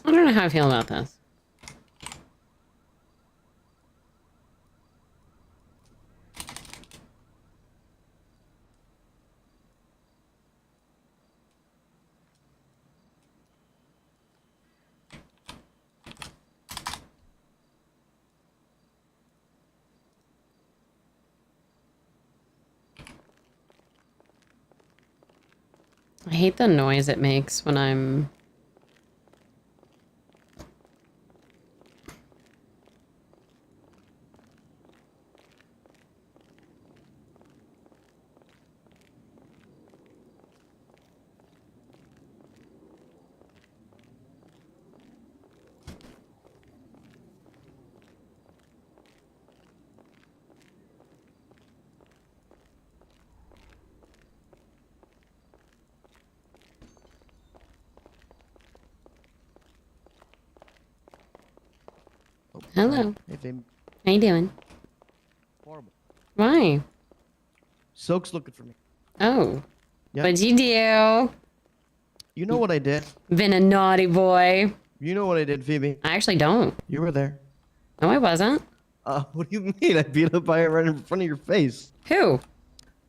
I don't know how I feel about this. I hate the noise it makes when I'm... Hello. Hey, Phoebe. How you doing? Horrible. Why? Soak's looking for me. Oh. Yep. What'd you do? You know what I did? Been a naughty boy. You know what I did, Phoebe? I actually don't. You were there. No, I wasn't. What do you mean? I beat up Iron right in front of your face. Who?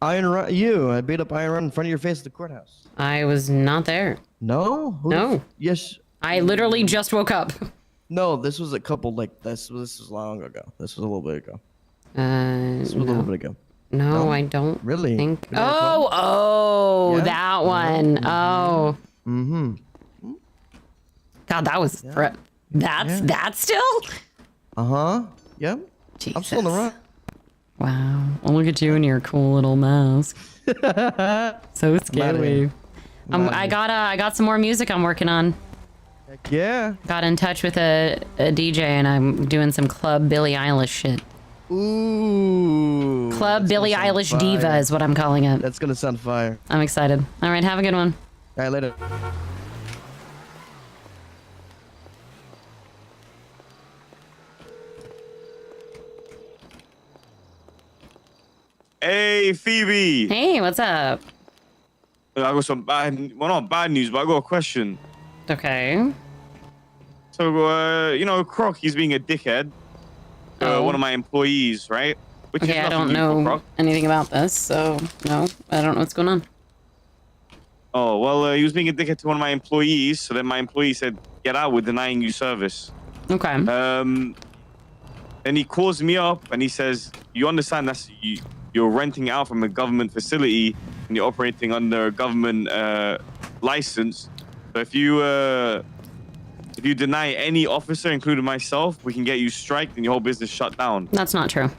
You. I beat up Iron in front of your face at the courthouse. I was not there. No? No. Yes. I literally just woke up. No, this was a couple, like, this was long ago. This was a little bit ago. This was a No. little bit ago. No, No? I don't Really? think. You don't recall? Oh, Yeah? that one. Oh. Mm-hmm. God, that was... Yeah. That's Yeah. that still? Uh-huh. Yep. Jesus. I'm still on the run. Wow. Well, look at you in your cool little mask. So scary. I got some more music I'm working on. Heck yeah. Got in touch with a DJ and I'm doing some Club Billie Eilish shit. Ooh. Club Billie Eilish fire. Diva is what I'm calling it. That's gonna sound fire. I'm excited. All right, have a good one. All right, later. Hey, Phoebe. Hey, what's up? I got some not bad news, but I got a question. Okay. So, Croc, he's being a dickhead. Oh. One of my employees, right? Which Okay, is I don't nothing new for know Croc. anything about this, so no, I don't know what's going on. Oh, well, he was being a dickhead to one of my employees, so then my employee said, get out, we're denying you service. Okay. And he calls me up and he says, you understand you're renting out from a government facility and you're operating under a government license. So if you deny any officer, including myself, we can get you striked and your whole business shut down. That's not true.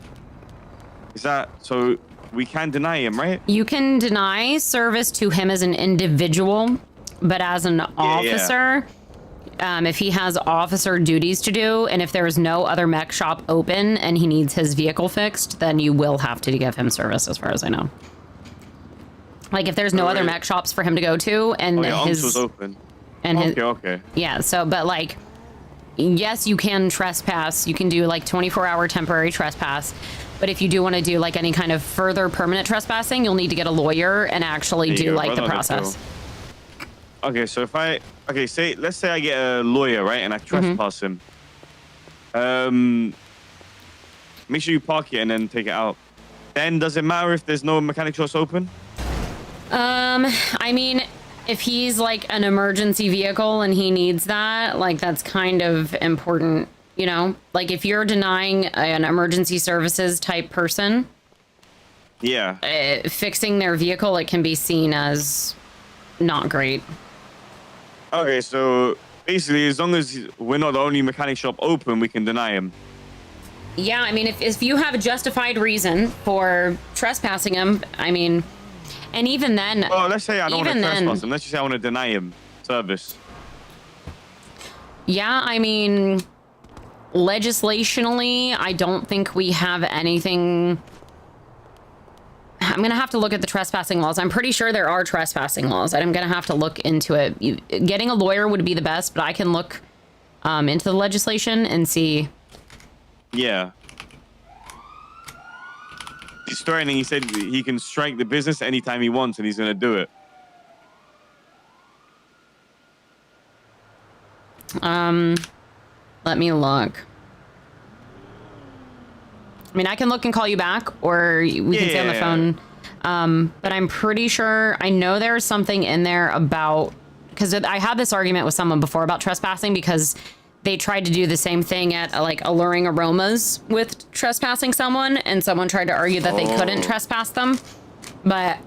Is that so? We can deny him, right? You can deny service to him as an individual, but as an officer, if he has officer duties to do, and if there is no other mech shop open and he needs his vehicle fixed, then you will have to give him service, as far as I know. Like if there's no other mech shops for him to go to, and his was open. And okay. Yeah. So, but like, yes, you can trespass. You can do like 24-hour temporary trespass. But if you do want to do like any kind of further permanent trespassing, you'll need to get a lawyer and actually do like the process. Okay, so if let's say I get a lawyer, right, and I trespass him. Make sure you park it and then take it out. Then does it matter if there's no mechanic shops open? I mean, if he's like an emergency vehicle and he needs that, like that's kind of important. You know, like if you're denying an emergency services type person, fixing their vehicle, it can be seen as not great. Okay, so basically, as long as we're not the only mechanic shop open, we can deny him. Yeah, I mean, if you have a justified reason for trespassing him, I mean, and even then... Well, let's say I don't want to trespass him. Let's just say I want to deny him service. Yeah, I mean... Legislationally, I don't think we have anything. I'm going to have to look at the trespassing laws. I'm pretty sure there are trespassing laws. I'm going to have to look into it. Getting a lawyer would be the best, but I can look into the legislation and see. Yeah. He's threatening. He said he can strike the business anytime he wants, and he's going to do it. Let me look. I mean, I can look and call you back, or we can stay on the phone. But I'm pretty sure, I know there's something in there about, because I had this argument with someone before about trespassing, because they tried to do the same thing at like alluring aromas with trespassing someone, and someone tried to argue that they couldn't trespass them, but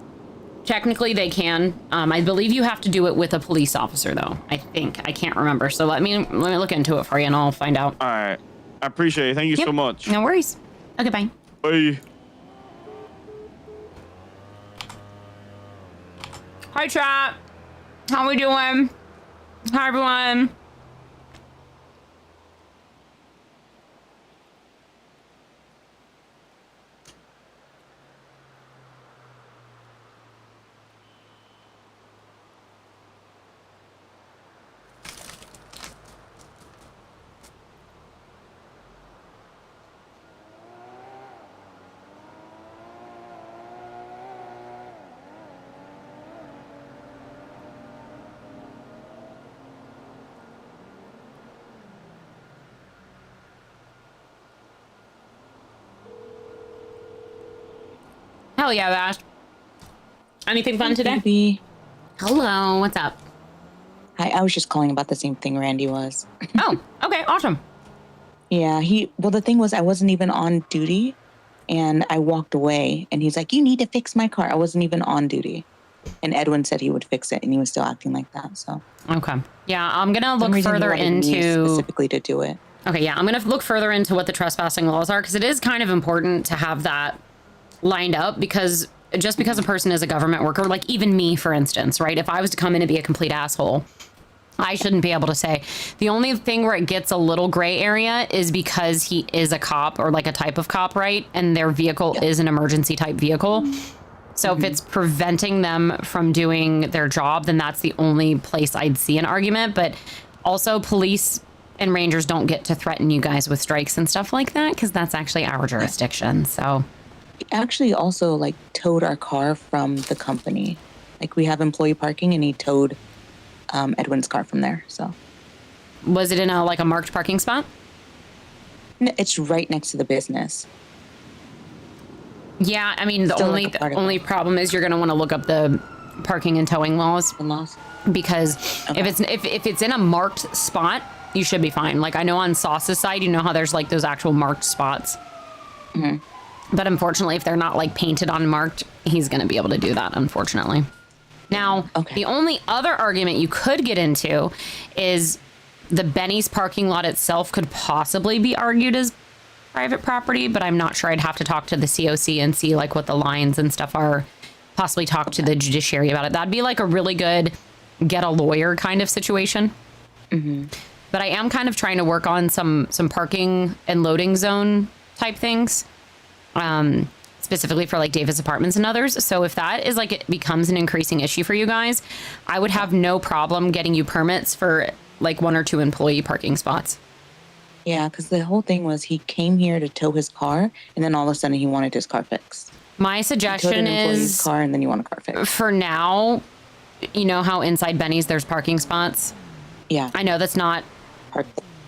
technically they can. I believe you have to do it with a police officer though. I think, I can't remember. So let me look into it for you and I'll find out. All right. I appreciate it. Thank you so much. No worries. Okay, bye. Bye. Hi, chat. How we doing? Hi, everyone. Hell yeah, Vash. Anything fun today? Phoebe. Hello, what's up? Hi, I was just calling about the same thing Randy was. Oh, okay, awesome. Yeah, well, the thing was, I wasn't even on duty, and I walked away, and he's like, you need to fix my car. I wasn't even on duty. And Edwin said he would fix it, and he was still acting like that, so. Okay. Yeah, I'm gonna look further into... specifically to do it. Okay, yeah, I'm gonna look further into what the trespassing laws are, because it is kind of important to have that lined up, because just because a person is a government worker, like even me, for instance, right? If I was to come in and be a complete asshole, I shouldn't be able to say. The only thing where it gets a little gray area is because he is a cop or like a type of cop, right? And their vehicle is an emergency type vehicle. So if it's preventing them from doing their job, then that's the only place I'd see an argument. But also police and rangers don't get to threaten you guys with strikes and stuff like that, because that's actually our jurisdiction. So He actually also like towed our car from the company. Like we have employee parking, and he towed Edwin's car from there. So was it in a like a marked parking spot? It's right next to the business. Yeah, I mean, the only problem is you're going to want to look up the parking and towing laws, because if it's in a marked spot, you should be fine. Like I know on Sauce's side, you know how there's like those actual marked spots. But unfortunately, if they're not like painted on marked, he's going to be able to do that, unfortunately. Now, the only other argument you could get into is the Benny's parking lot itself could possibly be argued as private property, but I'm not sure. I'd have to talk to the COC and see like what the lines and stuff are, possibly talk to the judiciary about it. That'd be like a really good get a lawyer kind of situation. But I am kind of trying to work on some parking and loading zone type things, specifically for like Davis Apartments and others. So if that is like, it becomes an increasing issue for you guys, I would have no problem getting you permits for like 1 or 2 employee parking spots. Yeah, because the whole thing was he came here to tow his car, and then all of a sudden he wanted his car fixed. My suggestion is car, and then you want a car fixed. For now, you know how inside Benny's there's parking spots? Yeah. I know that's not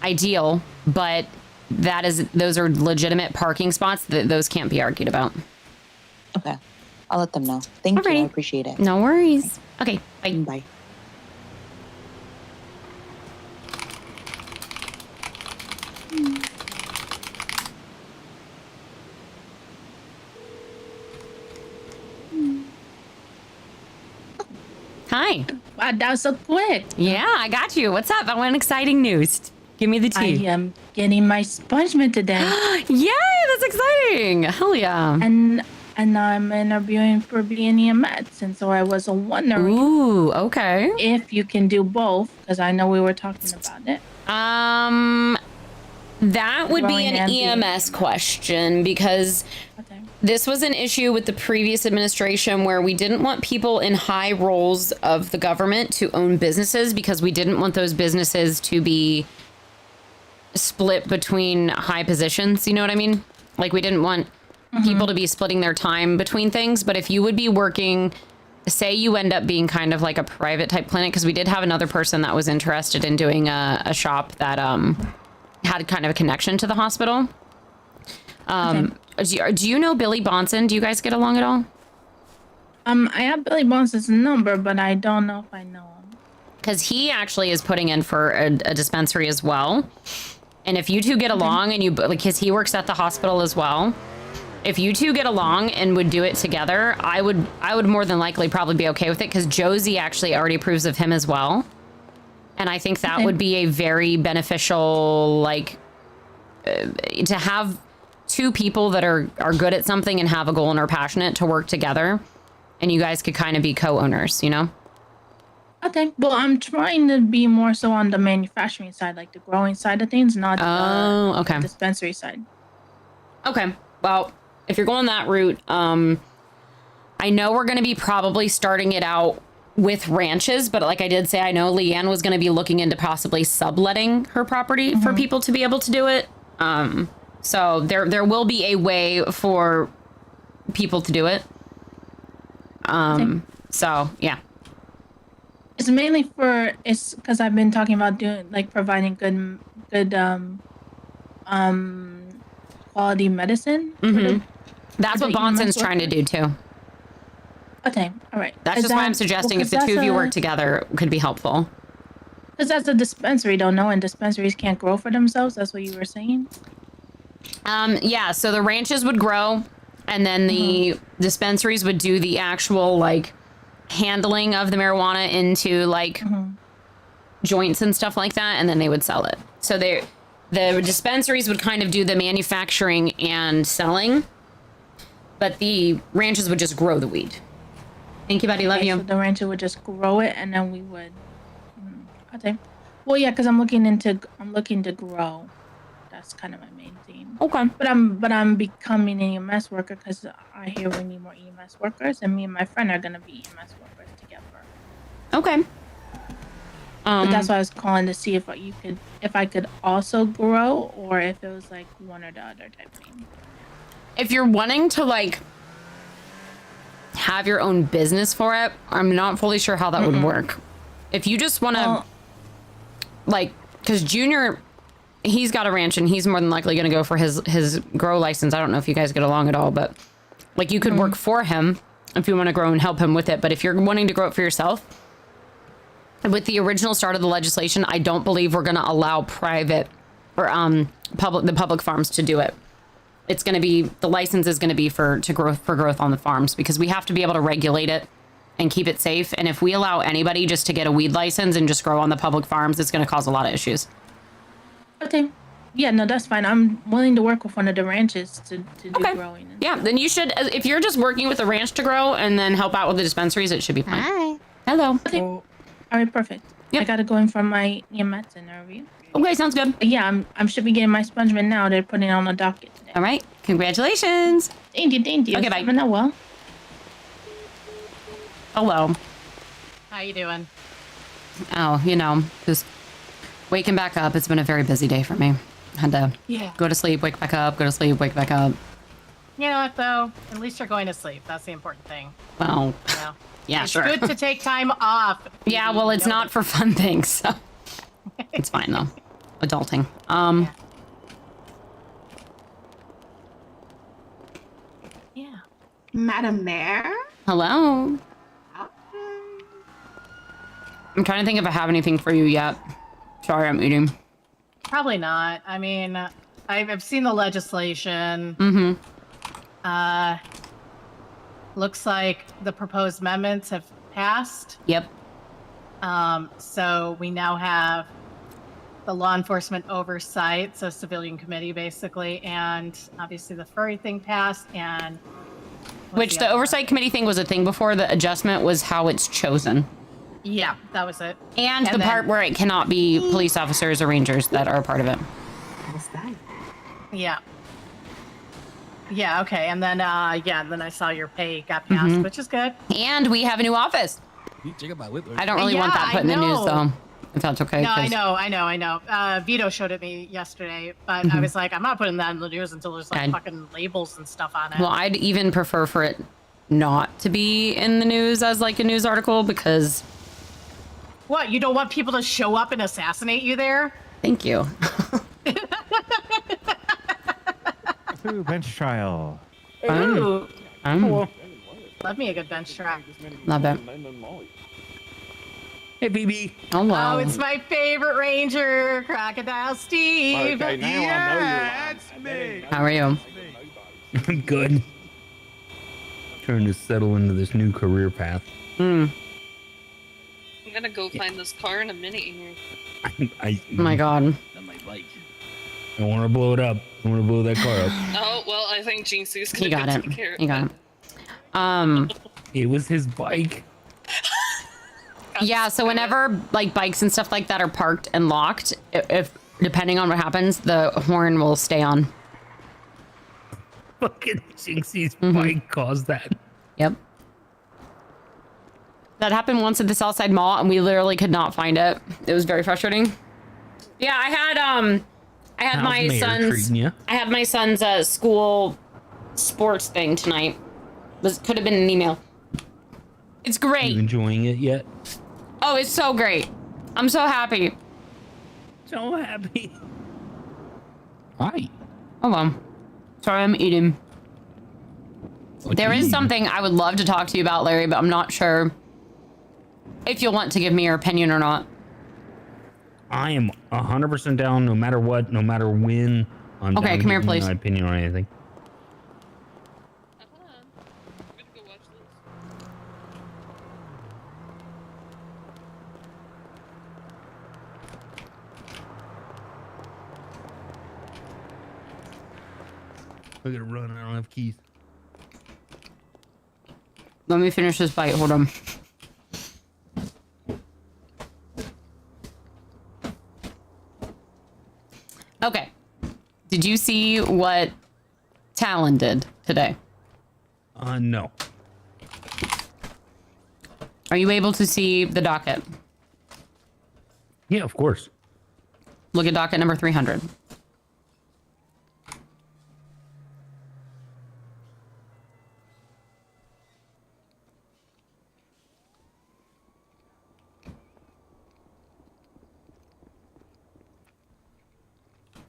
ideal, but those are legitimate parking spots. Those can't be argued about. Okay. I'll let them know. Thank you. I appreciate it. No worries. Okay. Bye. Bye. Hi. Wow, that was so quick. Yeah, I got you. What's up? I want exciting news. Give me the tea. I am getting my spongement today. Yay, that's exciting. Hell yeah. And now I'm interviewing for being EMS. And so I was wondering if you can do both, because I know we were talking about it. That would be an EMS question, because this was an issue with the previous administration where we didn't want people in high roles of the government to own businesses, because we didn't want those businesses to be split between high positions. You know what I mean? Like we didn't want people to be splitting their time between things. But if you would be working say you end up being kind of like a private type clinic, because we did have another person that was interested in doing a shop that had kind of a connection to the hospital. Do you know Billy Bonson? Do you guys get along at all? I have Billy Bonson's number, but I don't know if I know him. Because he actually is putting in for a dispensary as well. And if you two get along and you, because he works at the hospital as well, if you two get along and would do it together, I would more than likely probably be okay with it, because Josie actually already approves of him as well. And I think that would be a very beneficial, like, to have two people that are good at something and have a goal and are passionate to work together, and you guys could kind of be co-owners, you know? Okay. Well, I'm trying to be more so on the manufacturing side, like the growing side of things, not the dispensary side. Okay. Well, if you're going that route, I know we're going to be probably starting it out with ranches, but like I did say, I know Leanne was going to be looking into possibly subletting her property for people to be able to do it. So there will be a way for people to do it. So yeah. It's mainly it's because I've been talking about doing, like, providing good quality medicine. That's what Bonson's trying to do too. Okay, all right. That's just why I'm suggesting if the two of you work together, it could be helpful. Because that's a dispensary, don't know, and dispensaries can't grow for themselves. That's what you were saying. Yeah. So the ranches would grow, and then the dispensaries would do the actual, like, handling of the marijuana into, like, joints and stuff like that, and then they would sell it. So the dispensaries would kind of do the manufacturing and selling, but the ranches would just grow the weed. Thank you, buddy. Love you. So the rancher would just grow it, and then we would. Okay. Well, yeah, because I'm looking to grow. That's kind of my main theme. Okay. But I'm becoming an EMS worker because I hear we need more EMS workers, and me and my friend are gonna be EMS workers together. Okay. But that's why I was calling to see if I could also grow, or if it was like one or the other type thing. If you're wanting to, like, have your own business for it, I'm not fully sure how that would work. If you just want to, like, because Junior, he's got a ranch and he's more than likely going to go for his grow license. I don't know if you guys get along at all, but, like, you could work for him if you want to grow and help him with it. But if you're wanting to grow it for yourself, with the original start of the legislation, I don't believe we're going to allow private or the public farms to do it. It's going to be, the license is going to be for growth on the farms, because we have to be able to regulate it and keep it safe. And if we allow anybody just to get a weed license and just grow on the public farms, it's going to cause a lot of issues. Okay. Yeah, no, that's fine. I'm willing to work with one of the ranches to do growing. Yeah, then you should, if you're just working with the ranch to grow and then help out with the dispensaries, it should be fine. Hi. Hello. Okay. All right, perfect. Yep. I got to go in for my EMS interview. Okay, sounds good. But yeah, I'm should be getting my spongement now. They're putting it on the docket today. All right. Congratulations. Thank you. Okay, bye. Well. Hello. How you doing? Oh, just waking back up. It's been a very busy day for me. Had to go to sleep, wake back up, go to sleep, wake back up. You know what, though? At least you're going to sleep. That's the important thing. Well, You know? yeah, It's sure. good to take time off. Yeah, well, it's not for fun things, so it's fine though. Adulting. Yeah. Madam Mayor? Hello. I'm trying to think if I have anything for you yet. Sorry, I'm eating. Probably not. I mean, I've seen the legislation. Looks like the proposed amendments have passed. Yep. So we now have the law enforcement oversight, so civilian committee basically, and obviously the furry thing passed, and Which the oversight committee thing was a thing before. The adjustment was how it's chosen. Yeah, that was it. And the part where it cannot be police officers or rangers that are a part of it. What's that? Yeah. Yeah, okay. And then then I saw your pay got passed, which is good. And we have a new office. I don't really want that put in the news though, if that's okay. No, I know. Vito showed it me yesterday, but I was like, I'm not putting that in the news until there's like fucking labels and stuff on it. Well, I'd even prefer for it not to be in the news as like a news article because. What, you don't want people to show up and assassinate you there? Thank you. Ooh, bench trial. Ooh, Well, love me a good bench trial. love it. Hey, Phoebe. Oh wow. Oh, it's my favorite ranger, Crocodile Steve. Okay, now I know you're lying. How are you? I'm good. Trying to settle into this new career path. Hmm. I'm gonna go find this car in a minute here. I Oh my god. I want to blow it up. I want to blow that car up. Oh, well, I think Jinxie's He gonna got it. take care of He got it. It was his bike. Yeah, so whenever like bikes and stuff like that are parked and locked, if depending on what happens, the horn will stay on. Fucking Jinxie's bike caused that. Yep. That happened once at the Southside Mall, and we literally could not find it. It was very frustrating. Yeah, I had How's my Mayor son's treating ya? I had my son's school sports thing tonight. Could have been an email. It's great. You enjoying it yet? Oh, it's so great. I'm so happy. So happy. Hi. Oh well. Sorry, I'm eating. There is something I would love to talk to you about, Larry, but I'm not sure if you'll want to give me your opinion or not. I am 100% down, no matter what, no matter when. I'm Okay, down come here, giving you please. my opinion on anything. Hold on. I'm gonna go watch this. I gotta run. I don't have keys. Let me finish this bite. Hold on. Okay. Did you see what Talon did today? No. Are you able to see the docket? Yeah, of course. Look at docket number 300.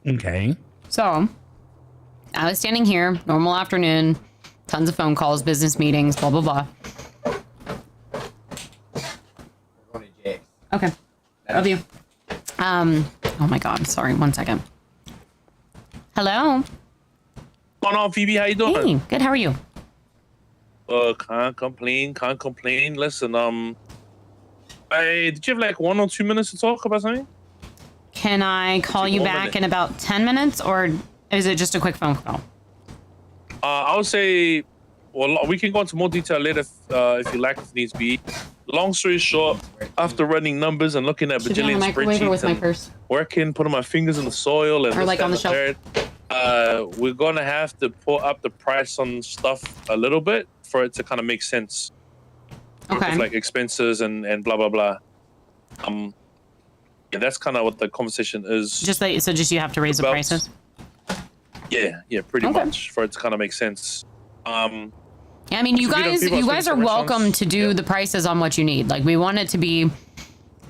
Okay. So, I was standing here, normal afternoon, tons of phone calls, business meetings, blah, blah, blah. Okay. Love you. Oh my God. Sorry. 1 second. Hello. What's going on, Phoebe? How you doing? Hey, good. How are you? Can't complain. Listen, did you have like 1 or 2 minutes to talk about something? Can I call you back in about 10 minutes or is it just a quick phone call? I would say, well, we can go into more detail later if you like, if needs be. Long story short, after running numbers and looking at Should be on the bajillion microwave or with spreadsheets my and purse? working, putting my fingers in the soil and Or like on the shelf? we're gonna have to put up the price on stuff a little bit for it to kind of make sense. Okay. With like expenses and blah blah blah. Yeah, that's kind of what the conversation is. Just you have to raise the about. prices? Yeah, pretty Okay. much for it to kind of make sense. Yeah, I mean, you So we don't guys people you speak guys to are welcome restaurants? to do Yeah. the prices on what you need. Like, we want it to be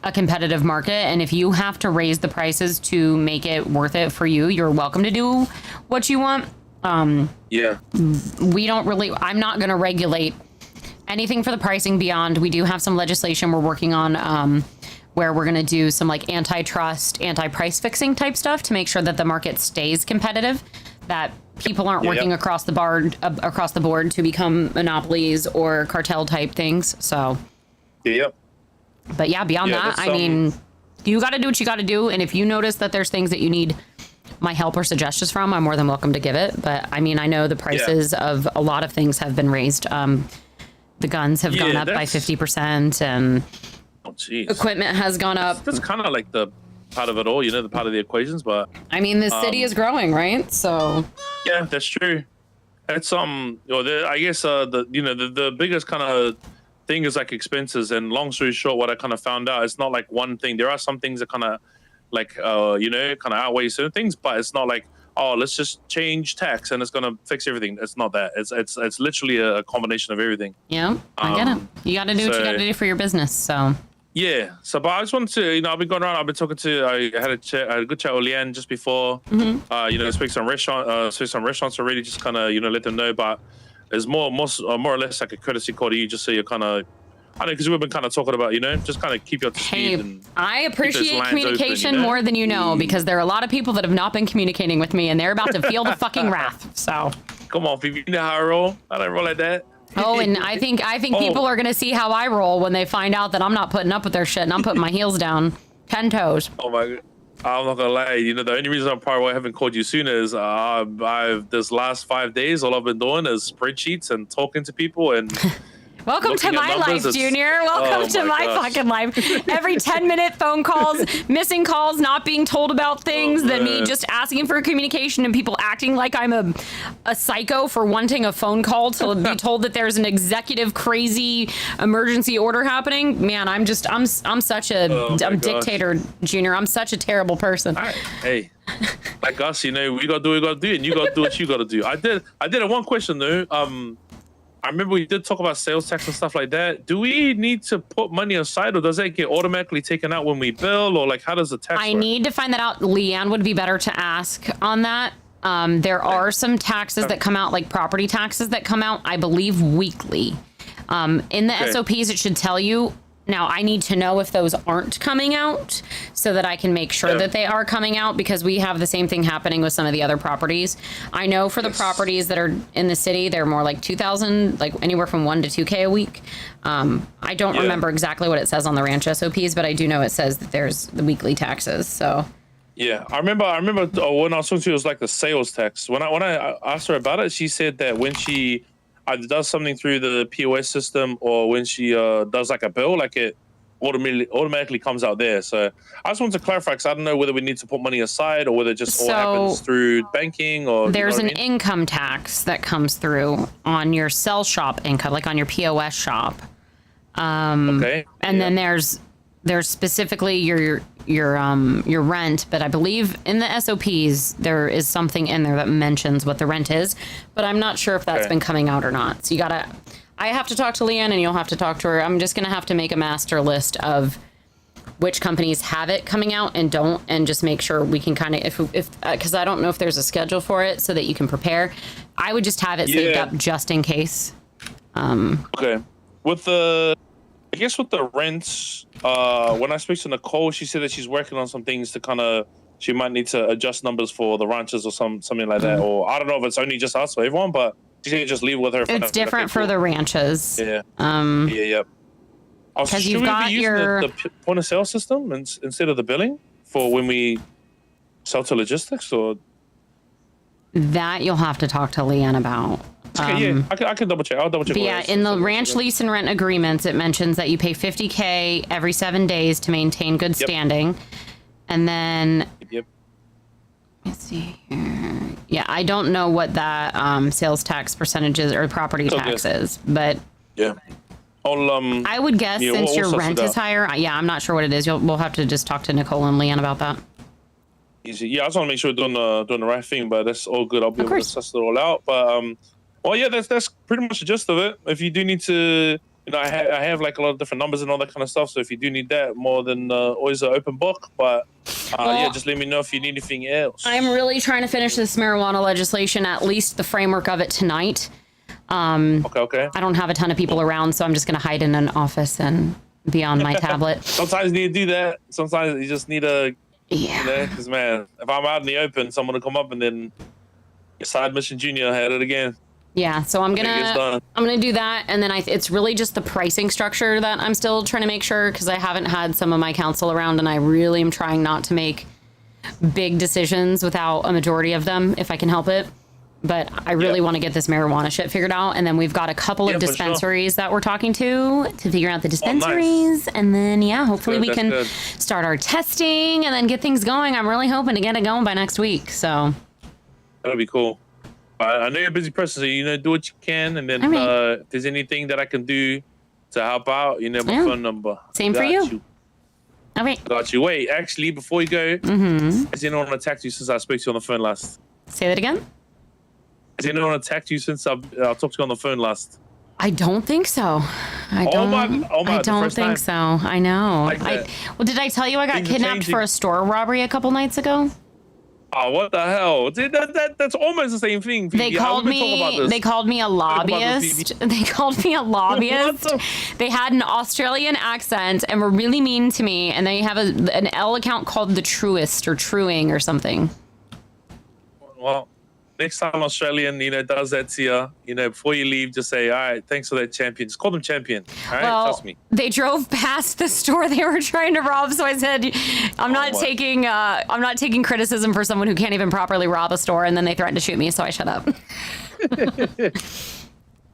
a competitive market, and if you have to raise the prices to make it worth it for you, you're welcome to do what you want. Yeah. We don't really, I'm not going to regulate anything for the pricing beyond. We do have some legislation we're working on where we're going to do some like antitrust, anti-price fixing type stuff to make sure that the market stays competitive, that people aren't working across the board to become monopolies or cartel type things. So, Yep. but yeah, beyond that, that's, I mean, you got to do what you got to do. And if you notice that there's things that you need my help or suggestions from, I'm more than welcome to give it. But I mean, I know the prices of a lot of things have been raised. The guns have gone up by 50%, and equipment has gone up. That's kind of like the part of it all, the part of the equations. But I mean, the city is growing, right? So yeah, that's true. It's I guess the biggest kind of thing is like expenses. And long story short, what I kind of found out, it's not like one thing. There are some things that kind of like kind of outweigh certain things, but it's not like oh, let's just change tax and it's gonna fix everything. It's not that. It's literally a combination of everything. Yeah, I get it. You got to do what you got to do for your business. So. Yeah. So, but I just wanted to, I've been going around. I've been talking to. I had a good chat with Leanne just before. Speak some restaurants already. Just kind of, let them know. But it's more or less like a courtesy call to you, just so you're kind of. I know, because we've been kind of talking about, just kind of keep you up to speed. Hey, I appreciate communication more than you know, because there are a lot of people that have not been communicating with me, and they're about to feel the fucking wrath. So. Come on, Phoebe. You know how I roll. I don't roll like that. Oh, and I think people are gonna see how I roll when they find out that I'm not putting up with their shit and I'm putting my heels down, 10 toes. Oh my God. I'm not gonna lie. The only reason I haven't called you sooner is I've this last 5 days, all I've been doing is spreadsheets and talking to people and. Welcome to my life, Junior. Welcome to my fucking life. Every 10-minute phone calls, missing calls, not being told about things, then me just asking for communication and people acting like I'm a psycho for wanting a phone call to be told that there's an executive crazy emergency order happening. Man, I'm such a dictator, Junior. I'm such a terrible person. Right. Hey, like us, we gotta do what we gotta do, and you gotta do what you gotta do. I did have one question though. I remember we did talk about sales tax and stuff like that. Do we need to put money aside, or does that get automatically taken out when we bill, or how does the tax work? Need to find that out. Leanne would be better to ask on that. There are some taxes that come out, like property taxes that come out, I believe, weekly. In the SOPs, it should tell you. Now, I need to know if those aren't coming out so that I can make sure that they are coming out, because we have the same thing happening with some of the other properties. I know for the properties that are in the city, they're more like 2,000, like anywhere from 1 to 2K a week. I don't remember exactly what it says on the ranch SOPs, but I do know it says that there's the weekly taxes. So. Yeah, I remember when I was talking to you, it was like the sales tax. When I asked her about it, she said that when she either does something through the POS system or when she does like a bill, like it automatically comes out there. So I just wanted to clarify, because I don't know whether we need to put money aside or whether it just all happens through banking, or there's an income tax that comes through on your sell shop income, like on your POS shop. And then there's specifically your rent, but I believe in the SOPs there is something in there that mentions what the rent is, but I'm not sure if that's been coming out or not. So I have to talk to Leanne and you'll have to talk to her. I'm just gonna have to make a master list of which companies have it coming out and don't, and just make sure we can kind of, if because I don't know if there's a schedule for it so that you can prepare. I would just have it saved up just in case. I guess with the rents, when I spoke to Nicole, she said that she's working on some things to she might need to adjust numbers for the ranchers or something like that. Or I don't know if it's only just us or everyone, but she said just leave with her. It's different for the ranches. Yeah. Because you've got the point of sale system instead of the billing for when we sell to logistics, or that you'll have to talk to Leanne about. Okay, I can double check. I'll double check. But yeah, in the ranch lease and rent agreements, it mentions that you pay $50K every 7 days to maintain good standing. And then, let's see here. Yeah, I don't know what that sales tax percentages or property tax is, but I would guess since your rent is higher. I'm not sure what it is. We'll have to just talk to Nicole and Leanne about that. Easy. Yeah, I just want to make sure we're doing the right thing, but that's all good. I'll be able to suss it all out. But that's pretty much the gist of it. If you do need to, I have like a lot of different numbers and all that kind of stuff. So if you do need that, more than always an open book. But just let me know if you need anything else. I'm really trying to finish this marijuana legislation, at least the framework of it tonight. Okay. I don't have a ton of people around, so I'm just going to hide in an office and be on my tablet. Sometimes you need to do that. Sometimes you just need a, because man, if I'm out in the open, someone will come up and then side mission junior had it again. Yeah, so I'm gonna do that, and then it's really just the pricing structure that I'm still trying to make sure, because I haven't had some of my counsel around, and I really am trying not to make big decisions without a majority of them, if I can help it. But I really want to get this marijuana shit figured out, and then we've got a couple of dispensaries that we're talking to figure out the dispensaries, and then hopefully we can start our testing and then get things going. I'm really hoping to get it going by next week. So that'll be cool. I know you're a busy person, so do what you can, and then if there's anything that I can do to help out, my phone number. Same for you. Okay. Got you. Wait, actually, before you go, has anyone want to text you since I spoke to you on the phone last? Say that again? Has anyone attacked you since I talked to you on the phone last? I don't think so. I don't think so. I know. Well, did I tell you I got kidnapped for a store robbery a couple nights ago? Oh, what the hell? Dude, that's almost the same thing. Phoebe. They called me a lobbyist. They called me a lobbyist. They had an Australian accent and were really mean to me. And they have an L account called The Truist or Truing or something. Well, next time Australian, does that to you, before you leave, just say, all right, thanks for that champion. Just call them champion. All right, trust me. They drove past the store they were trying to rob, so I said, I'm not taking criticism for someone who can't even properly rob a store, and then they threatened to shoot me, so I shut up.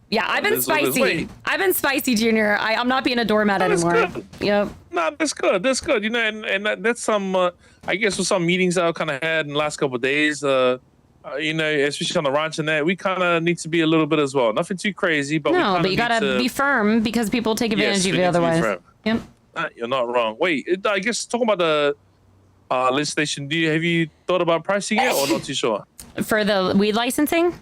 Yeah, I've been spicy. I've been spicy, Junior. I'm not being a doormat anymore. Good. Yep. No, that's good. That's good. And that's some, I guess, with some meetings that I kind of had in the last couple of days, especially on the ranch and that, we kind of need to be a little bit as well. Nothing too crazy, but but you gotta be firm because people take advantage of you otherwise. Yep. You're not wrong. Wait, I guess talking about the legislation, have you thought about pricing it or not too sure? For the weed licensing?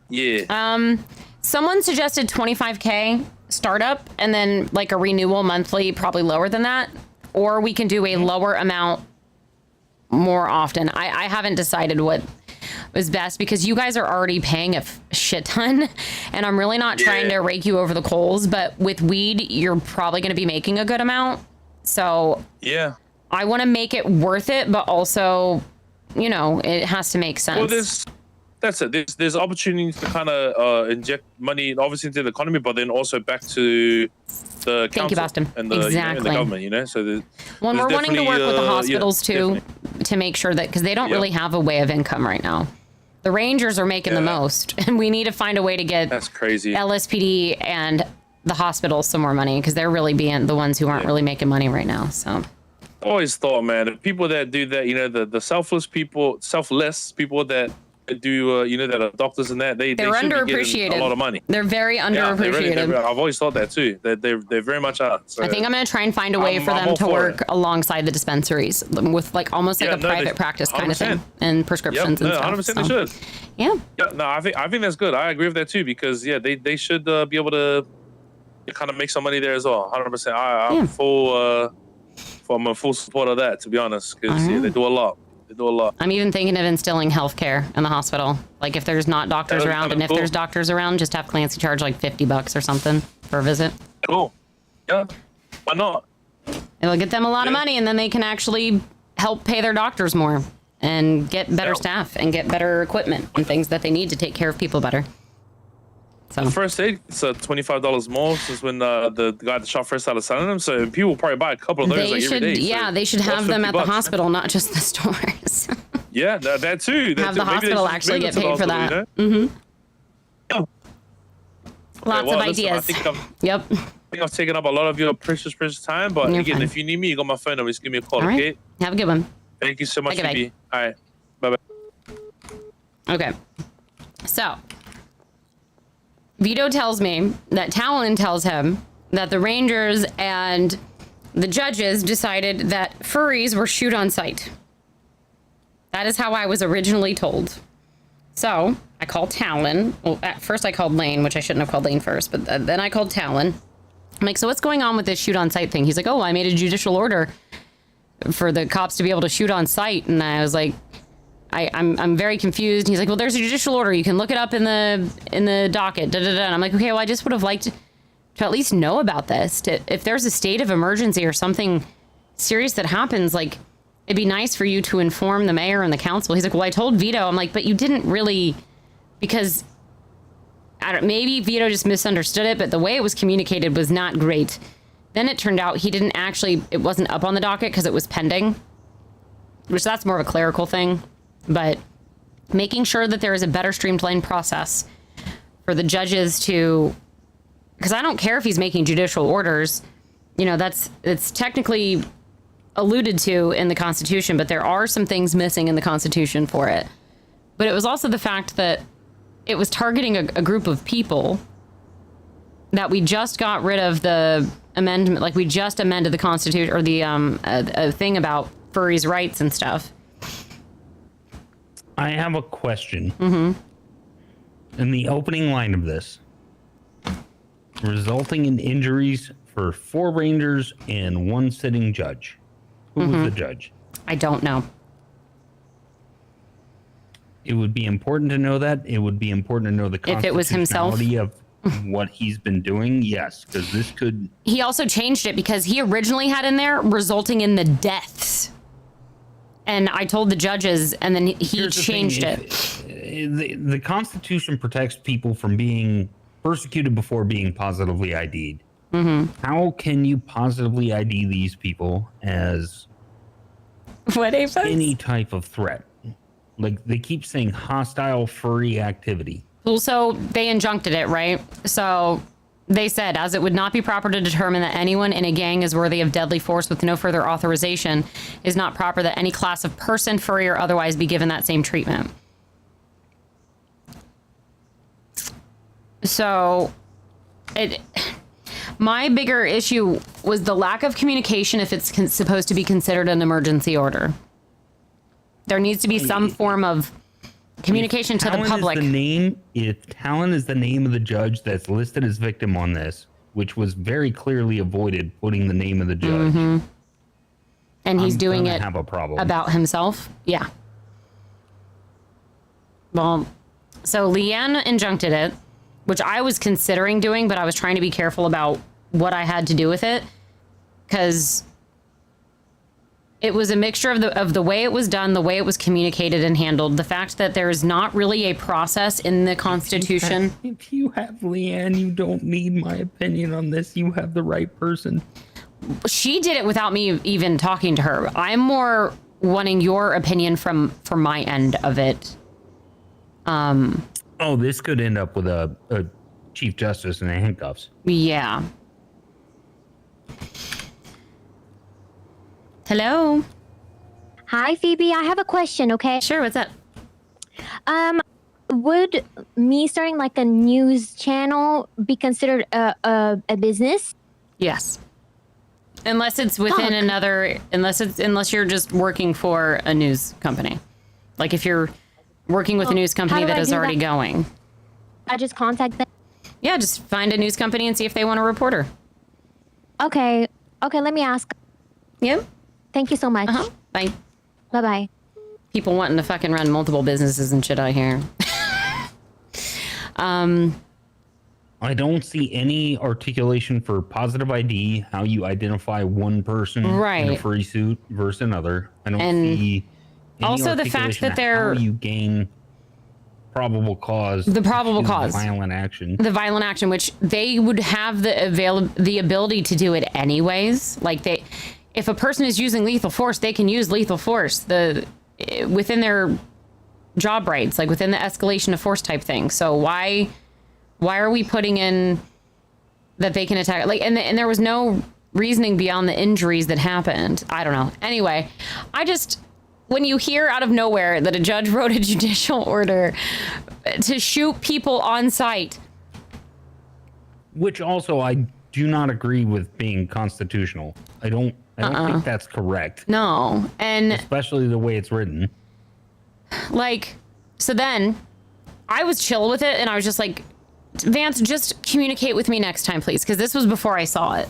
Yeah. Someone suggested $25K startup and then like a renewal monthly, probably lower than that. Or we can do a lower amount more often. I haven't decided what was best because you guys are already paying a shit ton and I'm really not trying to rake you over the coals, but with weed, you're probably going to be making a good amount. So yeah, I want to make it worth it, but also, it has to make sense. Well, that's it. There's opportunities to kind of inject money, obviously, into the economy, but then also back to the council and the, and the government. So we're wanting to work with the hospitals too, to make sure that because they don't really have a way of income right now. The Rangers are making the most, and we need to find a way to get that's crazy LSPD and the hospitals some more money because they're really being the ones who aren't really making money right now. So. Always thought, man, the people that do that, the selfless people that do that are doctors and that they're underappreciated. A lot of money. They're very underappreciated. I've always thought that too. That they very much are. So I think I'm going to try and find a way for them to work alongside the dispensaries with almost like a private practice kind of thing and prescriptions and stuff. 100% they should. Yeah. No, I think that's good. I agree with that too because they should be able to kind of make some money there as well. 100%. I'm a full support of that, to be honest, because they do a lot. I'm even thinking of instilling healthcare in the hospital. Like if there's not doctors around, and if there's doctors around, just have Clancy charge like $50 or something for a visit. Cool. Yeah. Why not? It'll get them a lot of money, and then they can actually help pay their doctors more and get better staff and get better equipment and things that they need to take care of people better. So the first aid, it's $25 more since when the guy that shot first started selling them. So people probably buy a couple of those every day. Yeah, they should have them at the hospital, not just the stores. Yeah, that too. Have the hospital actually get paid for that. Lots of ideas. I think I've taken up a lot of your precious time. But again, if you need me, you got my phone number. Just give me a call, okay? Have a good one. Thank you so much, Phoebe. All right. Bye-bye. Okay. So Vito tells me that Talon tells him that the Rangers and the judges decided that furries were shoot on sight. That is how I was originally told. So I called Talon. Well, at first I called Lane, which I shouldn't have called Lane first, but then I called Talon. I'm like, so what's going on with this shoot on sight thing? He's like, oh, I made a judicial order for the cops to be able to shoot on sight. And I was like, I'm very confused. He's like, well, there's a judicial order. You can look it up in the docket. And I'm like, okay, well, I just would have liked to at least know about this. If there's a state of emergency or something serious that happens, like, it'd be nice for you to inform the mayor and the council. He's like, well, I told Vito. I'm like, but you didn't really, because maybe Vito just misunderstood it, but the way it was communicated was not great. Then it turned out it wasn't up on the docket because it was pending, which that's more of a clerical thing. But making sure that there is a better streamlined process for the judges to, because I don't care if he's making judicial orders, it's technically alluded to in the Constitution, but there are some things missing in the Constitution for it. But it was also the fact that it was targeting a group of people that we just got rid of the amendment, like we just amended the Constitution or the thing about furries' rights and stuff. I have a question. Mm-hmm. In the opening line of this, resulting in injuries for 4 rangers and 1 sitting judge. Who was the judge? I don't know. It would be important to know that. It would be important to know the If it was himself? constitutionality of what he's been doing. Yes, because this could... He also changed it because he originally had in there resulting in the deaths. And I told the judges, and then he changed it. The Constitution protects people from being persecuted before being positively ID'd. How can you positively ID these people as any type of threat? Like, they keep saying hostile furry activity. Well, so they injuncted it, right? So they said, as it would not be proper to determine that anyone in a gang is worthy of deadly force with no further authorization, is not proper that any class of person, furry, or otherwise be given that same treatment. So my bigger issue was the lack of communication if it's supposed to be considered an emergency order. There needs to be some form of communication to the public. If Talon is the name of the judge that's listed as victim on this, which was very clearly avoided putting the name of the judge. And he's doing it have a problem. about himself. Yeah. Well, so Leanne injuncted it, which I was considering doing, but I was trying to be careful about what I had to do with it, because it was a mixture of the way it was done, the way it was communicated and handled, the fact that there is not really a process in the Constitution. If you have Leanne, you don't need my opinion on this. You have the right person. She did it without me even talking to her. I'm more wanting your opinion from my end of it. Oh, this could end up with a Chief Justice in the handcuffs. Yeah. Hello. Hi, Phoebe. I have a question, okay? Sure, what's up? Would me starting like a news channel be considered a business? Yes. Unless it's within unless you're just working for a news company. Like if you're working with a news company that is already going. I just contact them? Yeah, just find a news company and see if they want a reporter. Okay. Okay, let me ask. Yep. Thank you so much. Bye. Bye-bye. People wanting to fucking run multiple businesses and shit out here. I don't see any articulation for positive ID, how you identify one person in a furry suit versus another. I don't see any also the fact that how you gain probable cause. The probable cause. Violent action. The violent action, which they would have the ability to do it anyways. Like if a person is using lethal force, they can use lethal force within their job rights, like within the escalation of force type thing. So why are we putting in that they can attack? Like, and there was no reasoning beyond the injuries that happened. I don't know. Anyway, when you hear out of nowhere that a judge wrote a judicial order to shoot people on sight. Which also I do not agree with being constitutional. I don't think that's correct. No. And especially the way it's written. Like, so then I was chill with it and I was just like, Vance, just communicate with me next time, please. Because this was before I saw it.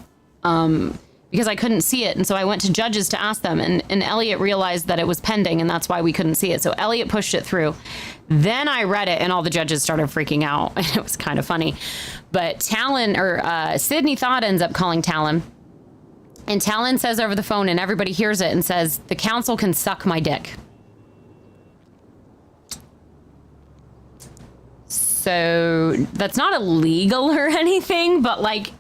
Because I couldn't see it. And so I went to judges to ask them. And Elliot realized that it was pending and that's why we couldn't see it. So Elliot pushed it through. Then I read it and all the judges started freaking out. And it was kind of funny. But Talon, or Sydney Thought ends up calling Talon. And Talon says over the phone and everybody hears it and says, the council can suck my dick. So that's not illegal or anything, but like,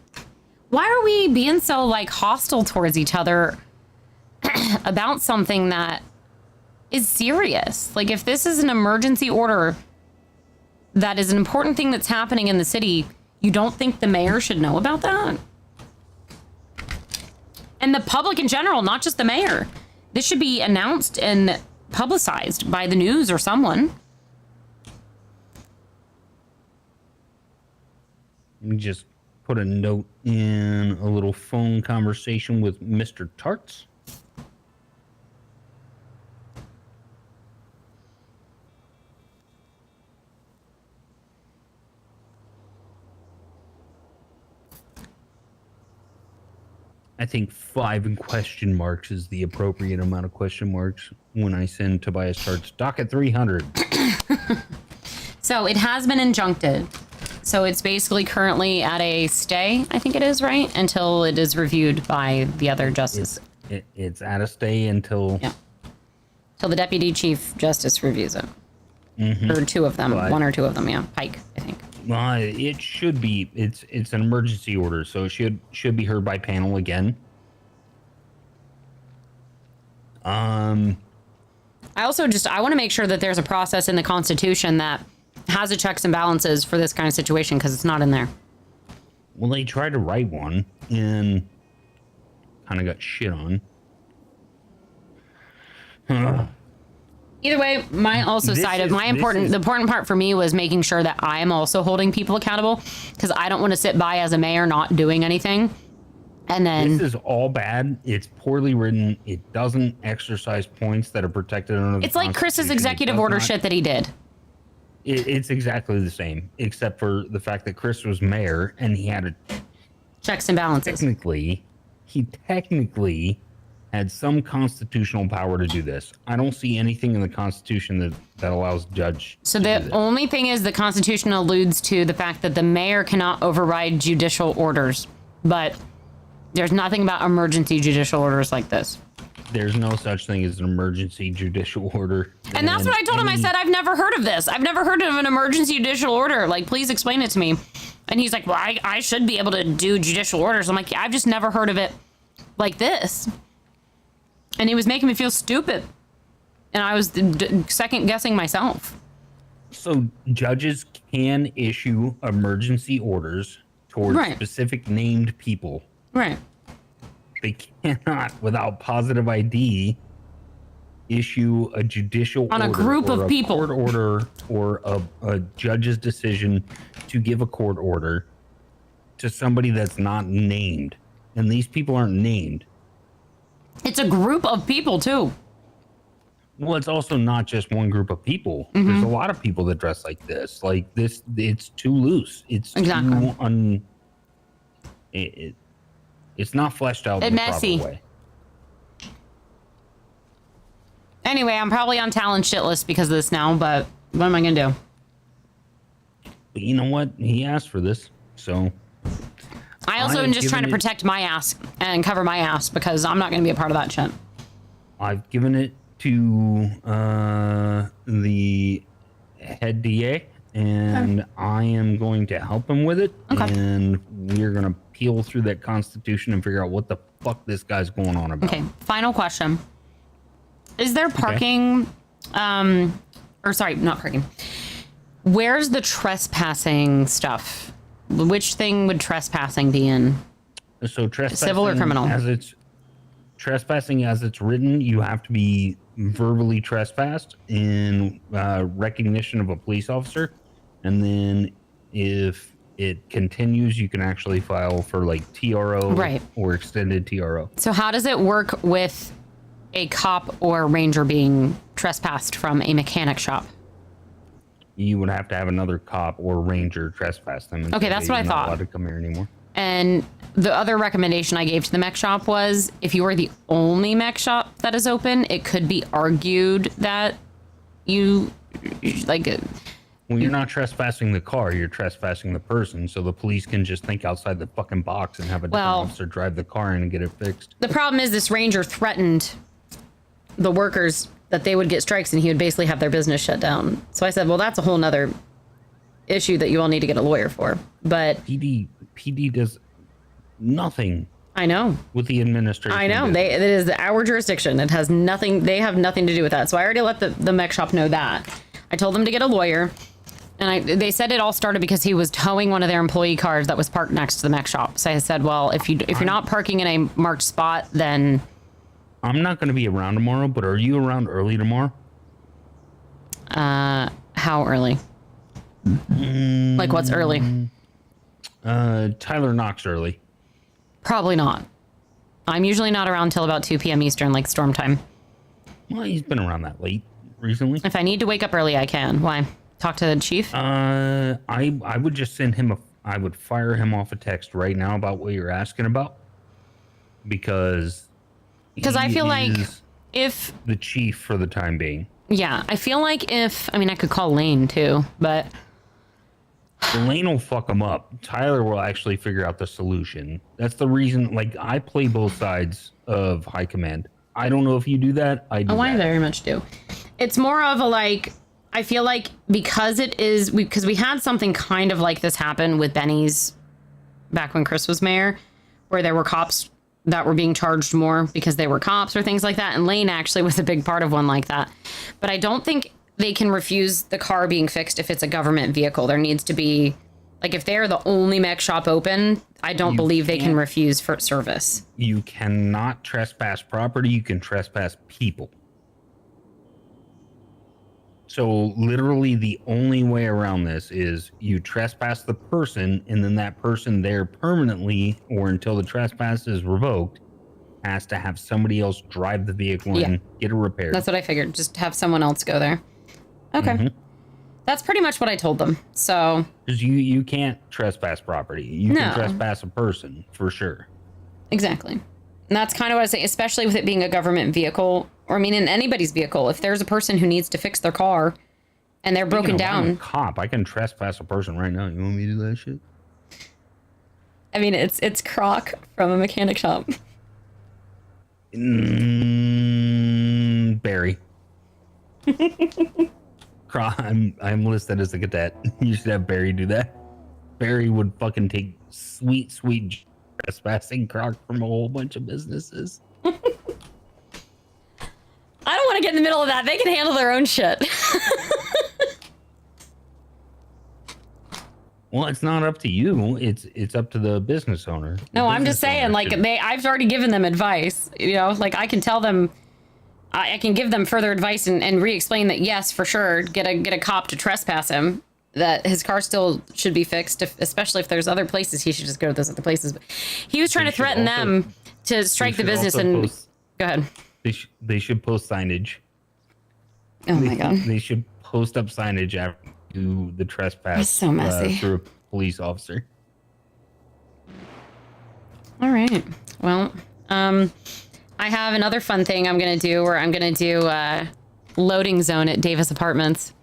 why are we being so like hostile towards each other about something that is serious? Like if this is an emergency order that is an important thing that's happening in the city, you don't think the mayor should know about that? And the public in general, not just the mayor. This should be announced and publicized by the news or someone. Let me just put a note in a little phone conversation with Mr. Tarts. I think 5 question marks is the appropriate amount of question marks when I send Tobias charts. Docket 300. So it has been injuncted. So it's basically currently at a stay, I think it is, right? Until it is reviewed by the other justice. It's at a stay until... Yeah. Till the deputy chief justice reviews it. Mm-hmm. Or 2 of them. But, 1 or 2 of them, yeah. Pike, I think. Well, it should be. It's an emergency order, so it should be heard by panel again. I also I want to make sure that there's a process in the Constitution that has a checks and balances for this kind of situation, because it's not in there. Well, they tried to write one and kind of got shit on. Either way, the important part for me was making sure that I'm also holding people accountable, because I don't want to sit by as a mayor not doing anything. And then this is all bad. It's poorly written. It doesn't exercise points that are protected under the it's like Chris's executive order shit that he did. It's exactly the same, except for the fact that Chris was mayor and he had checks and balances. He technically had some constitutional power to do this. I don't see anything in the Constitution that allows judge. So the only thing is the Constitution alludes to the fact that the mayor cannot override judicial orders, but there's nothing about emergency judicial orders like this. There's no such thing as an emergency judicial order. And that's what I told him. I said, I've never heard of this. I've never heard of an emergency judicial order. Like, please explain it to me. And he's like, well, I should be able to do judicial orders. I'm like, yeah, I've just never heard of it like this. And he was making me feel stupid. And I was second guessing myself. So judges can issue emergency orders towards specific named people. Right. They cannot, without positive ID, issue a judicial order on a group of people, court order, or a judge's decision to give a court order to somebody that's not named. And these people aren't named. It's a group of people too. Well, it's also not just one group of people. Mm-hmm. There's a lot of people that dress like this. Like this, it's too loose. It's exactly. Too it's not fleshed out in the messy. proper way. Anyway, I'm probably on talent shit list because of this now, but what am I gonna do? But you know what? He asked for this, so. I also am just trying to protect my ass and cover my ass because I'm not gonna be a part of that shit. I've given it to the head DA, and I am going to help him with it. Okay. And we're gonna peel through that Constitution and figure out what the fuck this guy's going on about. Okay. Final question: is there parking? Or sorry, not parking. Where's the trespassing stuff? Which thing would trespassing be in? So trespassing, civil or criminal? Trespassing as it's written, you have to be verbally trespassed in recognition of a police officer, and then if it continues, you can actually file for like TRO or extended TRO. So how does it work with a cop or ranger being trespassed from a mechanic shop? You would have to have another cop or ranger trespass them. Okay, that's what I thought. Not allowed to come here anymore. And the other recommendation I gave to the mech shop was, if you are the only mech shop that is open, it could be argued that you like. Well, you're not trespassing the car; you're trespassing the person. So the police can just think outside the fucking box and have a different officer drive the car in and get it fixed. The problem is, this ranger threatened the workers that they would get strikes and he would basically have their business shut down. So I said, well, that's a whole nother issue that you all need to get a lawyer for. But PD does nothing. I know. With the administration. I know. It is our jurisdiction. It has nothing. They have nothing to do with that. So I already let the mech shop know that. I told them to get a lawyer. And they said it all started because he was towing one of their employee cars that was parked next to the mech shop. So I said, well, if you're not parking in a marked spot, then... I'm not going to be around tomorrow, but are you around early tomorrow? How early? Like what's early? Tyler Knox early. Probably not. I'm usually not around till about 2 p.m. Eastern, like storm time. Well, he's been around that late recently. If I need to wake up early, I can. Why? Talk to the chief? I would just send him I would fire him off a text right now about what you're asking about. because I feel like is if the chief for the time being. Yeah, I feel like I could call Lane too, but Lane will fuck him up. Tyler will actually figure out the solution. That's the reason, like, I play both sides of high command. I don't know if you do that. I do. I very much do. It's more of a like, I feel like because we had something kind of like this happen with Benny's back when Chris was mayor, where there were cops that were being charged more because they were cops or things like that. And Lane actually was a big part of one like that. But I don't think they can refuse the car being fixed if it's a government vehicle. There needs to be, like, if they're the only mech shop open, I don't believe they can refuse for service. You cannot trespass property. You can trespass people. So literally the only way around this is you trespass the person, and then that person there permanently, or until the trespass is revoked, has to have somebody else drive the vehicle in, get it repaired. That's what I figured. Just have someone else go there. Okay. Mm-hmm. That's pretty much what I told them. So because you can't trespass property. You can trespass a person for sure. Exactly. And that's kind of what I was saying, especially with it being a government vehicle, or in anybody's vehicle. If there's a person who needs to fix their car and they're broken down. I'm a cop. I can trespass a person right now. You want me to do that shit? It's Croc from a mechanic shop. Barry. Croc, I'm listed as a cadet. You should have Barry do that. Barry would fucking take sweet trespassing Croc from a whole bunch of businesses. I don't want to get in the middle of that. They can handle their own shit. Well, it's not up to you. It's up to the business owner. No, I'm just saying, like, I've already given them advice. Like, I can tell them, I can give them further advice and re-explain that, yes, for sure, get a cop to trespass him, that his car still should be fixed, especially if there's other places, he should just go to those other places. But he was trying to threaten them to strike the business and... Go ahead. They should post signage. Oh my God. They should post up signage after the trespass. It's so messy. Through a police officer. All right. Well, I have another fun thing I'm going to do where I'm going to do a loading zone at Davis Apartments.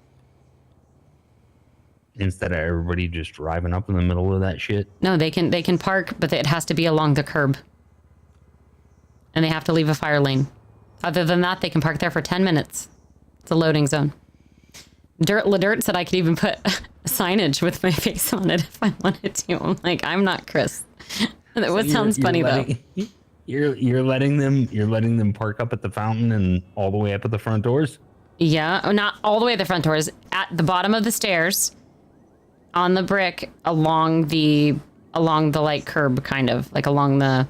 Instead of everybody just driving up in the middle of that shit. No, they can park, but it has to be along the curb. And they have to leave a fire lane. Other than that, they can park there for 10 minutes. It's a loading zone. LaDirt said I could even put signage with my face on it if I wanted to. I'm like, I'm not Chris. That sounds funny though. You're letting them park up at the fountain and all the way up at the front doors? Yeah, not all the way at the front doors. At the bottom of the stairs, on the brick, along the like curb, kind of like along the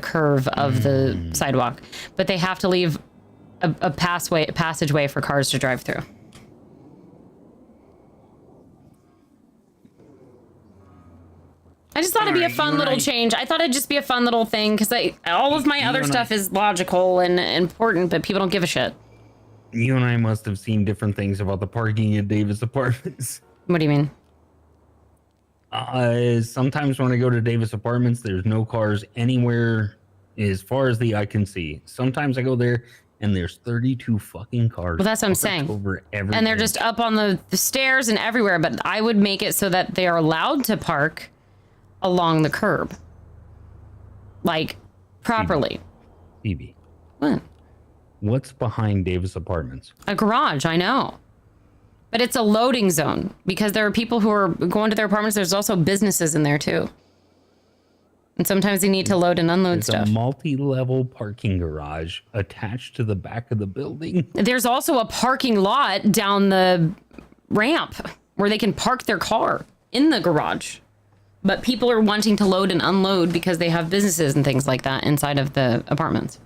curve of the sidewalk. But they have to leave a passageway for cars to drive through. I just thought it'd be a fun little change. I thought it'd just be a fun little thing because all of my other stuff is logical and important, but people don't give a shit. You and I must have seen different things about the parking at Davis Apartments. What do you mean? Sometimes when I go to Davis Apartments, there's no cars anywhere as far as the eye can see. Sometimes I go there and there's 32 fucking cars. Well, that's what I'm saying. Over everything. And they're just up on the stairs and everywhere, but I would make it so that they are allowed to park along the curb. Like, properly. Phoebe. What? What's behind Davis Apartments? A garage, I know. But it's a loading zone because there are people who are going to their apartments. There's also businesses in there too. And sometimes they need to load and unload stuff. There's a multi-level parking garage attached to the back of the building. There's also a parking lot down the ramp where they can park their car in the garage. But people are wanting to load and unload because they have businesses and things like that inside of the apartments.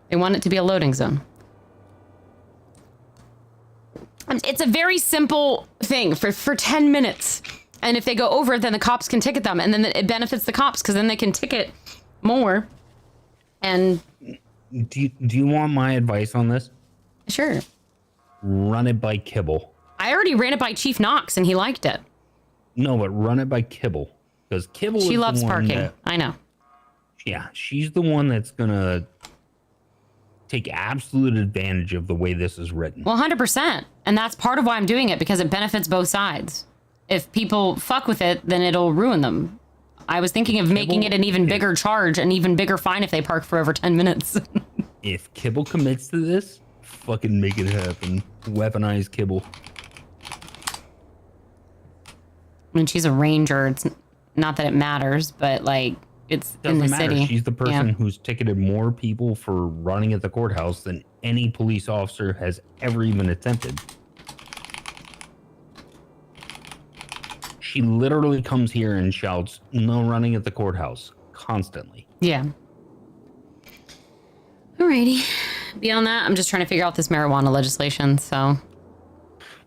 They want it to be a loading zone. It's a very simple thing for 10 minutes. And if they go over it, then the cops can ticket them. And then it benefits the cops because then they can ticket more. And do you want my advice on this? Sure. Run it by Kibble. I already ran it by Chief Knox and he liked it. No, but run it by Kibble. Because Kibble She is loves the one parking. that, I know. Yeah, she's the one that's gonna take absolute advantage of the way this is written. Well, 100%. And that's part of why I'm doing it, because it benefits both sides. If people fuck with it, then it'll ruin them. I was thinking of making it an even bigger charge, an even bigger fine if they park for over 10 minutes. If Kibble commits to this, fucking make it happen. Weaponize Kibble. I mean, she's a ranger. It's not that it matters, but like, it's in the city. She's the person who's ticketed more people for running at the courthouse than any police officer has ever even attempted. She literally comes here and shouts, "No running at the courthouse," constantly. Yeah. Alrighty. Beyond that, I'm just trying to figure out this marijuana legislation, so.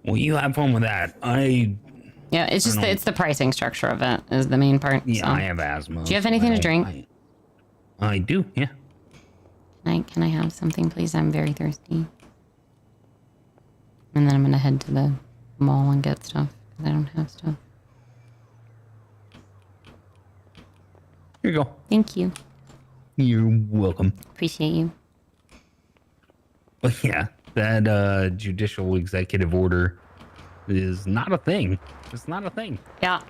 Well, you have fun with that. Yeah, it's just it's the pricing structure of it is the main part. Yeah, so. I have asthma. Do you have anything to drink? I do, yeah. Can I have something, please? I'm very thirsty. And then I'm gonna head to the mall and get stuff because I don't have stuff. Here you go. Thank you. You're welcome. Appreciate you. But yeah, that judicial executive order is not a thing. It's not a thing. Yeah.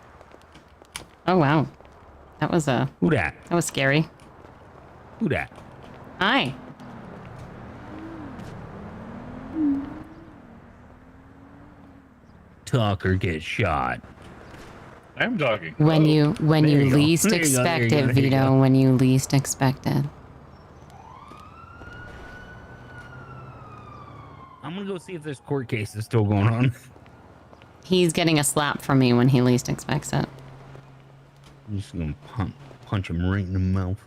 Oh wow, that was Who dat? That was scary. Who dat? Hi. Talk or get shot. I'm talking. When you There you go. least There you go, there you expect go, it, there you Vito. go. When you least expect it. I'm gonna go see if this court case is still going on. He's getting a slap from me when he least expects it. I'm just gonna punch him right in the mouth.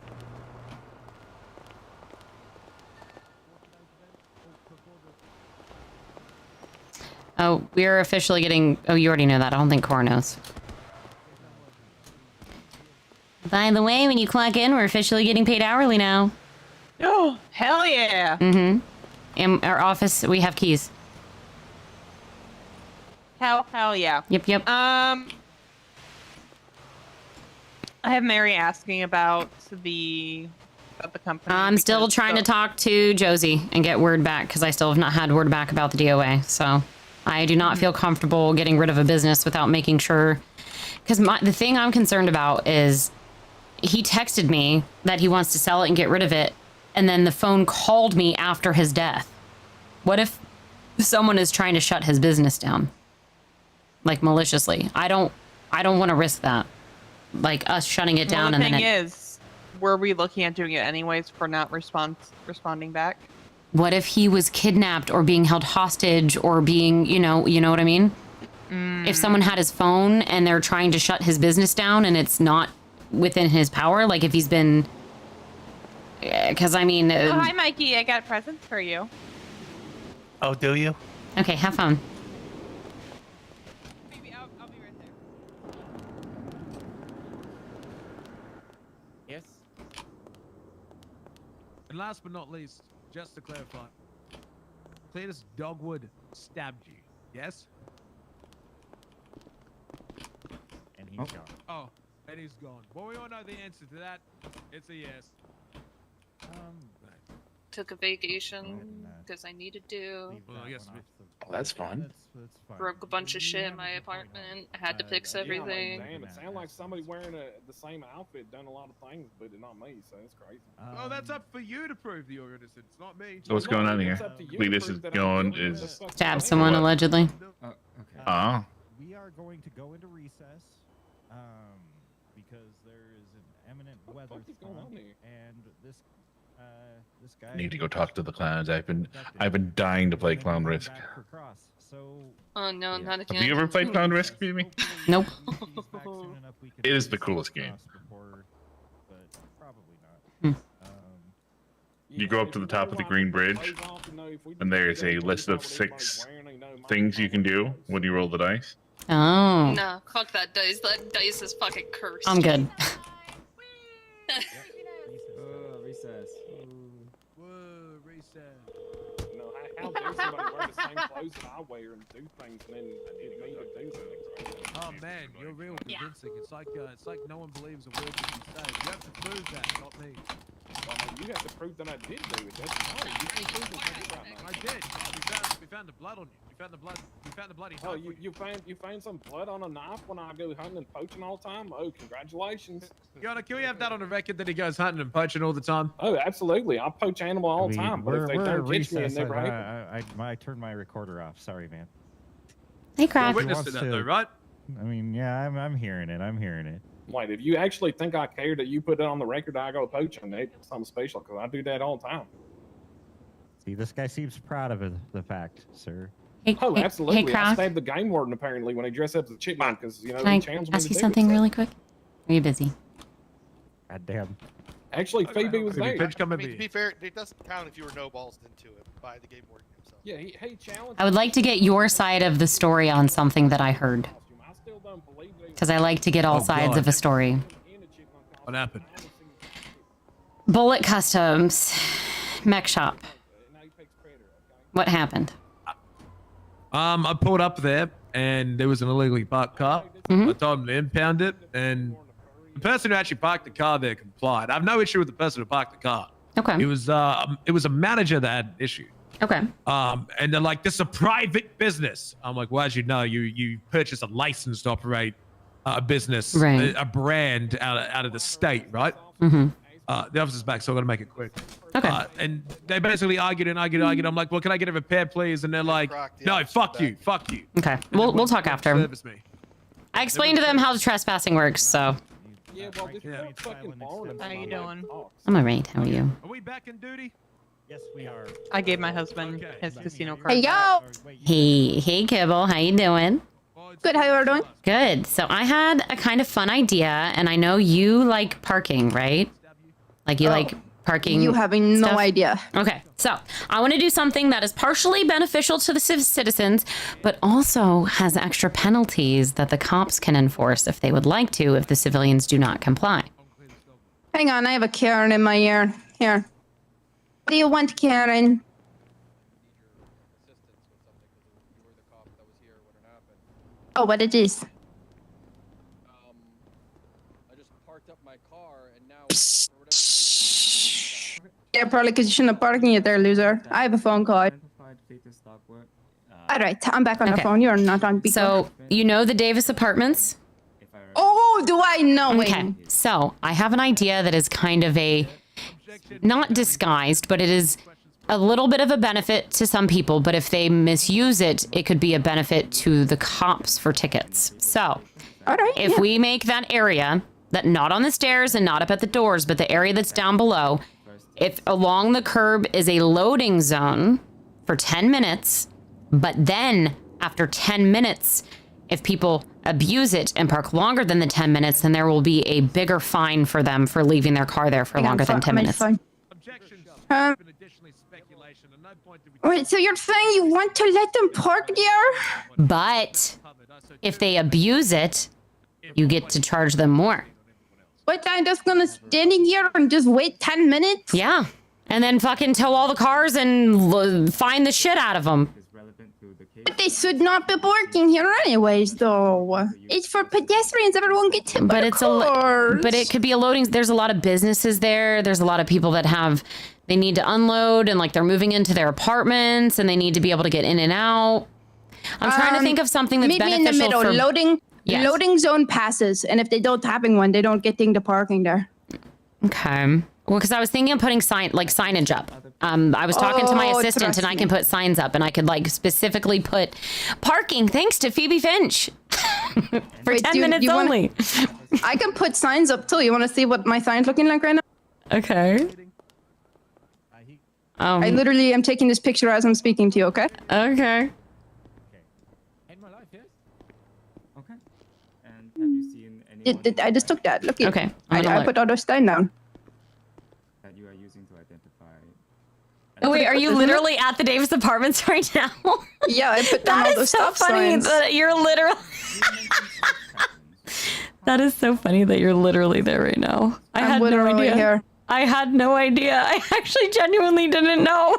Oh, we're officially getting... Oh, you already know that. I don't think Cora knows. By the way, when you clock in, we're officially getting paid hourly now. Oh, hell yeah. Mm-hmm. In our office, we have keys. Hell yeah. Yep. I have Mary asking about the company. I'm still trying to talk to Josie and get word back because I still have not had word back about the DOA. So I do not feel comfortable getting rid of a business without making sure. Because the thing I'm concerned about is he texted me that he wants to sell it and get rid of it. And then the phone called me after his death. What if someone is trying to shut his business down? Like maliciously. I don't want to risk that. Like us shutting it down well, the and thing then is, were we looking at doing it anyways for not responding back? what if he was kidnapped or being held hostage or being, you know what I mean? If someone had his phone and they're trying to shut his business down and it's not within his power, like if he's been, because I mean. Oh, hi, Mikey. I got presents for you. Oh, do you? Okay, have fun. Maybe I'll be right there. Yes. And last but not least, just to clarify, Cletus Dogwood stabbed you, yes? And he's gone. Oh, and he's gone. Well, we all know the answer to that. It's a yes. Took a vacation because I needed to. Well, I guess that's fun. Broke a bunch of shit in my apartment. I had to fix everything. Damn, it sounds like somebody wearing the same outfit done a lot of things, but not me, so it's crazy. Oh, that's up for you to prove that you're innocent. It's not me. So what's going on here? Cletus is going is Stab someone allegedly. Okay. Oh. We are going to go into recess, because there is an imminent weather storm, and this guy. Need to go talk to the clowns. I've been dying to play Clown Risk. Oh no, not again. Have you ever played Clown Risk, Phoebe? Nope. It is the coolest game. You go up to the top of the green bridge, and there's a list of 6 things you can do when you roll the dice. Oh. Nah, fuck that dice. That dice is fucking cursed. I'm good. Recess. Whoa, recess. dare somebody wear the same clothes that I wear and do things and then hit me to do things. Oh man, you're real convincing. It's like no one believes a word that you say. You have to prove that, not me. Well, I mean, you have to prove that I did do it. That's fine. You can prove it right now. I did. We found the blood on you. We found the blood. We found the bloody. Oh, you found some blood on a knife when I go hunting and poaching all the time? Oh, congratulations. Your Honor, can we have that on the record that he goes hunting and poaching all the time? Oh, absolutely. I poach animal all the time, but if they don't catch me, it never happens. I turned my recorder off. Sorry, man. Hey, Crack. You witnessed that, though, right? I mean, yeah, I'm hearing it. I'm hearing it. Wait, if you actually think I care that you put it on the record, I go poaching, it's something special because I do that all the time. See, this guy seems proud of the fact, sir. Oh, absolutely. Hey, I Croc. stabbed the game warden apparently when he dressed up as a chipmunk because Can he I challenged me ask to you do something it, so. really quick? Are you busy? God damn. Actually, Phoebe was there. Finch, come I at mean, me. to be fair, it doesn't count if you were no-ballsed into it by the game warden himself. Yeah, he challenged I would like to get your side of the story on something that I heard. I still don't believe it. Because I like to get all sides God. of a story. What happened? Bullet Customs, mech shop. What happened? I pulled up there and there was an illegally parked car. I told him to impound it, and the person who actually parked the car there complied. I have no issue with the person who parked the car. Okay. It was a manager that had an issue. Okay. And they're like, this is a private business. I'm like, well, as you know, you purchase a license to operate a business, Right. a brand out of the state, right? Mm-hmm. The officer's back, so I'm gonna make it quick. Okay. And they basically argued. I'm like, well, can I get a repair, please? And they're like, no, fuck you. Okay. We'll talk after. Service me. I explained to them how the trespassing works, so Yeah, well, this fucking barn. How you doing? I'm alright. How are you? Are we back in duty? Yes, we are. I gave my husband his casino card. Hey, yo. Hey, Kibble. How you doing? Good, how you all doing? Good. So I had a kind of fun idea, and I know you like parking, right? Like you like parking. You having no stuff? idea. Okay, so I want to do something that is partially beneficial to the citizens, but also has extra penalties that the cops can enforce if they would like to, if the civilians do not comply. Hang on, I have a Karen in my ear. Here. What do you want, Karen? Oh, what it is? I just parked up my car and now. Yeah, probably because you shouldn't have parked it there, loser. I have a phone call. All right, I'm back on the Okay. phone. You're not on speaker. So you know the Davis Apartments? Oh, do I know Okay, him? so I have an idea that is kind of a, not disguised, but it is a little bit of a benefit to some people, but if they misuse it, it could be a benefit to the cops for tickets. So if we make that area, that not on the stairs and not up at the doors, but the area that's down below, if along the curb is a loading zone for 10 minutes, but then after 10 minutes, if people abuse it and park longer than the 10 minutes, then there will be a bigger fine for them for leaving their car there for longer than 10 minutes. Wait, so you're saying you want to let them park there? But if they abuse it, you get to charge them more. But I'm just gonna stand in here and just wait 10 minutes? Yeah. And then fucking tow all the cars and find the shit out of them. But they should not be parking here anyways, though. It's for pedestrians. Everyone gets hit by cars. But it could be a loading. There's a lot of businesses there. There's a lot of people that they need to unload and like they're moving into their apartments and they need to be able to get in and out. I'm trying to think of something that's meet me beneficial in the middle. for Yes. Loading zone passes, and if they don't having one, they don't get into parking there. Okay. Well, because I was thinking of putting signage up. I was talking to my assistant, and I can put signs up, and I could like specifically put parking thanks to Phoebe Finch for 10 minutes only. I can put signs up too. You want to see what my sign's looking like right now? Okay. I literally am taking this picture as I'm speaking to you. Okay. Okay. Have you seen anyone? I just took that. Look. Okay. I put all those signs down. That you are using to identify. Oh, wait, are you literally at the Davis Apartments right now? Yeah, I put down all those stop signs. That you're literally. That is so funny that you're literally there right now. I had no idea. Here. I had no idea. I actually genuinely didn't know.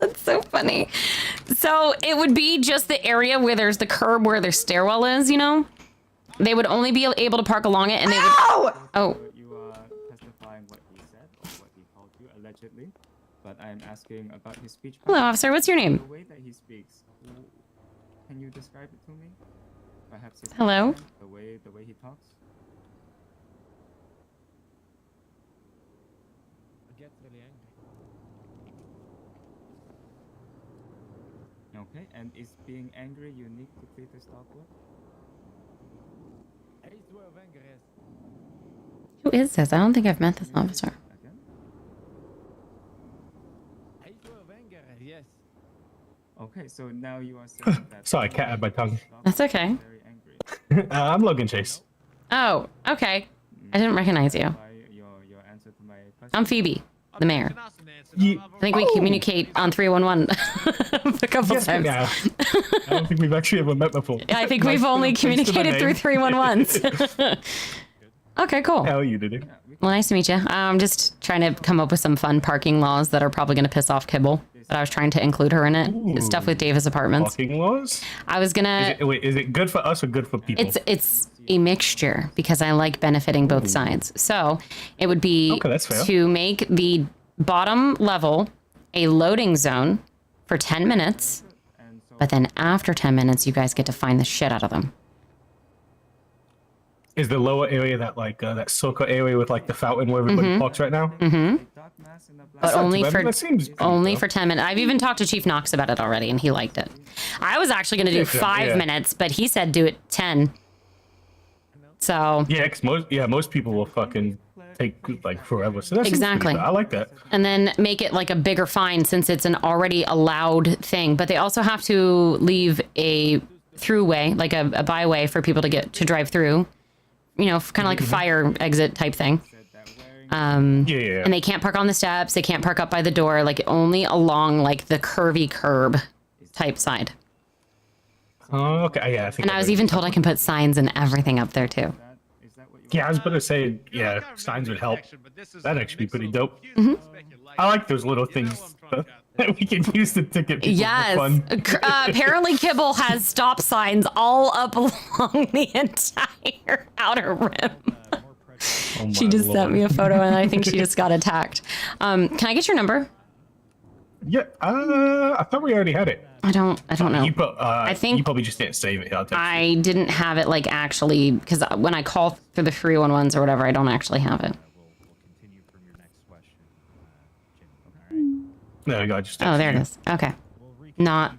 That's so funny. So it would be just the area where there's the curb where their stairwell is, you know? They would only be able to park along it and they would... Oh. You are testifying what he said or what he told you, allegedly. But I'm asking about his speech. Hello, officer. What's your name? The way that he speaks. Can you describe it to me? Perhaps his Hello? accent, the way he talks? Okay, and is being angry unique to Peter Starkwood? Who is this? I don't think I've met this officer. Yes. Okay, so now you are saying that... Sorry, cat had my tongue. That's okay. I'm Logan Chase. Oh, okay. I didn't recognize you. I'm Phoebe, the mayor. I think we communicate on 311 a couple times. Yeah. I don't think we've actually ever met before. I think we've only communicated through 311s. Okay, cool. How are you today? Well, nice to meet you. I'm just trying to come up with some fun parking laws that are probably going to piss off Kibble. But I was trying to include her in it. It's stuff with Davis Apartments. Parking laws? I was gonna... Is it good for us or good for people? It's a mixture because I like benefiting both sides. So it would be to make the bottom level a loading zone for 10 minutes. But then after 10 minutes, you guys get to find the shit out of them. Is the lower area that that soccer area with like the fountain where everybody parks right now? Mm-hmm. But only for 10 minutes. I've even talked to Chief Knox about it already, and he liked it. I was actually going to do 5 minutes, but he said do it 10. So yeah, cause most people will fucking take like forever. So that's exactly. I like that. And then make it like a bigger fine since it's an already allowed thing. But they also have to leave a throughway, like a byway for people to get to drive through. You know, kind of like a fire exit type thing. And they can't park on the steps. They can't park up by the door. Like only along like the curvy curb type side. Oh, okay. Yeah, I think. And I was even told I can put signs and everything up there too. Yeah, I was about to say, yeah, signs would help. That'd actually be pretty dope. I like those little things that we can use to ticket people for fun. Apparently Kibble has stop signs all up along the entire outer rim. She just sent me a photo and I think she just got attacked. Can I get your number? Yeah, I thought we already had it. I don't know. I think you probably just didn't save it. I didn't have it like actually because when I call through the 311s or whatever, I don't actually have it. There we go. Just there it is. Okay. Not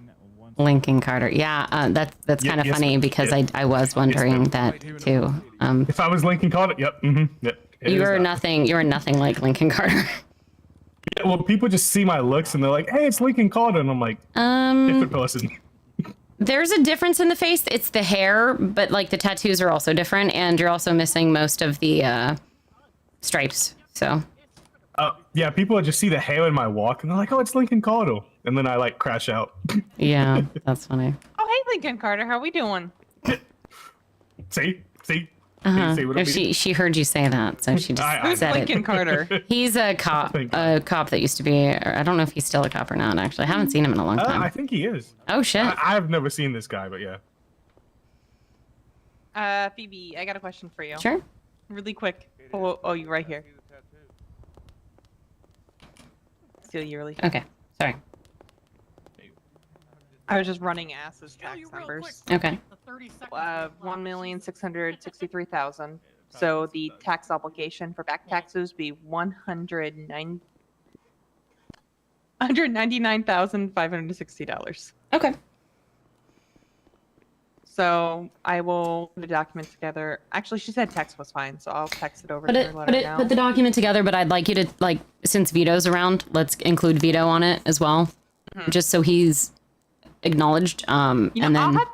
Lincoln Carter. Yeah, that's kind of funny because I was wondering that too. If I was Lincoln Carter, yep. You are nothing like Lincoln Carter. Yeah, well, people just see my looks and they're like, "Hey, it's Lincoln Carter," and I'm like, different person. There's a difference in the face. It's the hair, but like the tattoos are also different, and you're also missing most of the stripes. So. Yeah, people just see the hair in my walk and they're like, "Oh, it's Lincoln Carter," and then I like crash out. Yeah, that's funny. Oh, hey, Lincoln Carter, how we doing? See what I mean? She heard you say that, so she just said Lincoln it. Carter? He's a cop that used to be. Or I don't know if he's still a cop or not. Actually, I haven't seen him in a long time. I think he is. Oh shit! I've never seen this guy, but yeah. Phoebe, I got a question for you. Sure. Really quick. Oh, you're right here. Steal you really. Okay. Sorry. I was just running Ass's tax numbers. Okay. 1,663,000. So the tax obligation for back taxes be $199,560. Okay. So I will put a document together. Actually, she said text was fine, so I'll text it over to her. Put the document together, but I'd like you to since Vito's around, let's include Vito on it as well, just so he's acknowledged. And then I'll have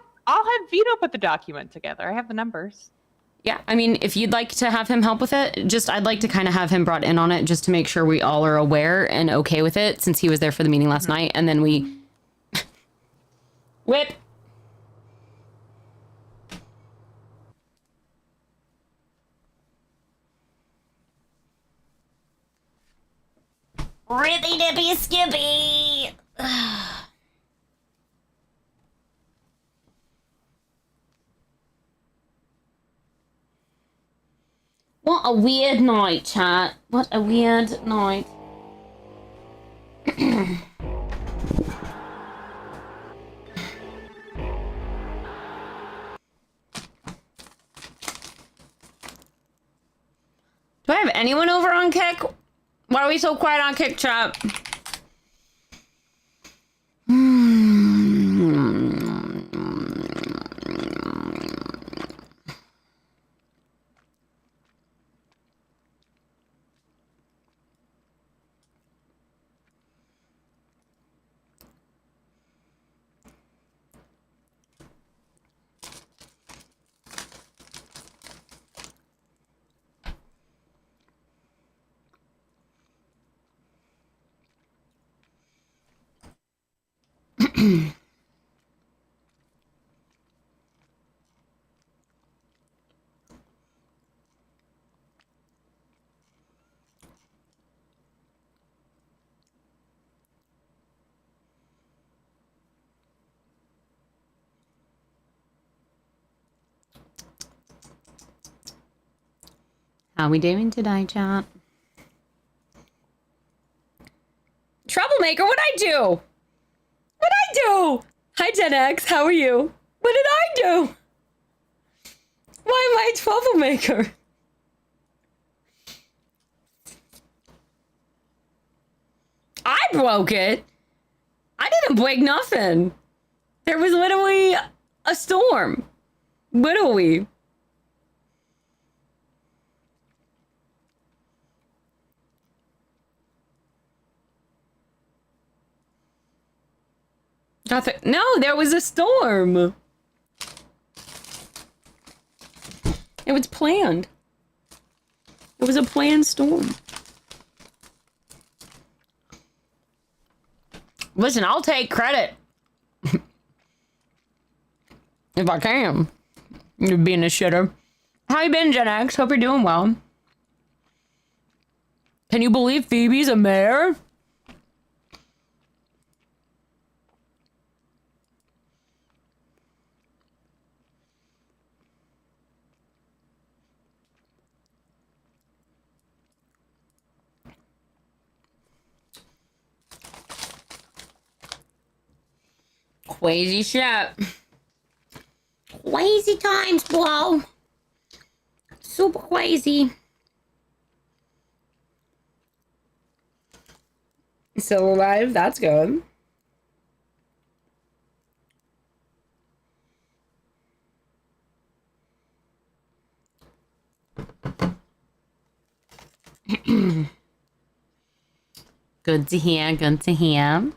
Vito put the document together. I have the numbers. Yeah, I mean, if you'd like to have him help with it, I'd like to kind of have him brought in on it just to make sure we all are aware and okay with it, since he was there for the meeting last night, and then we whip. Rippy dippy skippy! What a weird night, chat. What a weird night. Do I have anyone over on Kick? Why are we so quiet on Kick, chat? How we doing today, chat? Troublemaker, what'd I do? What'd I do? Hi, Gen X, how are you? What did I do? Why am I a troublemaker? I broke it. I didn't break nothing. There was literally a storm. Literally. Nothing. No, there was a storm. It was planned. It was a planned storm. Listen, I'll take credit. If I can. You're being a shitter. How you been, Gen X? Hope you're doing well. Can you believe Phoebe's a mayor? Crazy shit. Crazy times, bro. Super crazy. Still alive? That's good. Good to hear, good to hear.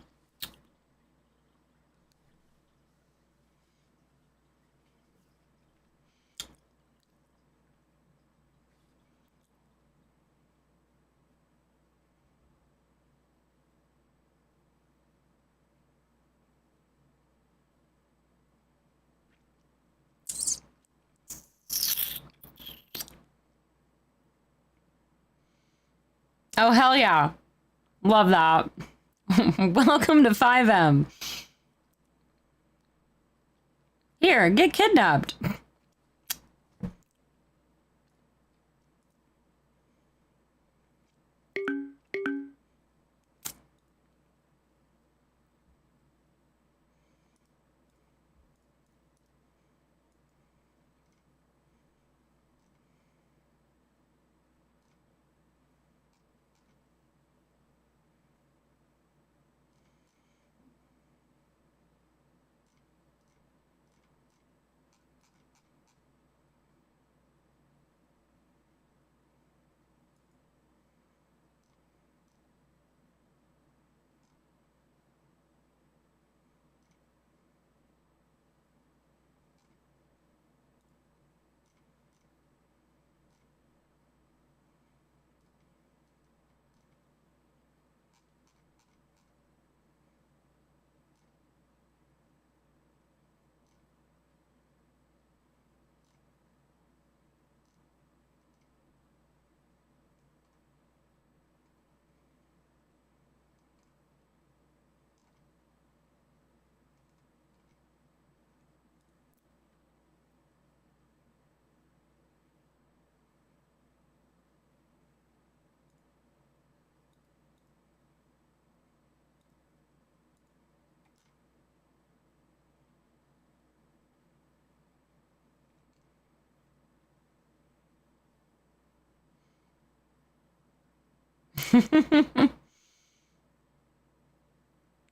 Oh, hell yeah. Love that. Welcome to 5M. Here, get kidnapped.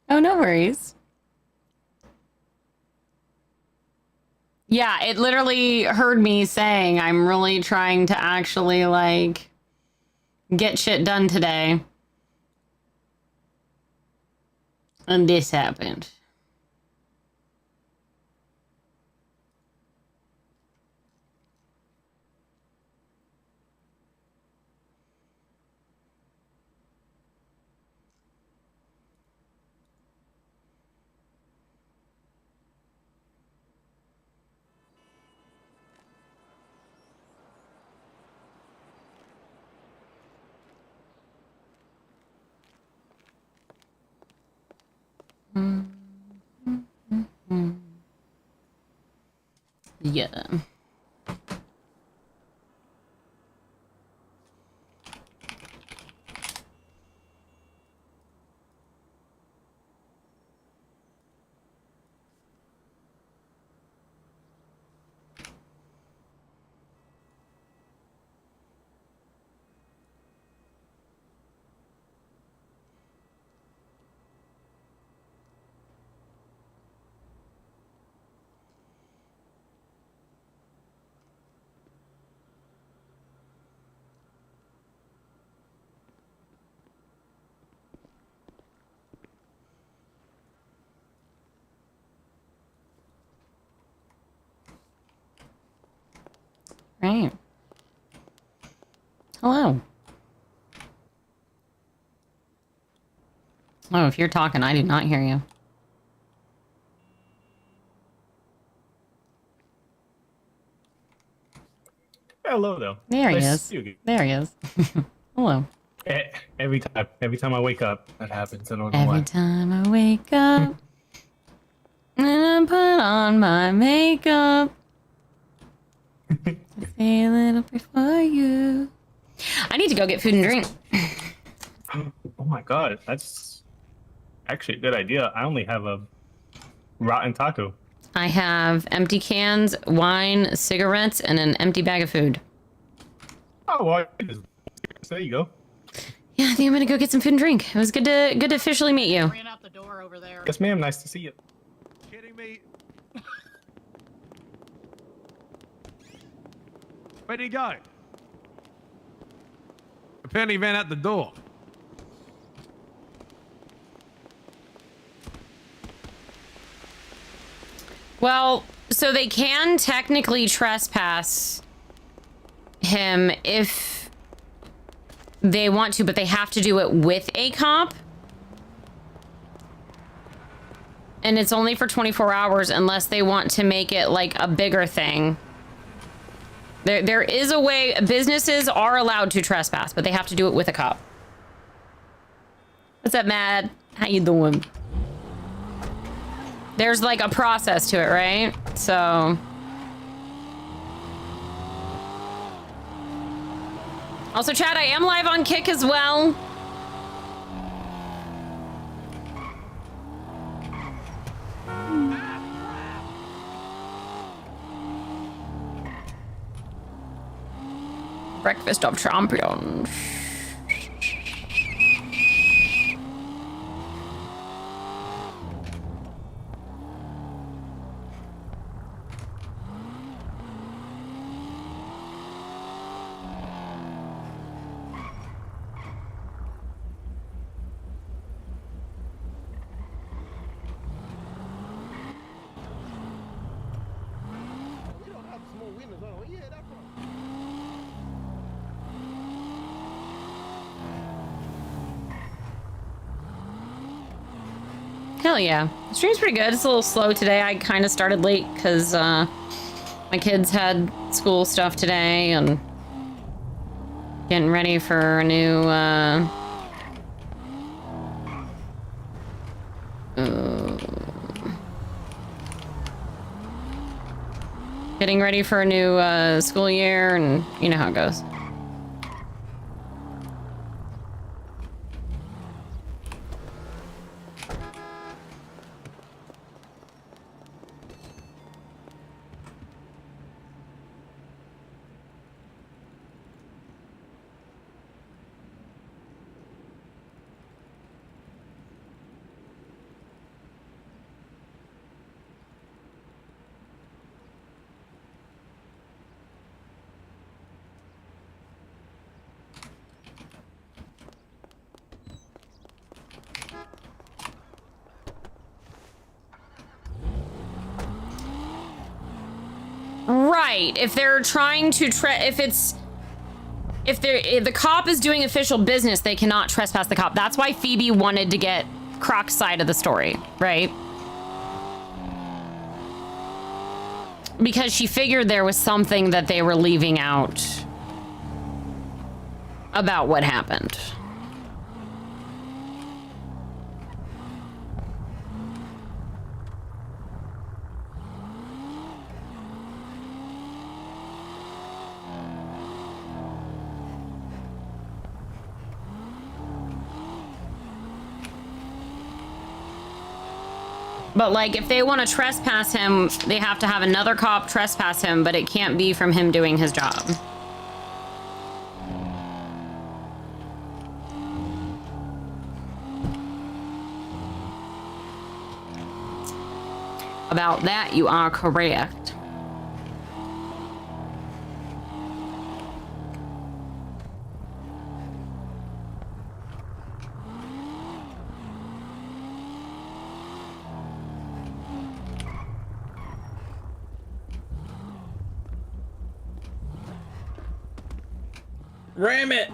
Oh, no worries. Yeah, it literally heard me saying I'm really trying to actually, like, get shit done today. And this happened. Yeah. Right. Hello. Oh, if you're talking, I do not hear you. Hello, though. There he Nice to is. see you again. There he is. Hello. Every time I wake up, that happens. I don't know why. Every time I wake up and I put on my makeup, I say a little bit for you. I need to go get food and drink. Oh my god, that's actually a good idea. I only have a rotten taco. I have empty cans, wine, cigarettes, and an empty bag of food. Oh, well, there you go. Yeah, I think I'm gonna go get some food and drink. It was good to officially meet you. Ran out the door over there. Yes, ma'am. Nice to see you. Kidding me? Where'd he go? Apparently he ran out the door. Well, so they can technically trespass him if they want to, but they have to do it with a cop. And it's only for 24 hours unless they want to make it like a bigger thing. There is a way, businesses are allowed to trespass, but they have to do it with a cop. What's up, Matt? How you doing? There's like a process to it, right? So. Also, chat, I am live on Kick as well. Breakfast of Champions. Hell yeah. The stream's pretty good. It's a little slow today. I kind of started late because my kids had school stuff today and getting ready for a new getting ready for a new school year, and you know how it goes. right. If they're trying to if the cop is doing official business, they cannot trespass the cop. That's why Phoebe wanted to get Croc's side of the story, right? Because she figured there was something that they were leaving out about what happened. But like, if they want to trespass him, they have to have another cop trespass him, but it can't be from him doing his job. About that, you are correct. Ram it!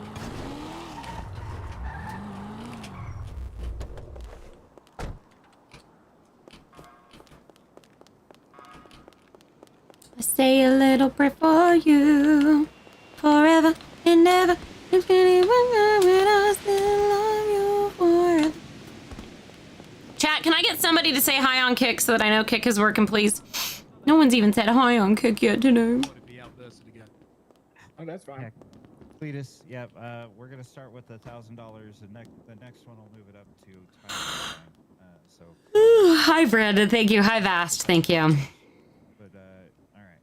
I say a little prayer for you, forever and ever. If anyone I still love you forever. Chat, can I get somebody to say hi on Kick so that I know Kick is working, please? No one's even said hi on Kick yet today. Oh, that's fine. Cletus, yeah, we're gonna start with $1,000, and the next one I'll move it up to so. Hi, Brandon. Thank you. Hi, Vast. Thank you. But all right.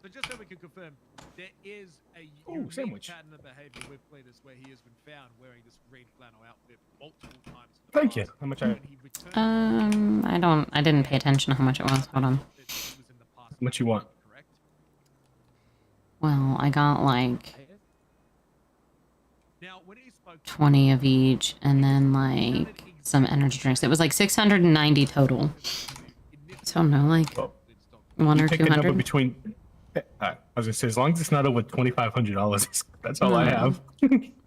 So just so we can confirm, there is a unique pattern of behavior with Cletus where he has been found wearing this green flannel outfit multiple times. Thank you. How much I didn't pay attention to how much it was. Hold on. How much you want? Well, I got like 20 of each, and then like some energy drinks. It was like 690 total. So no, like 1 or You pick a number 200. between. I was gonna say, as long as it's not over $2,500, that's all I have.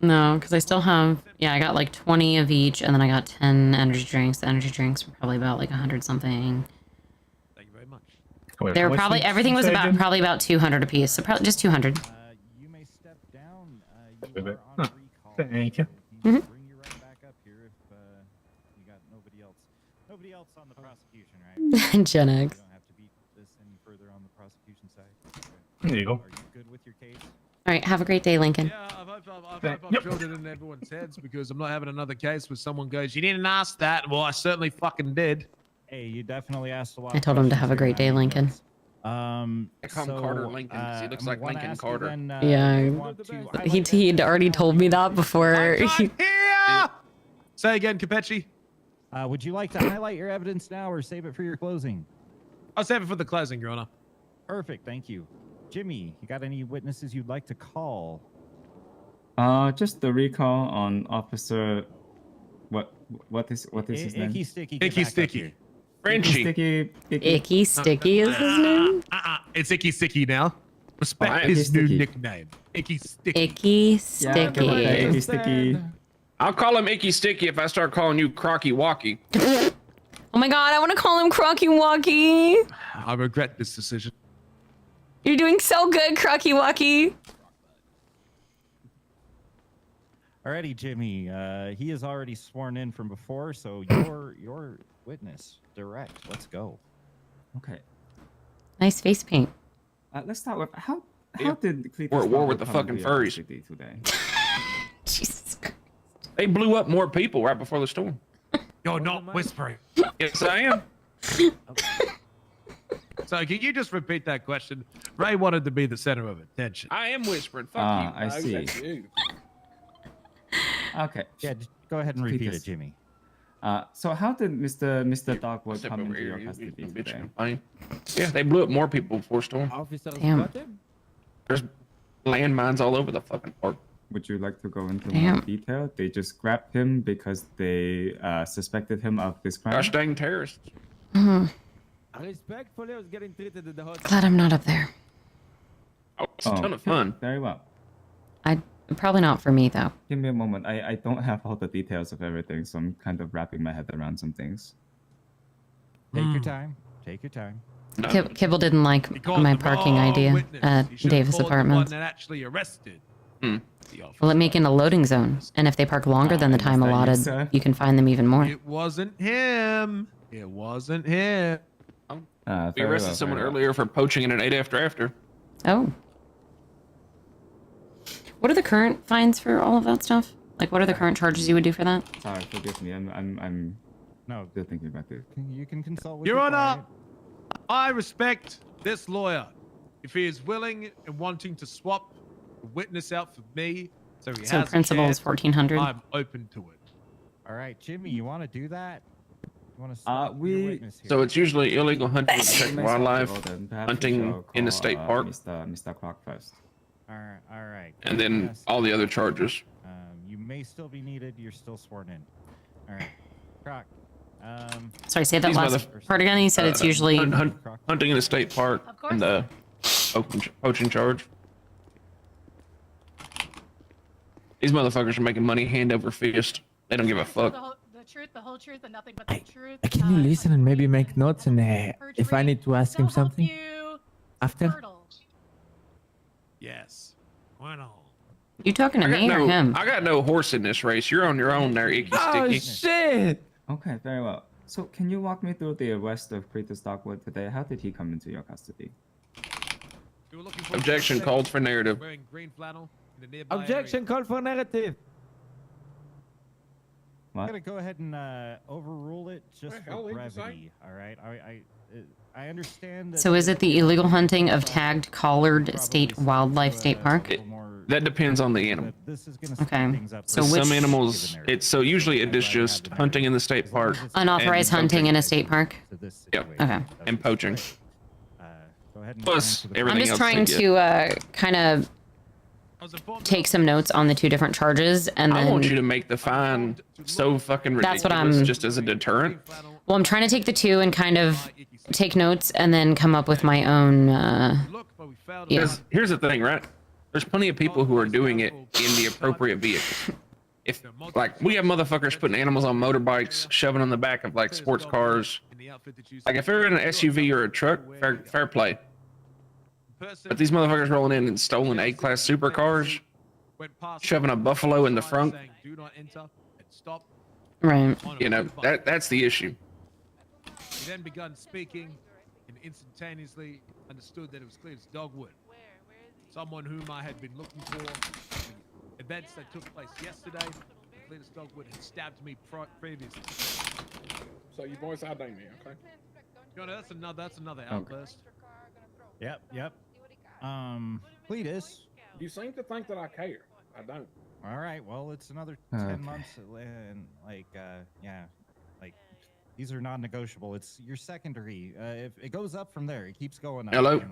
No, because I still have. Yeah, I got like 20 of each, and then I got 10 energy drinks. The energy drinks were probably about like 100 something. Wait, They were what's probably the- everything was say about again? probably about 200 a piece. So probably just 200. You may step down. Huh. Thank you. Mhm. Bring you right back up here if you got nobody else on the prosecution, right? Gen X. You don't have to beat this any further on the prosecution side. Okay. There you go. Are you good with your case? All right, have a great day, Lincoln. Yeah, I hope I've drilled it in everyone's heads because I'm not having another case where someone goes, "You didn't ask that." Well, I certainly fucking did. Hey, you definitely asked a lot. I told him to have a great day, Lincoln. I call him Carter Lincoln because he looks like Lincoln Carter. Yeah, he'd already told me that before. Here! Say again, Capechi. Would you like to highlight your evidence now or save it for your closing? I'll save it for the closing, Your Honor. Perfect, thank you. Jimmy, you got any witnesses you'd like to call? Just the recall on Officer. What is his name? Icky Sticky. Icky Sticky. Frenchie. Icky Sticky is his name? It's Icky Sticky now. Respect Alright. his Icky new Sticky. nickname. Icky Sticky. Icky Sticky. Icky Sticky. I'll call him Icky Sticky if I start calling you Crocky Walkie. Oh my god, I want to call him Crocky Walkie. I regret this decision. You're doing so good, Crocky Walkie. Alrighty, Jimmy. He is already sworn in from before, so your witness direct. Let's go. Okay. Nice face paint. Let's start with how Yeah. did Cletus We're at war with come the fucking to furries. custody today? Jesus Christ. They blew up more people right before the storm. You're not whispering. Yes, I am. So can you just repeat that question? Ray wanted to be the center of attention. I am whispering. Fuck you. I see. That's you. Okay. Yeah, just go ahead and repeat it, Jimmy. So how did Mr. Dogwood Step come over into here. your You custody bitch today? and complain. Yeah, they blew up more people before storm. Damn. There's landmines all over the fucking park. Would you like to go into Damn. more detail? They just grabbed him because they suspected him of this crime. Gosh dang terrorists. Mhm. Respectfully, I was getting treated at the hotel. Glad I'm not up there. Oh, it's a ton of fun. Very well. Probably not for me though. Give me a moment. I don't have all the details of everything, so I'm kind of wrapping my head around some things. Take your time. Take your time. Kibble didn't like my parking idea at Davis' apartments. That actually arrested. Will it make it a loading zone? And if they park longer than the time allotted, you can find them even more. It wasn't him. It wasn't him. We arrested someone earlier for poaching in an 8 after. Oh. What are the current fines for all of that stuff? Like, what are the current charges you would do for that? Sorry, forgive me. I'm still thinking about this. You can consult with Your your Honor, client. I respect this lawyer. If he is willing and wanting to swap a witness out for me, so he So has principal a is chance, 1400. I'm open to it. All right, Jimmy, you want to do that? You want to witness here? So it's usually illegal hunting, protecting May start wildlife, the order. Perhaps we hunting shall in a call, state park, Mr. Clark first. All right. and then all the other charges. You may still be needed. You're still sworn in. All right, Croc. Sorry, say that These last part again. You said it's usually... hunting in a state park and the poaching charge. These motherfuckers are making money hand over fist. They don't give a fuck. The truth, the whole truth, and nothing but the truth. Can you listen and maybe make notes? And if I need to ask him something after? Yes. Why not? You talking to me or him? I got no horse in this race. You're on your own there, Icky Sticky. Shit! Okay, very well. So can you walk me through the arrest of Cletus Stockwood today? How did he come into your custody? Objection called for narrative. Wearing green flannel in the nearby Objection called for narrative. What? I'm gonna go ahead and overrule it just hell for did you say? brevity. All right. I understand that. So is it the illegal hunting of tagged collared state wildlife state park? That depends on the animal. Okay. So With which some animals, usually it is just hunting in the state park. unauthorized and hunting poaching. in a state park? Yep. Okay. And poaching. Plus everything I'm just else trying they get. to kind of take some notes on the two different charges, and then I want you to make the fine so fucking ridiculous, That's what I'm- just as a deterrent. well, I'm trying to take the two and kind of take notes, and then come up with my own. Because here's the thing, right? There's plenty of people who are doing it in the appropriate vehicle. If like we have motherfuckers putting animals on motorbikes, shoving on the back of like sports cars. Like if they're in an SUV or a truck, fair play. But these motherfuckers rolling in stolen A-class supercars, shoving a buffalo in the front. Do not enter and stop. Right. You know that's the issue. He then began speaking and instantaneously understood that it was Cletus Dogwood. Someone whom I had been looking for. The events that took place yesterday, Cletus Dogwood had stabbed me previously. So you boys outdone me, okay? Your Honor, that's another outburst. Yep. Cletus. You seem to think that I care. I don't. All right. Well, it's another Okay. 10 months, and these are non-negotiable. It's your secondary. If it goes up from there, it keeps going up. Hello?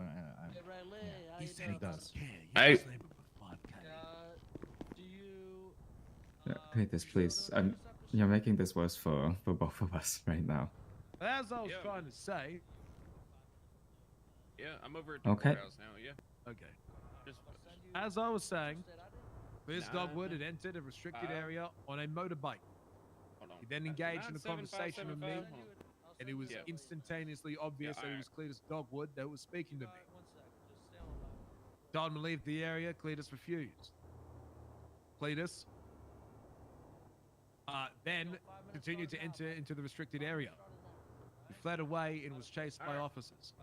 He said he does. Hey. Cletus, please. You're making this worse for both of us right now. As I was trying to say. Yeah, I'm over at the Okay. courthouse now. Yeah. Okay. As I was saying, Cletus Dogwood had entered a restricted area on a motorbike. He then engaged in a conversation with me, and it was instantaneously obvious that it was Cletus Dogwood that was speaking to me. Told him to leave the area. Cletus refused. Cletus then continued to enter into the restricted area. He fled away and was chased by officers.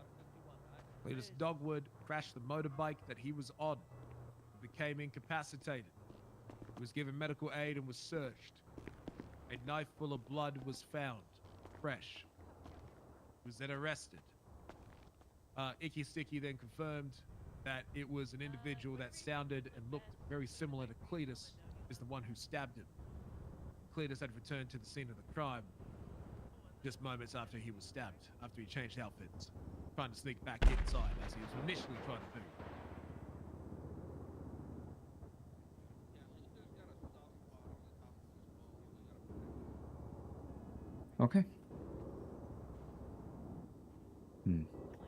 Cletus Dogwood crashed the motorbike that he was on. He became incapacitated. He was given medical aid and was searched. A knife full of blood was found, fresh. He was then arrested. Icky Sticky then confirmed that it was an individual that sounded and looked very similar to Cletus as the one who stabbed him. Cletus had returned to the scene of the crime just moments after he was stabbed, after he changed outfits, trying to sneak back inside as he was initially trying to do. Okay.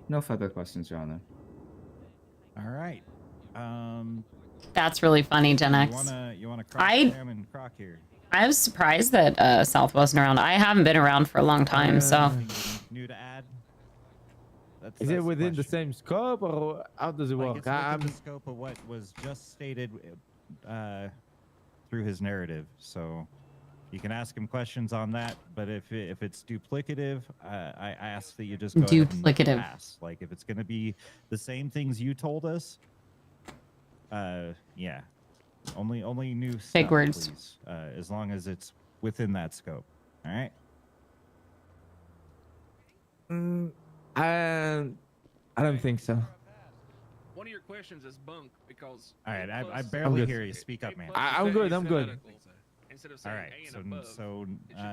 No further questions, Your Honor. All right. That's really funny, Gen X. You wanna cross Sam and Croc here? I was surprised that South wasn't around. I haven't been around for a long time, so. New to add? Is it within the same scope, or how does it work? It's within the scope of what was just stated through his narrative. So you can ask him questions on that, but if it's duplicative, I ask that you just go ahead and pass. Like if it's going to be the same things you told us, yeah, only new stuff, big words, please, as long as it's within that scope. All right. I don't think so. One of your questions is bunk because. All right, I barely hear you. Speak up, man. I'm good. I'm good. All right, so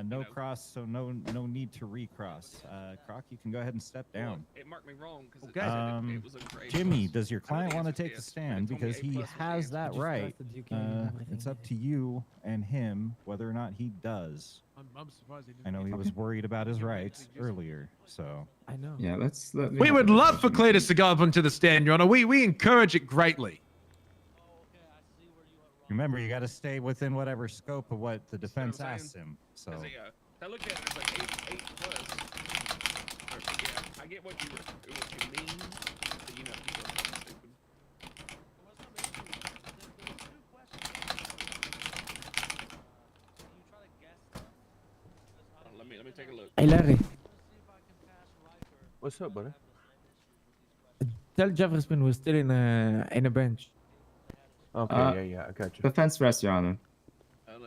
no cross, so no need to recross. Croc, you can go ahead and step down. It marked me wrong because it was a grade. Jimmy, does your client want to take the stand? Because he has that right. It's up to you and him whether or not he does. I'm surprised he didn't. I know he was worried about his rights earlier, so. I know. Yeah, We would love for Cletus to go up onto the stand, Your Honor. We encourage it greatly. Remember, you got to stay within whatever scope of what the defense asks him. So. I looked at it as like 8 plus. Yeah, I get what you mean. But, you know, people are fucking stupid. Let me take a look. Hey, Larry. What's up, buddy? Tell Jefferson we're still in a bench. Okay, yeah, I got you. Defense rest, Your Honor.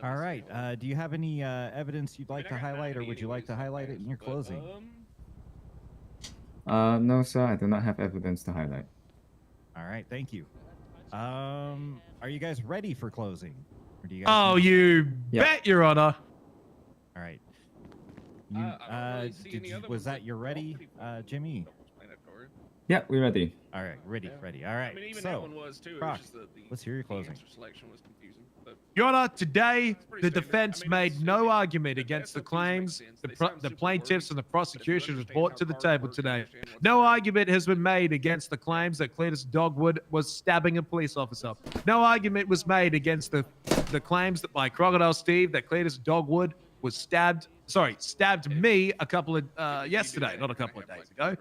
All right. Do you have any evidence you'd like to highlight, or would you like to highlight it in your closing? No, sir. I do not have evidence to highlight. All right. Thank you. Are you guys ready for closing? Or do you guys bet, Your Honor. All right. Was that your ready, Jimmy? Yeah, we're ready. All right, ready. All right. I mean, even so, that one was too. Croc, It was just let's hear your closing. answer selection was confusing. But Your Honor, today the defense made no argument against the claims the plaintiffs and the prosecution was brought to the table today. No argument has been made against the claims that Cletus Dogwood was stabbing a police officer. No argument was made against the claims that by Crocodile Steve that Cletus Dogwood was stabbed me a couple of yesterday, not a couple of days ago.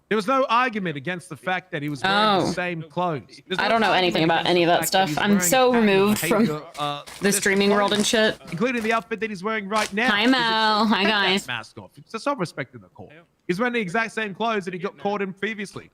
There was no argument against the fact that he was wearing the same clothes. I don't know anything about any of that stuff. I'm so removed from the streaming world and shit. Including the outfit that he's wearing right now. Hi, Mel. Hi, guys. Mask off. It's some respect in the court. He's wearing the exact same clothes that he got caught in previously.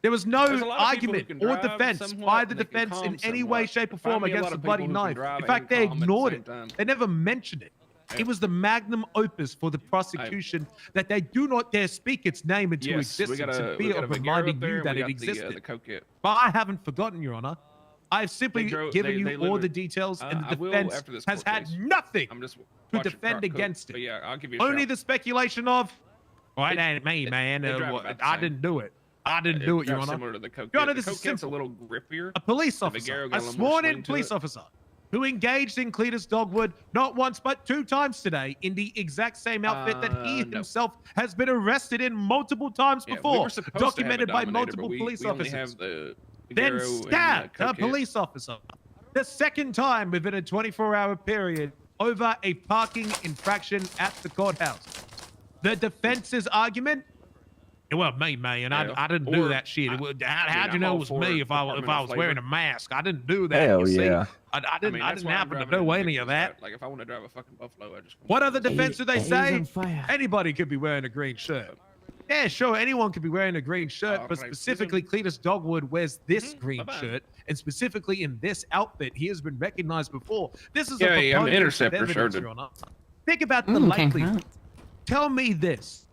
There was no argument or defense by the defense in any way, shape, or form against the bloody knife. In fact, they ignored it. They never mentioned it. It was the magnum opus for the prosecution that they do not dare speak its name into existence and fear of reminding you that it existed. But I haven't forgotten, Your Honor. I've simply given you all the details, and the defense has had nothing to defend against it. Only the speculation of, well, it ain't me, man. I didn't do it. I didn't do it, Your Honor. Your Honor, this is simple. A little grippier. A police officer, a sworn-in police officer, who engaged in Cletus Dogwood not once but 2 times today in the exact same outfit that he himself has been arrested in multiple times before, documented by multiple police officers. Then stabbed a police officer the second time within a 24-hour period over a parking infraction at the courthouse. The defense's argument? Well, me, man, I didn't do that shit. How'd you know it was me if I was wearing a mask? I didn't do that. Hell yeah. I didn't happen to do any of that. Like if I want to drive a fucking Buffalo, I just. What other defense do they say? Anybody could be wearing a green shirt. Yeah, sure, anyone could be wearing a green shirt, but specifically Cletus Dogwood wears this green shirt, and specifically in this outfit, he has been recognized before. This is a I'm an interceptor, sure. Think about the likelihood. Tell me this.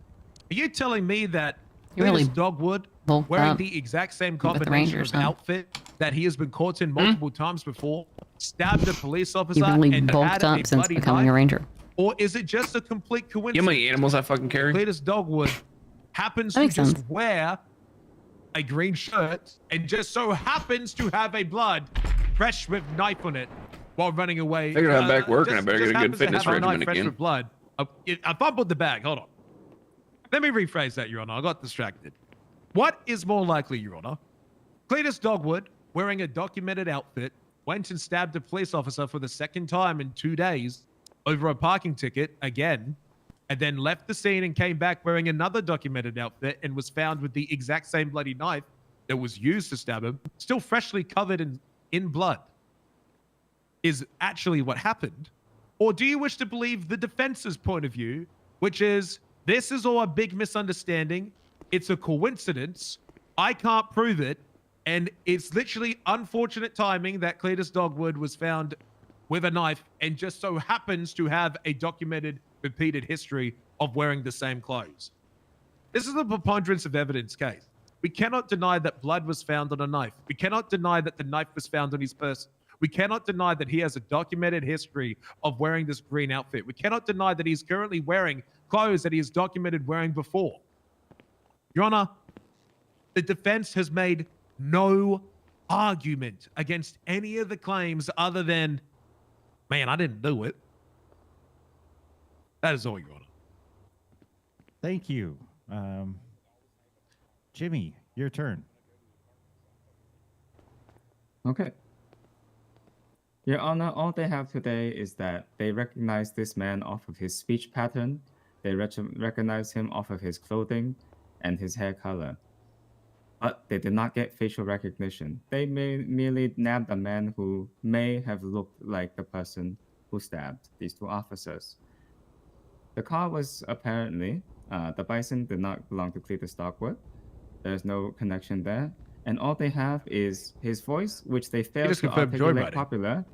Are you telling me that Cletus Dogwood wearing the exact same combination of outfit that he has been caught in multiple times before, stabbed a police officer, and had a since bloody becoming a ranger? Or is it just a complete coincidence? You know how many animals I fucking carry? Cletus Dogwood happens to just wear a green shirt and just so happens to have a blood fresh with knife on it while running away. I figured I'm back working. I better get a good fitness regimen again. With blood. I fumbled the bag. Hold on. Let me rephrase that, Your Honor. I got distracted. What is more likely, Your Honor? Cletus Dogwood, wearing a documented outfit, went and stabbed a police officer for the second time in 2 days over a parking ticket again, and then left the scene and came back wearing another documented outfit and was found with the exact same bloody knife that was used to stab him, still freshly covered in blood, is actually what happened? Or do you wish to believe the defense's point of view, which is, this is all a big misunderstanding, it's a coincidence, I can't prove it, and it's literally unfortunate timing that Cletus Dogwood was found with a knife and just so happens to have a documented, repeated history of wearing the same clothes? This is a preponderance of evidence case. We cannot deny that blood was found on a knife. We cannot deny that the knife was found on his person. We cannot deny that he has a documented history of wearing this green outfit. We cannot deny that he's currently wearing clothes that he has documented wearing before. Your Honor, the defense has made no argument against any of the claims other than, man, I didn't do it. That is all, Your Honor. Thank you. Jimmy, your turn. Okay. Your Honor, all they have today is that they recognize this man off of his speech pattern, they recognize him off of his clothing and his hair color. But they did not get facial recognition. They merely nabbed a man who may have looked like the person who stabbed these two officers. The car was apparently, the Bison did not belong to Cletus Dogwood. There's no connection there. And all they have is his voice, which they failed to articulate properly.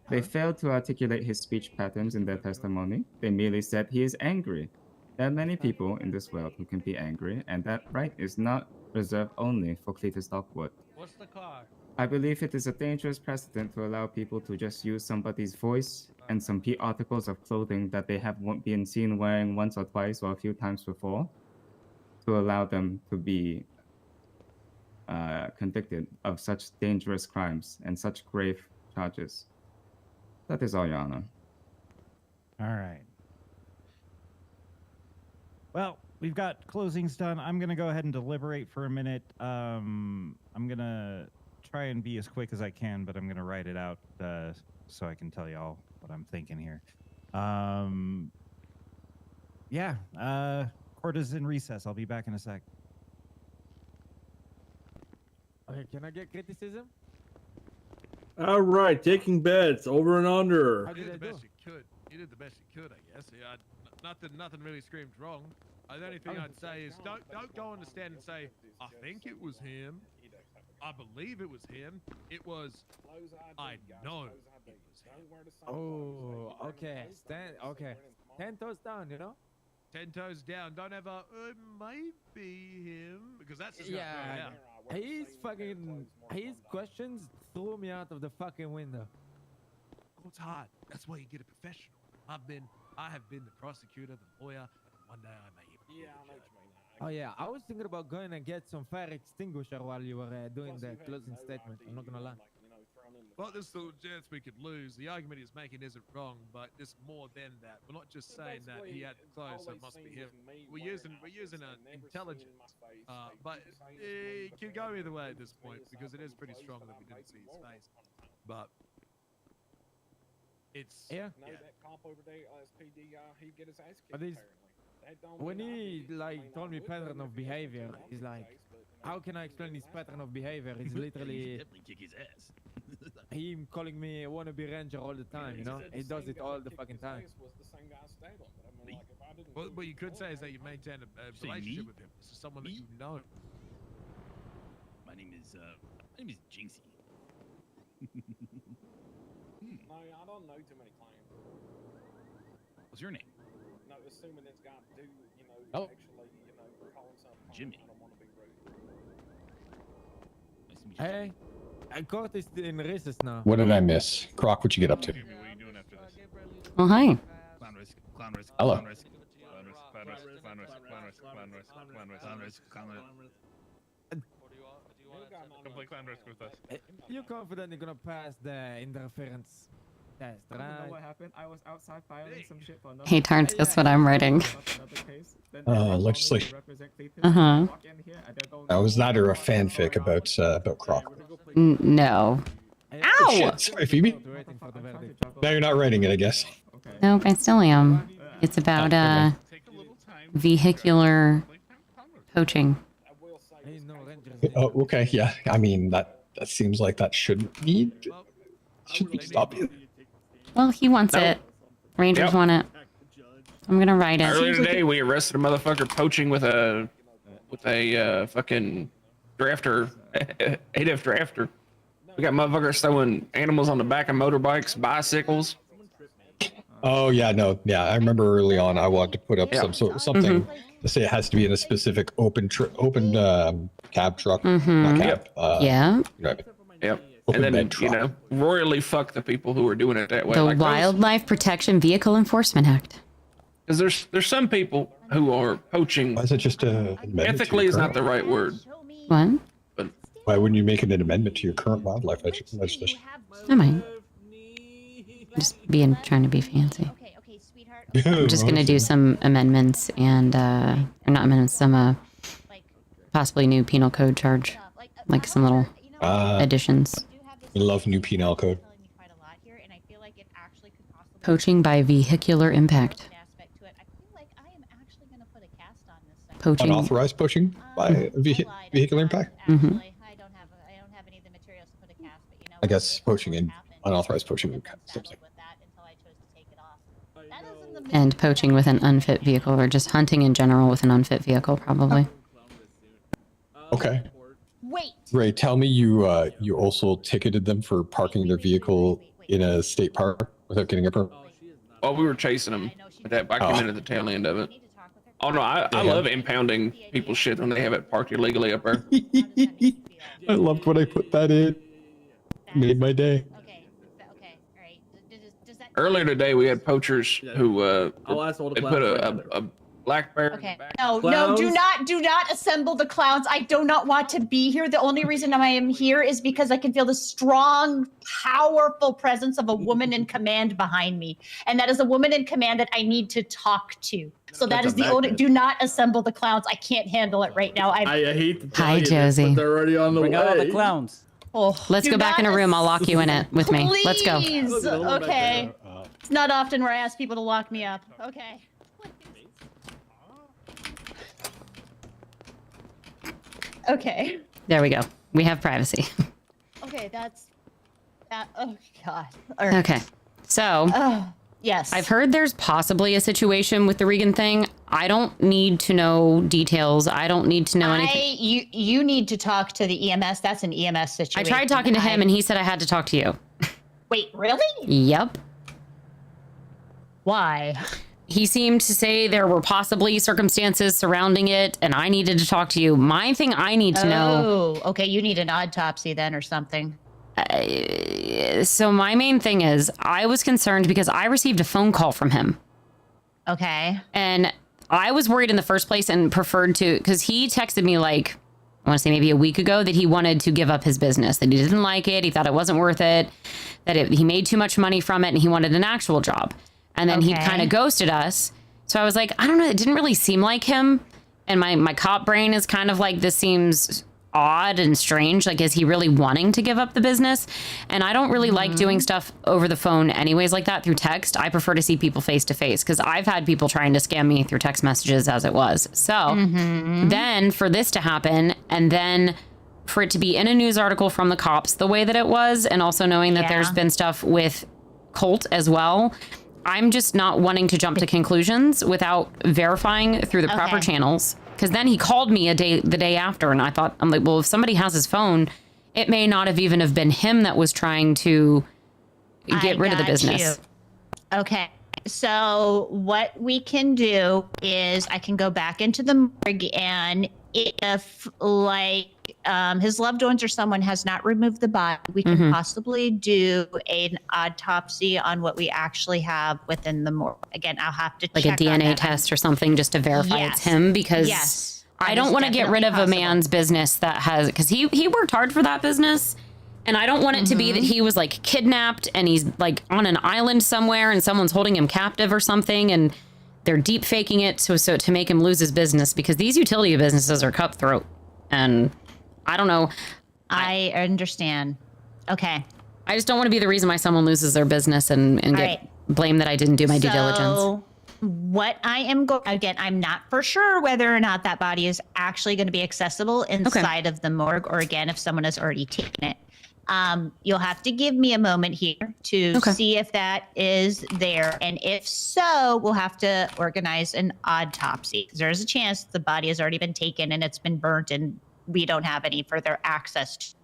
They failed to articulate his speech patterns in their testimony. They merely said he is angry. There are many people in this world who can be angry, and that right is not reserved only for Cletus Dogwood. What's the car? I believe it is a dangerous precedent to allow people to just use somebody's voice and some articles of clothing that they have been seen wearing once or twice or a few times before to allow them to be convicted of such dangerous crimes and such grave charges. That is all, Your Honor. All right. Well, we've got closings done. I'm going to go ahead and deliberate for a minute. I'm going to try and be as quick as I can, but I'm going to write it out so I can tell you all what I'm thinking here. Court is in recess. I'll be back in a sec. Okay, can I get criticism? All right, taking bets over and under. You did the best you could. You did the best you could, I guess. Yeah, nothing really screamed wrong. The only thing I'd say is don't go on the stand and say, I think it was him. I believe it was him. It was, I know it was him. Oh, okay. Okay. 10 toes down, you know? 10 toes down. Don't ever, it might be him. Because that's just yeah. His questions threw me out of the fucking window. Oh, it's hard. That's why you get a professional. I have been the prosecutor, the lawyer. One day I may even be the judge. Oh yeah, I was thinking about going and get some fire extinguisher while you were doing the closing statement. I'm not gonna lie. Well, there's still a chance we could lose. The argument he's making isn't wrong, but there's more than that. We're not just saying that he had clothes, so it must be him. We're using intelligence, but it can go either way at this point because it is pretty strong that we didn't see his face. But it's that cop over there, SPD, he get his ass kicked. But when he told me pattern of behavior, he's like, how can I explain his pattern of behavior? It's literally definitely kick his ass. him calling me a wannabe ranger all the time, you know? He does it all the fucking time. Well, what you could say is that you maintain a relationship with him. This is someone that you know. My name is Jinxie. No, I don't know too many claims. What's your name? No, assuming this guy do, actually, call himself Jimmy. I don't want to be rude. Hey, court is in recess now. What did I miss? Croc, what you get up to? Oh, hi. Clown risk. Hello. Clown risk. You're confident you're gonna pass the interference test, I don't know right? what happened. I was outside filing some shit for another. Hey, Tarns, guess what I'm writing? Legislation. Uh-huh. Now, was that or a fanfic about Croc? No. Oh, shit. Sorry, Phoebe. Now you're not writing it, I guess. Nope, I still am. It's about vehicular poaching. Oh, okay. Yeah. I mean, that seems like that shouldn't stop you. Well, he wants it. Rangers want it. I'm gonna write it. Earlier today, we arrested a motherfucker poaching with a fucking drafter, 8F drafter. We got motherfuckers throwing animals on the back of motorbikes, bicycles. Oh yeah, no, yeah. I remember early on, I wanted to put up something to say it has to be in a specific open cab truck, not cab. Yeah. Yep. Open And then, bed truck. royally fuck the people who are doing it that way. The Like those- Wildlife Protection Vehicle Enforcement Act. Because there's some people who are poaching. Why is it just a ethically is not the right word. What? But why wouldn't you make an amendment to your current wildlife legislation? I might. Just trying to be fancy. I'm just gonna do some amendments and or not amendments, some possibly new penal code charge, like some little additions. We love new penal code. Poaching by vehicular impact. Poaching. Unauthorized poaching by vehicular impact. Mm-hmm. I guess poaching and unauthorized poaching are kind of something. And poaching with an unfit vehicle, or just hunting in general with an unfit vehicle, probably. Okay. Wait. Ray, tell me you also ticketed them for parking their vehicle in a state park without getting a permit. Well, we were chasing them. I came in at the tail end of it. Oh no, I love impounding people's shit when they have it parked illegally up there. I loved when I put that in. Made my day. Earlier today, we had poachers who they put a black bear. Okay. No, do not assemble the clowns. I do not want to be here. The only reason I am here is because I can feel the strong, powerful presence of a woman in command behind me. And that is a woman in command that I need to talk to. So that is the only, do not assemble the clowns. I can't handle it right now. I hate to tell Hi, you Josie. this, but they're already on the Bring way. out all the clowns. Oh, Let's go back in a room. I'll lock you in it with me. Let's go. Please. Okay. It's not often where I ask people to lock me up. Okay. Okay. There we go. We have privacy. Okay, that's that. Oh God. All right. Okay. So, yes. I've heard there's possibly a situation with the Regan thing. I don't need to know details. I don't need to know anything. You need to talk to the EMS. That's an EMS situation. I tried talking to him and he said I had to talk to you. Wait, really? Yep. Why? He seemed to say there were possibly circumstances surrounding it and I needed to talk to you. My thing I need to know. Oh, okay. You need an autopsy then or something. So my main thing is I was concerned because I received a phone call from him. Okay. And I was worried in the first place and preferred to, because he texted me like, I want to say maybe a week ago, that he wanted to give up his business, that he didn't like it. He thought it wasn't worth it, that he made too much money from it and he wanted an actual job. And then he kind of ghosted us. So I was like, I don't know. It didn't really seem like him. And my cop brain is kind of like, this seems odd and strange. Like, is he really wanting to give up the business? And I don't really like doing stuff over the phone anyways like that through text. I prefer to see people face to face because I've had people trying to scam me through text messages as it was. So then for this to happen and then for it to be in a news article from the cops the way that it was, and also knowing that there's been stuff with Colt as well, I'm just not wanting to jump to conclusions without verifying through the proper channels. Because then he called me the day after, and I'm like, well, if somebody has his phone, it may not have even have been him that was trying to get rid of the business. Okay. So what we can do is I can go back into the morgue, and if his loved ones or someone has not removed the body, we can possibly do an autopsy on what we actually have within the morgue. Again, I'll have to Like check a on DNA that. test or something just to verify it's him, because I don't want to get rid of a man's business that has, because he worked hard for that business. And I don't want it to be that he was like kidnapped and he's like on an island somewhere and someone's holding him captive or something and they're deep faking it so to make him lose his business, because these utility businesses are cutthroat. And I don't know. I understand. Okay. I just don't want to be the reason why someone loses their business and get blamed that I didn't do my due diligence. What I am going, again, I'm not for sure whether or not that body is actually going to be accessible inside of the morgue, or again, if someone has already taken it. You'll have to give me a moment here to see if that is there. And if so, we'll have to organize an autopsy. There's a chance the body has already been taken and it's been burnt and we don't have any further access to.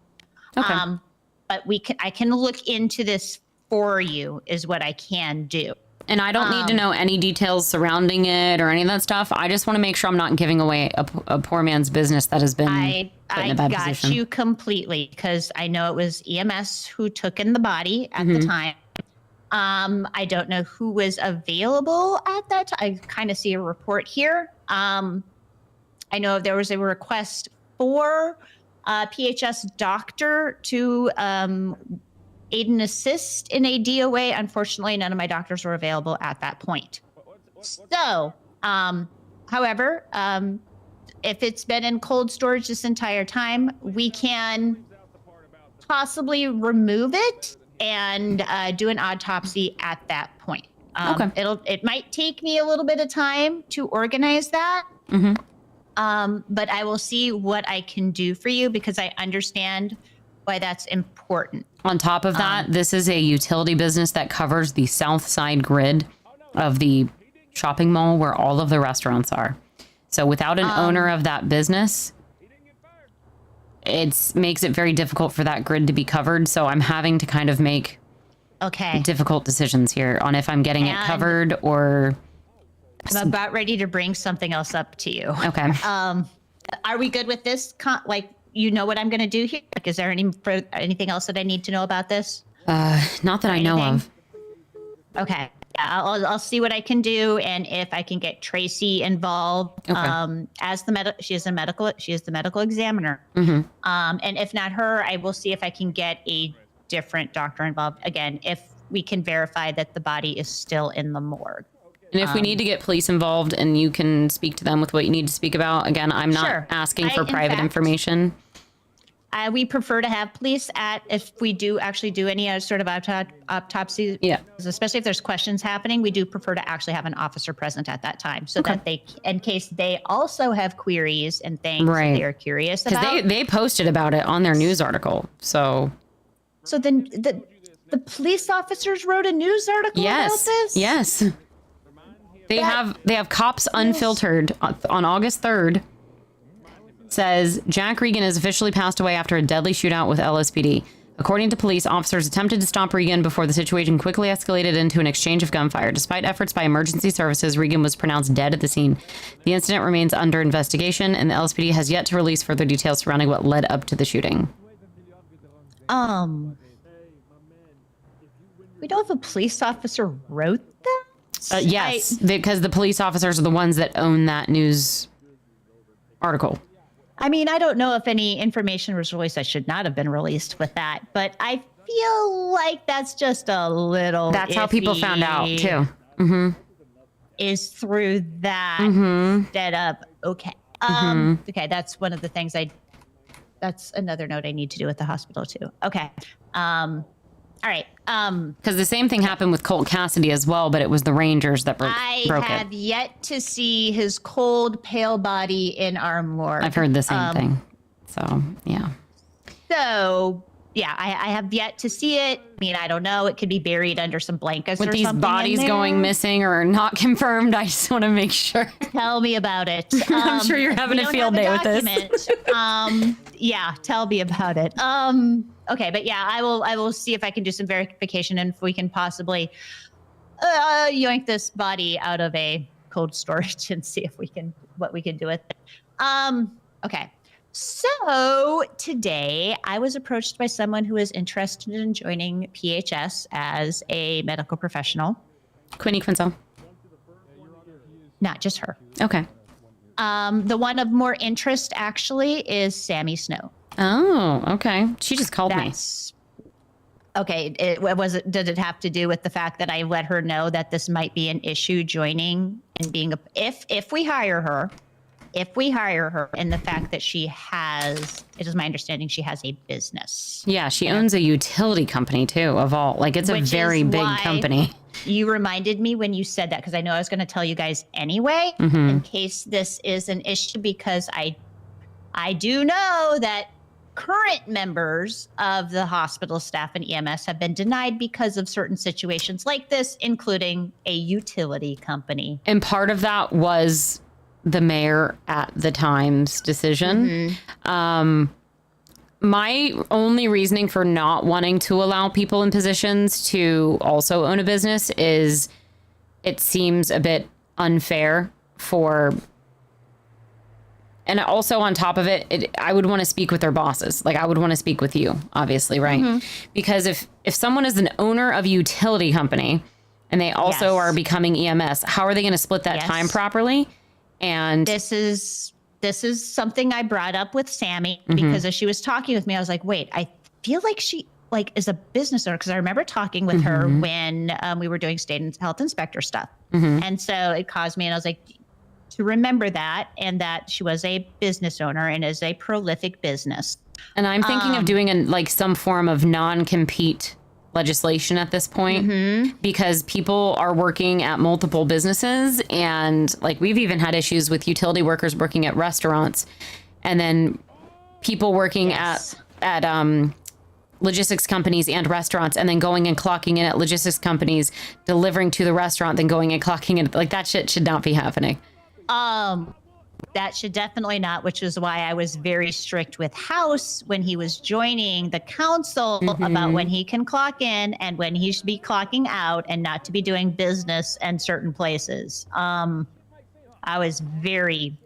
But I can look into this for you is what I can do. And I don't need to know any details surrounding it or any of that stuff. I just want to make sure I'm not giving away a poor man's business that has been put in a bad position. I got you completely, because I know it was EMS who took in the body at the time. I don't know who was available at that time. I kind of see a report here. I know there was a request for a PHS doctor to aid and assist in a DOA. Unfortunately, none of my doctors were available at that point. So, however, if it's been in cold storage this entire time, we can possibly remove it and do an autopsy at that point. It might take me a little bit of time to organize that. But I will see what I can do for you, because I understand why that's important. On top of that, this is a utility business that covers the south side grid of the shopping mall where all of the restaurants are. So without an owner of that business, it makes it very difficult for that grid to be covered. So I'm having to kind of make difficult decisions here on if I'm getting it covered or... I'm about ready to bring something else up to you. Okay. Are we good with this? You know what I'm going to do here? Like, is there anything else that I need to know about this? Not that I know of. Okay. Yeah, I'll see what I can do, and if I can get Tracy involved as the she is the medical examiner. And if not her, I will see if I can get a different doctor involved. Again, if we can verify that the body is still in the morgue. And if we need to get police involved and you can speak to them with what you need to speak about, again, I'm not asking for private information. We prefer to have police if we do actually do any sort of autopsy. Yeah. Especially if there's questions happening, we do prefer to actually have an officer present at that time, so that they, in case they also have queries and things that they are curious about. Because they posted about it on their news article. So then the police officers wrote a news article about this? Yes. They have Cops Unfiltered on August 3rd. Says Jack Regan has officially passed away after a deadly shootout with LSPD. According to police, officers attempted to stop Regan before the situation quickly escalated into an exchange of gunfire. Despite efforts by emergency services, Regan was pronounced dead at the scene. The incident remains under investigation, and the LSPD has yet to release further details surrounding what led up to the shooting. We know if a police officer wrote that? Yes, because the police officers are the ones that own that news article. I mean, I don't know if any information was released that should not have been released with that, but I feel like that's just a little That's how people found out, too. Is through that instead of, okay, that's one of the things that's another note I need to do at the hospital, too. Okay. All right. Because the same thing happened with Colt Cassidy as well, but it was the Rangers that broke it. I have yet to see his cold, pale body in our morgue. I've heard the same thing. So, yeah. So, yeah, I have yet to see it. I mean, I don't know. It could be buried under some blankets with or these something. Bodies going missing or not confirmed, I just want to make sure. Tell me about it. I'm sure you're having a field day with this. Yeah, tell me about it. Okay, but yeah, I will see if I can do some verification and if we can possibly yoink this body out of a cold storage and see if what we can do with it. Okay. So today I was approached by someone who is interested in joining PHS as a medical professional. Quinny Quinzel. Not just her. Okay. The one of more interest actually is Sammy Snow. Oh, okay. She just called me. Okay. Did it have to do with the fact that I let her know that this might be an issue joining and being if we hire her, and the fact that it is my understanding she has a business. Yeah, she owns a utility company too, of all. Like, it's a very big company. You reminded me when you said that, because I know I was going to tell you guys anyway, Mhm. in case this is an issue, because I do know that current members of the hospital staff and EMS have been denied because of certain situations like this, including a utility company. And part of that was the mayor at the time's decision. My only reasoning for not wanting to allow people in positions to also own a business is it seems a bit unfair for, and also on top of it, I would want to speak with their bosses. Like, I would want to speak with you, obviously, right? Because if someone is an owner of a utility company and they also are becoming EMS, how are they going to split that time properly? And this is something I brought up with Sammy because as she was talking with me, I was like, wait, I feel like she is a business owner, because I remember talking with her when we were doing state and health inspector stuff. And so it caused me, and I was like, to remember that, and that she was a business owner and is a prolific business. And I'm thinking of doing some form of non-compete legislation at this point, because people are working at multiple businesses, and we've even had issues with utility workers working at restaurants, and then people working at logistics companies and restaurants, and then going and clocking in at logistics companies, delivering to the restaurant, then going and clocking in. That shit should not be happening. That should definitely not, which is why I was very strict with House when he was joining the council about when he can clock in and when he should be clocking out, and not to be doing business in certain places. I was very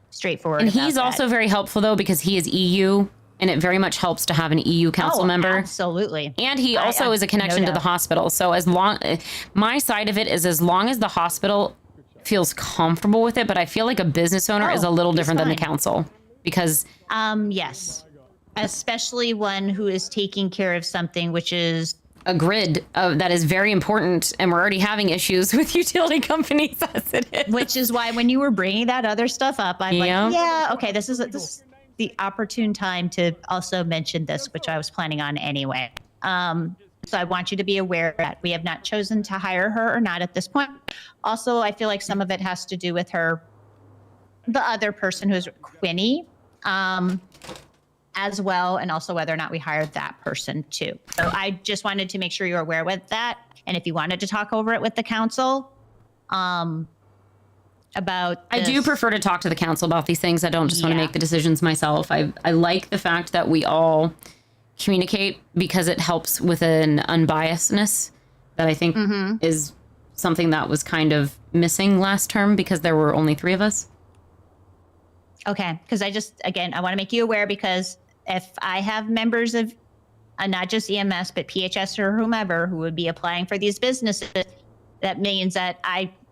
straightforward. And about he's that. also very helpful, though, because he is EU, and it very much helps to have an EU council member. Absolutely. And he also is a connection to the hospital. So my side of it is, as long as the hospital feels comfortable with it, but I feel like a business owner is a little different than the council, because yes, especially one who is taking care of something which is a grid that is very important, and we're already having issues with utility companies as it is. Which is why when you were bringing that other stuff up, I'm okay, this is the opportune time to also mention this, which I was planning on anyway. So I want you to be aware that we have not chosen to hire her or not at this point. Also, I feel like some of it has to do with the other person who is Quinny, as well, and also whether or not we hired that person too. So I just wanted to make sure you're aware with that. And if you wanted to talk over it with the council, about I do prefer to talk to the council about these things. I don't just want to make the decisions myself. I like the fact that we all communicate, because it helps with an unbiasedness that I think is something that was kind of missing last term, because there were only 3 of us. Okay, because I want to make you aware, because if I have members of not just EMS, but PHS or whomever who would be applying for these businesses, that means that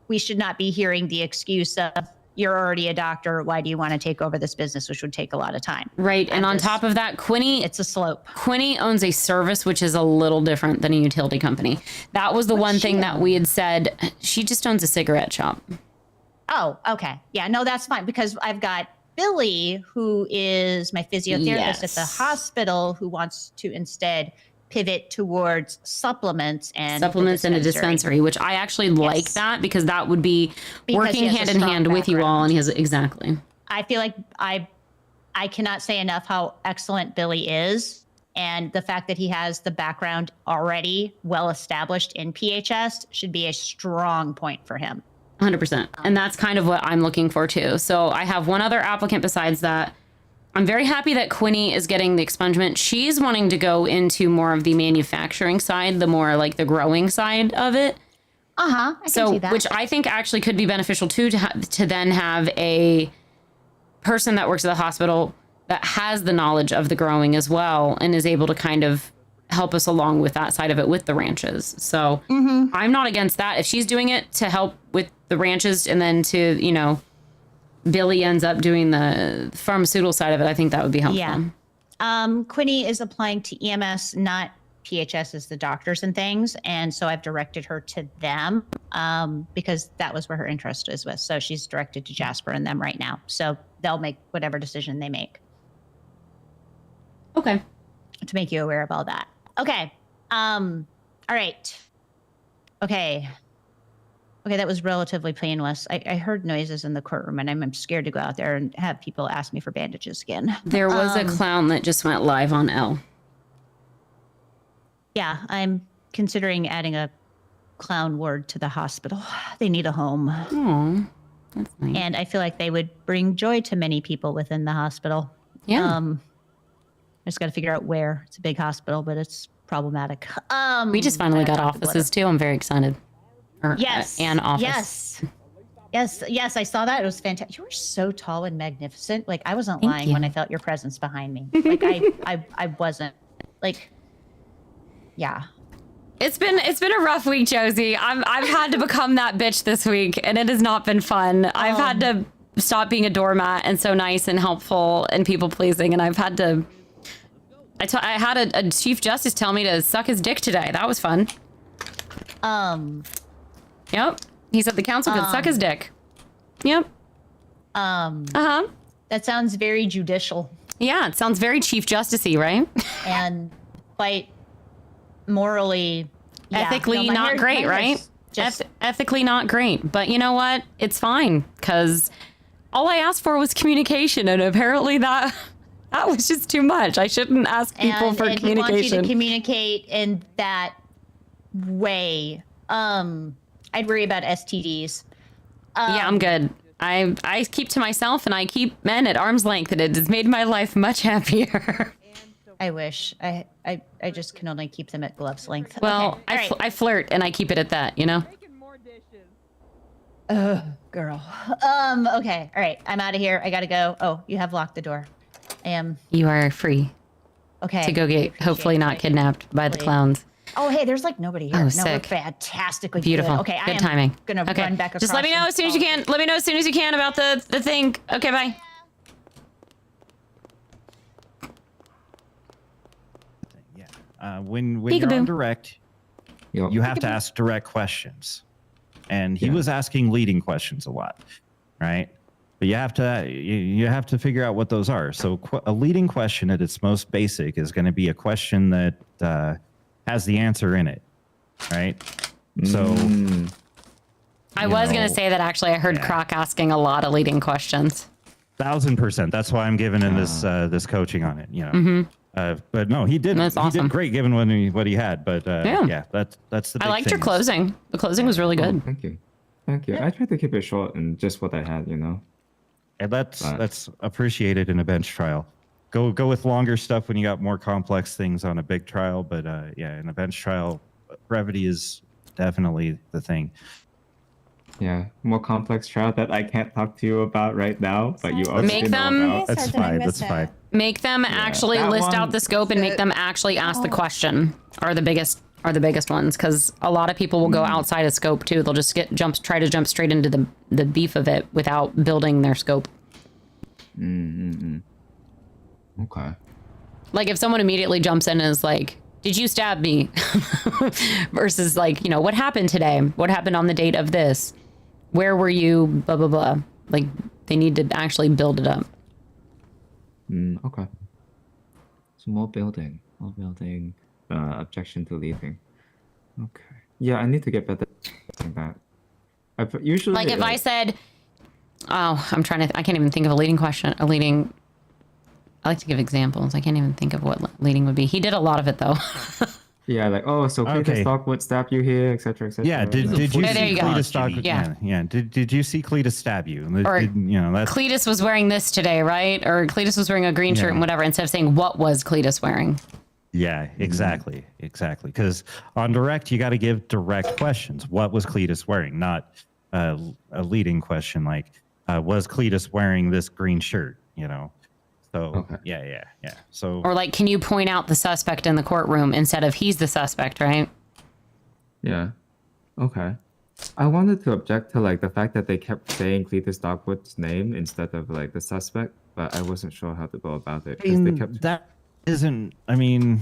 we should not be hearing the excuse of, you're already a doctor, why do you want to take over this business, which would take a lot of time. Right. And on top of that, Quinny, it's a slope. Quinny owns a service which is a little different than a utility company. That was the one thing that we had said. She just owns a cigarette shop. Oh, okay. Yeah, no, that's fine, because I've got Billy, who is my physiotherapist at the hospital, who wants to instead pivot towards supplements and a dispensary, which I actually like that, because that would be working hand in hand with you all. And he has exactly. I feel like I cannot say enough how excellent Billy is, and the fact that he has the background already well established in PHS should be a strong point for him. 100%. And that's kind of what I'm looking for too. So I have one other applicant besides that. I'm very happy that Quinny is getting the expungement. She's wanting to go into more of the manufacturing side, the more the growing side of it. I can see that. Which I think actually could be beneficial too, to then have a person that works at the hospital that has the knowledge of the growing as well, and is able to kind of help us along with that side of it with the ranches. So I'm not against that. If she's doing it to help with the ranches, and then to, Billy ends up doing the pharmaceutical side of it, I think that would be helpful. Yeah. Quinny is applying to EMS, not PHS as the doctors and things. And so I've directed her to them because that was where her interest is with. So she's directed to Jasper and them right now. So they'll make whatever decision they make. Okay. To make you aware of all that. Okay. All right. Okay. Okay, that was relatively painless. I heard noises in the courtroom, and I'm scared to go out there and have people ask me for bandages again. There was a clown that just went live on L. Yeah, I'm considering adding a clown ward to the hospital. They need a home. Oh, that's nice. And I feel like they would bring joy to many people within the hospital. Yeah. I just got to figure out where. It's a big hospital, but it's problematic. We just finally got offices too. I'm very excited. Yes. And office. Yes. I saw that. It was fantastic. You were so tall and magnificent. Like I wasn't Thank lying you. when I felt your presence behind me. Like I wasn't. Like, yeah. It's been a rough week, Josie. I've had to become that bitch this week, and it has not been fun. I've had to stop being a doormat and so nice and helpful and people pleasing, and I've had to. I had a chief justice tell me to suck his dick today. That was fun. Yep. He said the council could suck his dick. Yep. That sounds very judicial. Yeah, it sounds very chief justice-y, right? And quite morally, ethically my not hair- great, my hair's right? Just Ethically not great. But you know what? It's fine, because all I asked for was communication, and apparently that was just too much. I shouldn't ask people for and communication. He wants you to communicate in that way. I'd worry about STDs. Yeah, I'm good. I keep to myself, and I keep men at arm's length, and it has made my life much happier. I wish. I just can only keep them at gloves length. Well, Okay, all right. I flirt, and I keep it at that, you know? Girl. Okay. All right. I'm out of here. I gotta go. Oh, you have locked the door. I am. You are free Okay. to go get, hopefully not kidnapped by the clowns. Oh, hey, there's like nobody here. Oh, No, sick. we're fantastically Beautiful. good. Okay, Good I am timing. gonna Okay. run back across. Just let me know as soon as you can. Let me know as soon as you can about the thing. Okay, bye. When you're Peekaboo. on direct, you have to ask direct questions, and he was asking leading questions a lot, right? But you have to figure out what those are. So a leading question at its most basic is going to be a question that has the answer in it, right? So I was going to say that actually I heard Croc asking a lot of leading questions. 1000%. That's why I'm giving him this coaching on it. You know. Mhm. But no, he did. That's He awesome. did great given what he had. But Yeah. that's the. Big I liked thing your is- closing. The closing was really good. Thank you. Thank you. I tried to keep it short and just what I had, you know. And that's appreciated in a bench trial. Go with longer stuff when you got more complex things on a big trial. But in a bench trial, brevity is definitely the thing. Yeah, more complex trial that I can't talk to you about right now, but you also Make them- know about. That's fine. That's fine. Make them actually That list one- out the scope and make them actually ask the question are the biggest ones, because a lot of people will go outside of scope too. They'll just try to jump straight into the beef of it without building their scope. Okay. Like if someone immediately jumps in and is like, did you stab me? Versus like, you know, what happened today? What happened on the date of this? Where were you? Blah, blah, blah. Like they need to actually build it up. Okay. So more building. Objection to leaving. Okay. Yeah, I need to get better at that. Usually, Like if I said, oh, I can't even think of a leading question. I like to give examples. I can't even think of what leading would be. He did a lot of it though. Yeah, like, oh, so Cletus Stock would stab you here, etc., etc. Yeah. Did you there see you go. Cletus stalk? Yeah. Yeah. Did you see Cletus stab you? Or That's Cletus was wearing this today, right? Or Cletus was wearing a green shirt and whatever, instead of saying what was Cletus wearing. Yeah, exactly. Because on direct, you got to give direct questions. What was Cletus wearing? Not a leading question like, was Cletus wearing this green shirt? You know. So yeah. So Or like, can you point out the suspect in the courtroom instead of he's the suspect, right? Yeah. Okay. I wanted to object to like the fact that they kept saying Cletus Dogwood's name instead of like the suspect, but I wasn't sure how to go about it because they kept. isn't. I mean,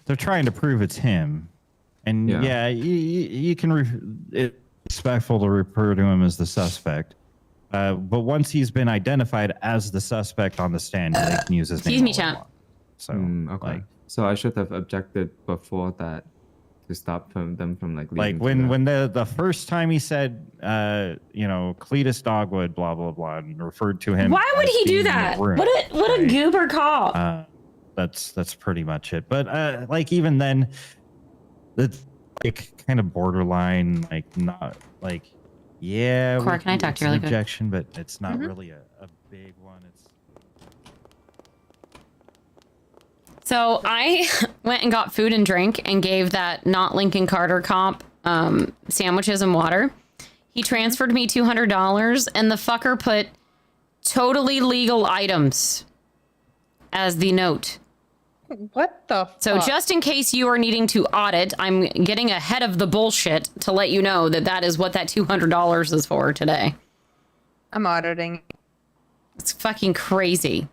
they're trying to prove it's him, and yeah, you can. It's respectful to refer to him as the suspect. But once he's been identified as the suspect on the stand, they can use his name. Excuse me, champ. So okay. So I should have objected before that to stop them from like. Like when the first time he said, Cletus Dogwood, blah blah blah, and referred to him. Why would he do that? What a goober cop. That's pretty much it. But like even then, it's like kind of borderline, like not like. Yeah, Cora, can I talk to you really quick? Objection, but it's not really a big one. It's So I went and got food and drink and gave that not Lincoln Carter cop sandwiches and water. He transferred me $200, and the fucker put totally legal items as the note. What the fuck? So just in case you are needing to audit, I'm getting ahead of the bullshit to let you know that that is what that $200 is for today. I'm auditing. It's fucking crazy.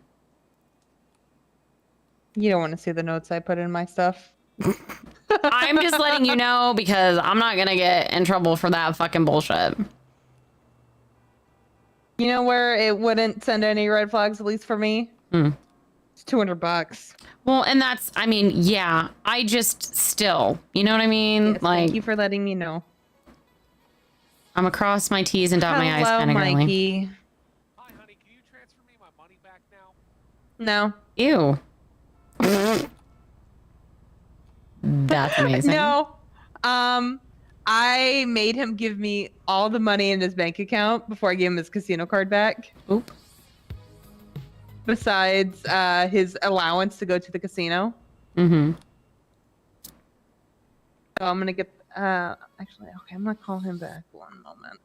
You don't want to see the notes I put in my stuff. I'm just letting you know because I'm not going to get in trouble for that fucking bullshit. You know where it wouldn't send any red flags, at least for me? It's $200. Well, and that's, I mean, yeah, I just still, you know what I mean? Yes, like, thank you for letting me know. I'm gonna cross my T's and dot my I's Hello, kind of girly. Mikey. Hi, honey. Can you transfer me my money back now? No. Ew. That's amazing. No. I made him give me all the money in his bank account before I gave him his casino card back. Oop. Besides his allowance to go to the casino. Mm-hmm. So I'm gonna get actually okay, I'm gonna call him back one moment.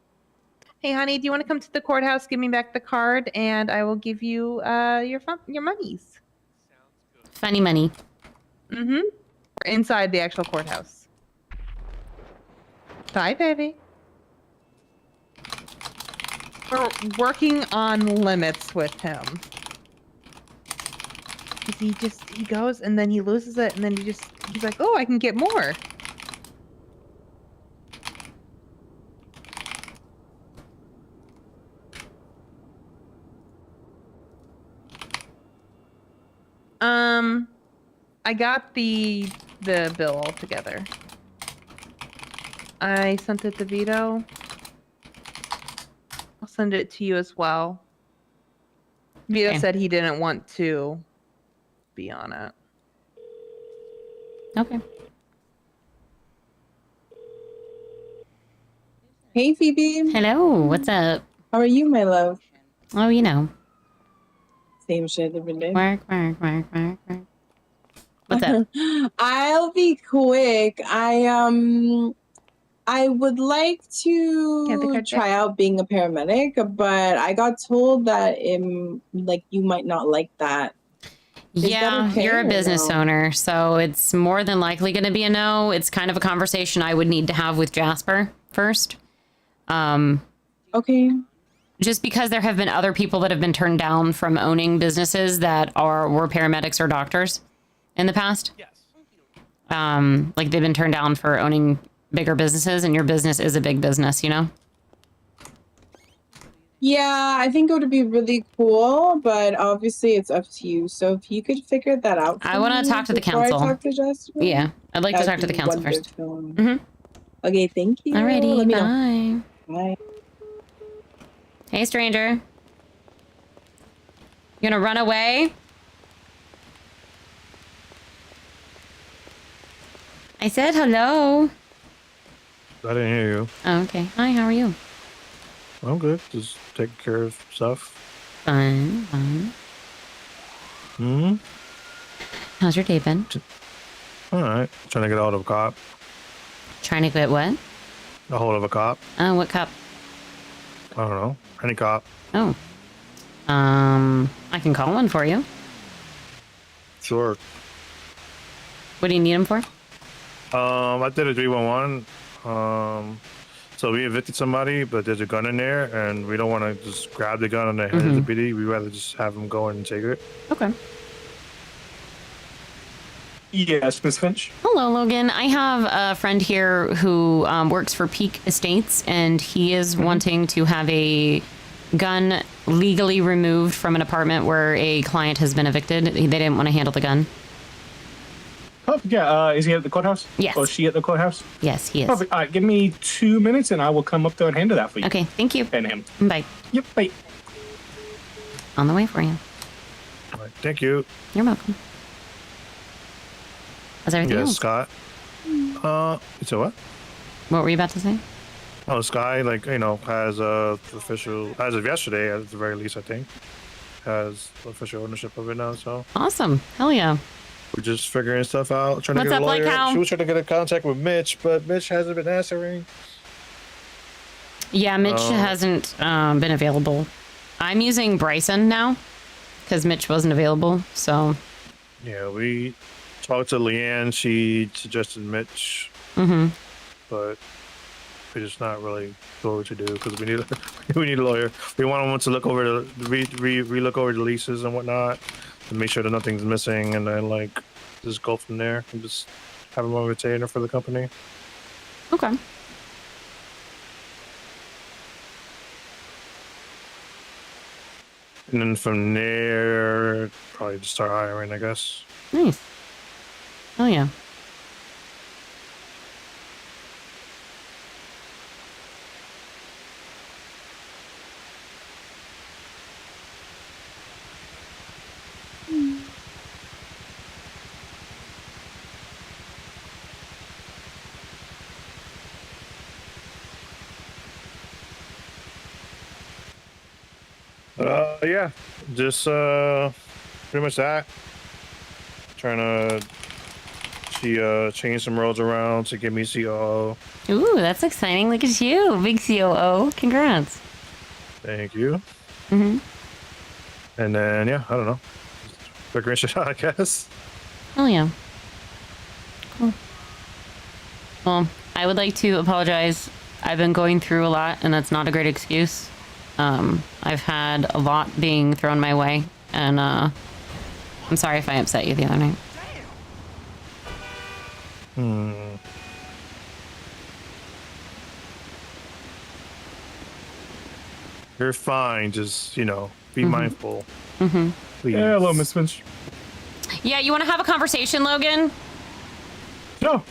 Hey honey, do you want to come to the courthouse, give me back the card, and I will give you your monies. Funny money. Mm-hmm. We're inside the actual courthouse. Bye, baby. We're working on limits with him. Cause he goes and then he loses it and then he's like, oh, I can get more. I got the bill all together. I sent it to Vito. I'll send it to you as well. Vito said he didn't want to be on it. Okay. Hey, Phoebe. Hello. What's up? How are you, my love? Oh, you know. Same shit every day. Work. What's up? I'll be quick. I would like to try out being a paramedic, but I got told that you might not like that. Is Yeah, that okay you're a or business no? owner, so it's more than likely going to be a no. It's kind of a conversation I would need to have with Jasper first. Okay. Just because there have been other people that have been turned down from owning businesses that were paramedics or doctors in the past. Yes. Like they've been turned down for owning bigger businesses, and your business is a big business, you know? Yeah, I think it would be really cool, but obviously it's up to you. So if you could figure that out for I want me to talk to the before council. I talk to Jasper, Yeah, I'd like to that'd talk to the be council first. wonderful. Okay, thank you. Alrighty, Let me know. bye. Bye. Hey, stranger. You gonna run away? I said hello. I didn't hear you. Oh, okay. Hi, how are you? I'm good. Just taking care of stuff. Fine. Hmm. How's your day been? All right. Trying to get a hold of a cop. Trying to get what? A hold of a cop. Oh, what cup? I don't know. Any cop. Oh. I can call one for you. Sure. What do you need him for? I did a 311. So we evicted somebody, but there's a gun in there, and we don't want to just grab the gun and hand it to PD. We'd rather just have them go in and take it. Okay. Yes, Miss Finch. Hello, Logan. I have a friend here who works for Peak Estates, and he is wanting to have a gun legally removed from an apartment where a client has been evicted. They didn't want to handle the gun. Perfect. Yeah. Is he at the courthouse? Yes. Or is she at the courthouse? Yes, he is. Perfect. All right. Give me 2 minutes, and I will come up there and handle that for you. Okay. Thank you. And him. Bye. Yep. Bye. On the way for you. All right, thank you. You're welcome. How's everything Yes, else? Scott. So what? What were you about to say? Oh, Sky, like, has official, as of yesterday, at the very least, I think, has official ownership of it now. So Awesome. Hell yeah. we're just figuring stuff out. Trying What's to get up, a lawyer. Like How? She was trying to get in contact with Mitch, but Mitch hasn't been answering. Yeah, Mitch hasn't been available. I'm using Bryson now because Mitch wasn't available. So. Yeah, we talked to Leanne. She suggested Mitch, Mm-hmm. but we're just not really sure what to do because we need a lawyer. We want him to look over the re-look over the leases and whatnot to make sure that nothing's missing, and then like just go from there and just have him on retainer for the company. Okay. And then from there, probably just start hiring, I guess. Nice. Oh yeah. Yeah, just pretty much that. Trying to change some roles around to get me COO. Ooh, that's exciting. Look at you, big COO. Congrats. Thank you. Mm-hmm. And then yeah, I don't know. Figuring shit out, I guess. Oh yeah. Cool. Well, I would like to apologize. I've been going through a lot, and that's not a great excuse. I've had a lot being thrown my way, and I'm sorry if I upset you the other night. You're fine. Just be mindful. Mm-hmm. Please. Yeah, hello, Miss Finch. Yeah, you want to have a conversation, Logan? No.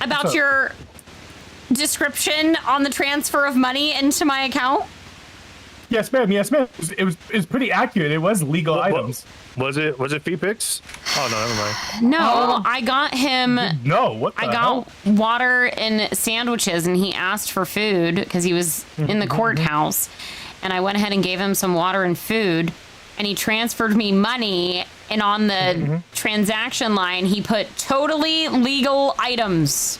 About What's up? your description on the transfer of money into my account? Yes, ma'am. Yes, ma'am. It was pretty accurate. It was legal items. Was it Phoebe? Oh no, never mind. No, I got him. No, what the I got water and sandwiches, and he asked for food because he was in the courthouse. And I went ahead and gave him some water and food, and he transferred me money. And on the transaction line, he put totally legal items.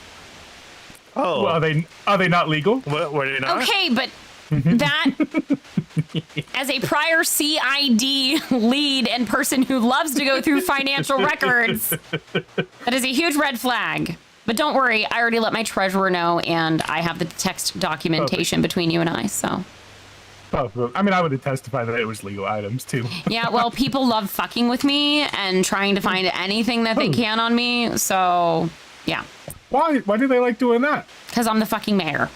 Oh, well, are they not legal? What, were they not? Okay, but that, as a prior CID lead and person who loves to go through financial records, that is a huge red flag. But don't worry, I already let my treasurer know, and I have the text documentation between you and I, so. Oh, I mean, I would have testified that it was legal items, too. Yeah, well, people love fucking with me and trying to find anything that they can on me, so, yeah. Why do they like doing that? Because I'm the fucking mayor.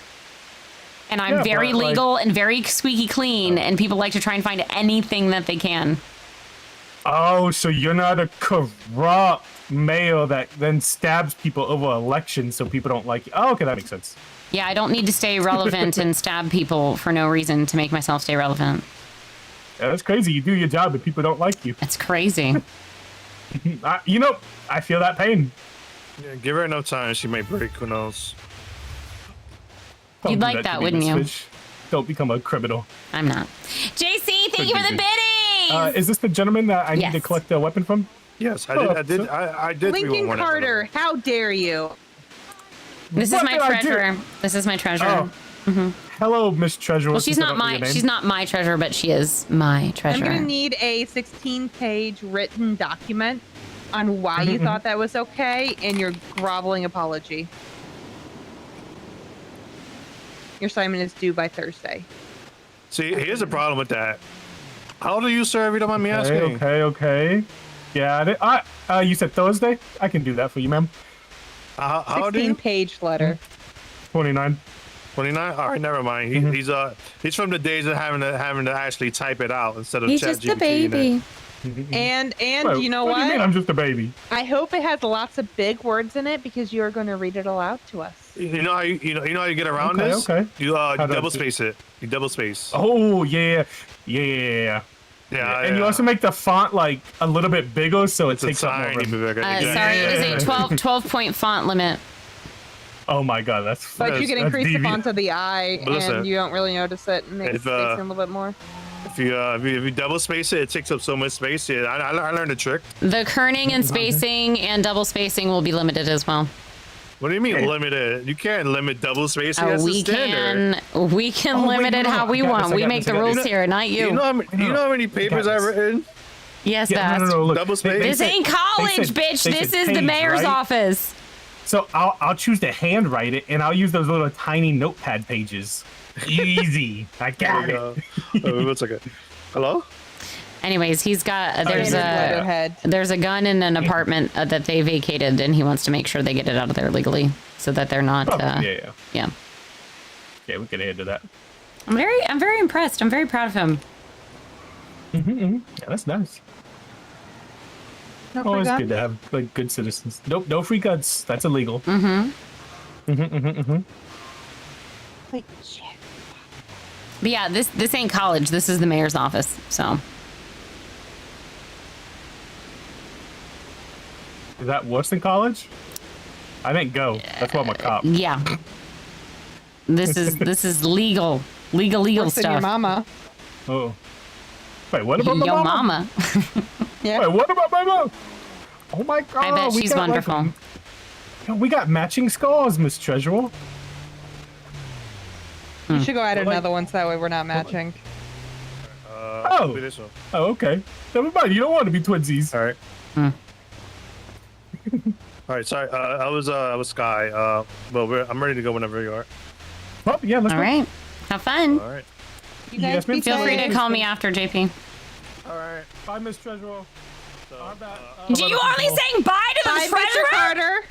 And I'm very legal and very squeaky clean, and people like to try and find anything that they can. Oh, so you're not a corrupt mayor that then stabs people over elections so people don't like you. Oh, okay, that makes sense. Yeah, I don't need to stay relevant and stab people for no reason to make myself stay relevant. Yeah, that's crazy. You do your job and people don't like you. That's crazy. I feel that pain. Yeah, give her enough time, she may break. Who knows? You'd like that, wouldn't you? Don't become a criminal. I'm not. JC, thank you for the biddies! Is this the gentleman that I need to collect a weapon from? Yes, I did. Lincoln Carter, how dare you? This is my treasurer. This is my treasurer. Oh. Hello, Miss Treasurer. Well, she's not my treasurer, but she is my treasurer. I'm gonna need a 16-page written document on why you thought that was okay and your groveling apology. Your assignment is due by Thursday. See, here's the problem with that. How old are you, sir, if you don't mind me asking? Okay. Yeah, you said Thursday? I can do that for you, ma'am. How old are you? 16-page letter. 29. 29? All right, never mind. He's from the days of having to actually type it out instead of He's chat just a GPT, baby. And Wait, you know what what? do you mean I'm just a baby? I hope it has lots of big words in it because you're going to read it aloud to us. You know how you know how you get around Okay, this? okay. You How do I double do- space it. You double space. Oh, yeah. Yeah, And you also make the font like a little bit bigger so it takes up more tiny room. bit bigger. Sorry, it is a 12-point font limit. Oh my god, But you can increase the font of the I, But listen, and you don't really notice it. And makes if, it a little bit more. If you double space it, it takes up so much space. Yeah, I learned a trick. The kerning and spacing and double spacing will be limited as well. What do you mean limited? You can't limit double spacing. That's the We standard. can limit it how we want. We make the rules here, not you. You know how many papers I've written? Yes, Yeah, Bast. look, Double space. This ain't college, bitch. This is the mayor's office. So I'll choose to handwrite it, and I'll use those little tiny notepad pages. Easy, I got it. One second. Hello. Anyways, he's got there's letterhead. a gun in an apartment that they vacated, and he wants to make sure they get it out of there legally, so that they're not. Yeah, we can handle that. I'm very impressed. I'm very proud of him. Yeah, that's nice. No free Always guns? good to have like good citizens. Nope, no free guns. That's illegal. Like, shit. But yeah, this ain't college. This is the mayor's office. So Is that worse than college? I didn't go. That's why I'm a cop. yeah, this is legal Worse than stuff. your mama. Oh. Wait, what about my Yo, mama? mama. Yeah. Wait, what about my mom? Oh my god. I bet we she's got, like, wonderful. yo, we got matching scars, Miss Treasurer. You should go add another one so that way we're not matching. Oh, okay. Never mind. You don't want to be twinsies. All right. All right. Sorry. I was Sky. But I'm ready to go whenever you are. Well, yeah. Let's All go. right. Have fun. All right. You guys be Feel free to safe. call me after, JP. All right. Bye, Miss Treasurer. Do you only saying bye to the Bye, Mr. treasurer? Carter.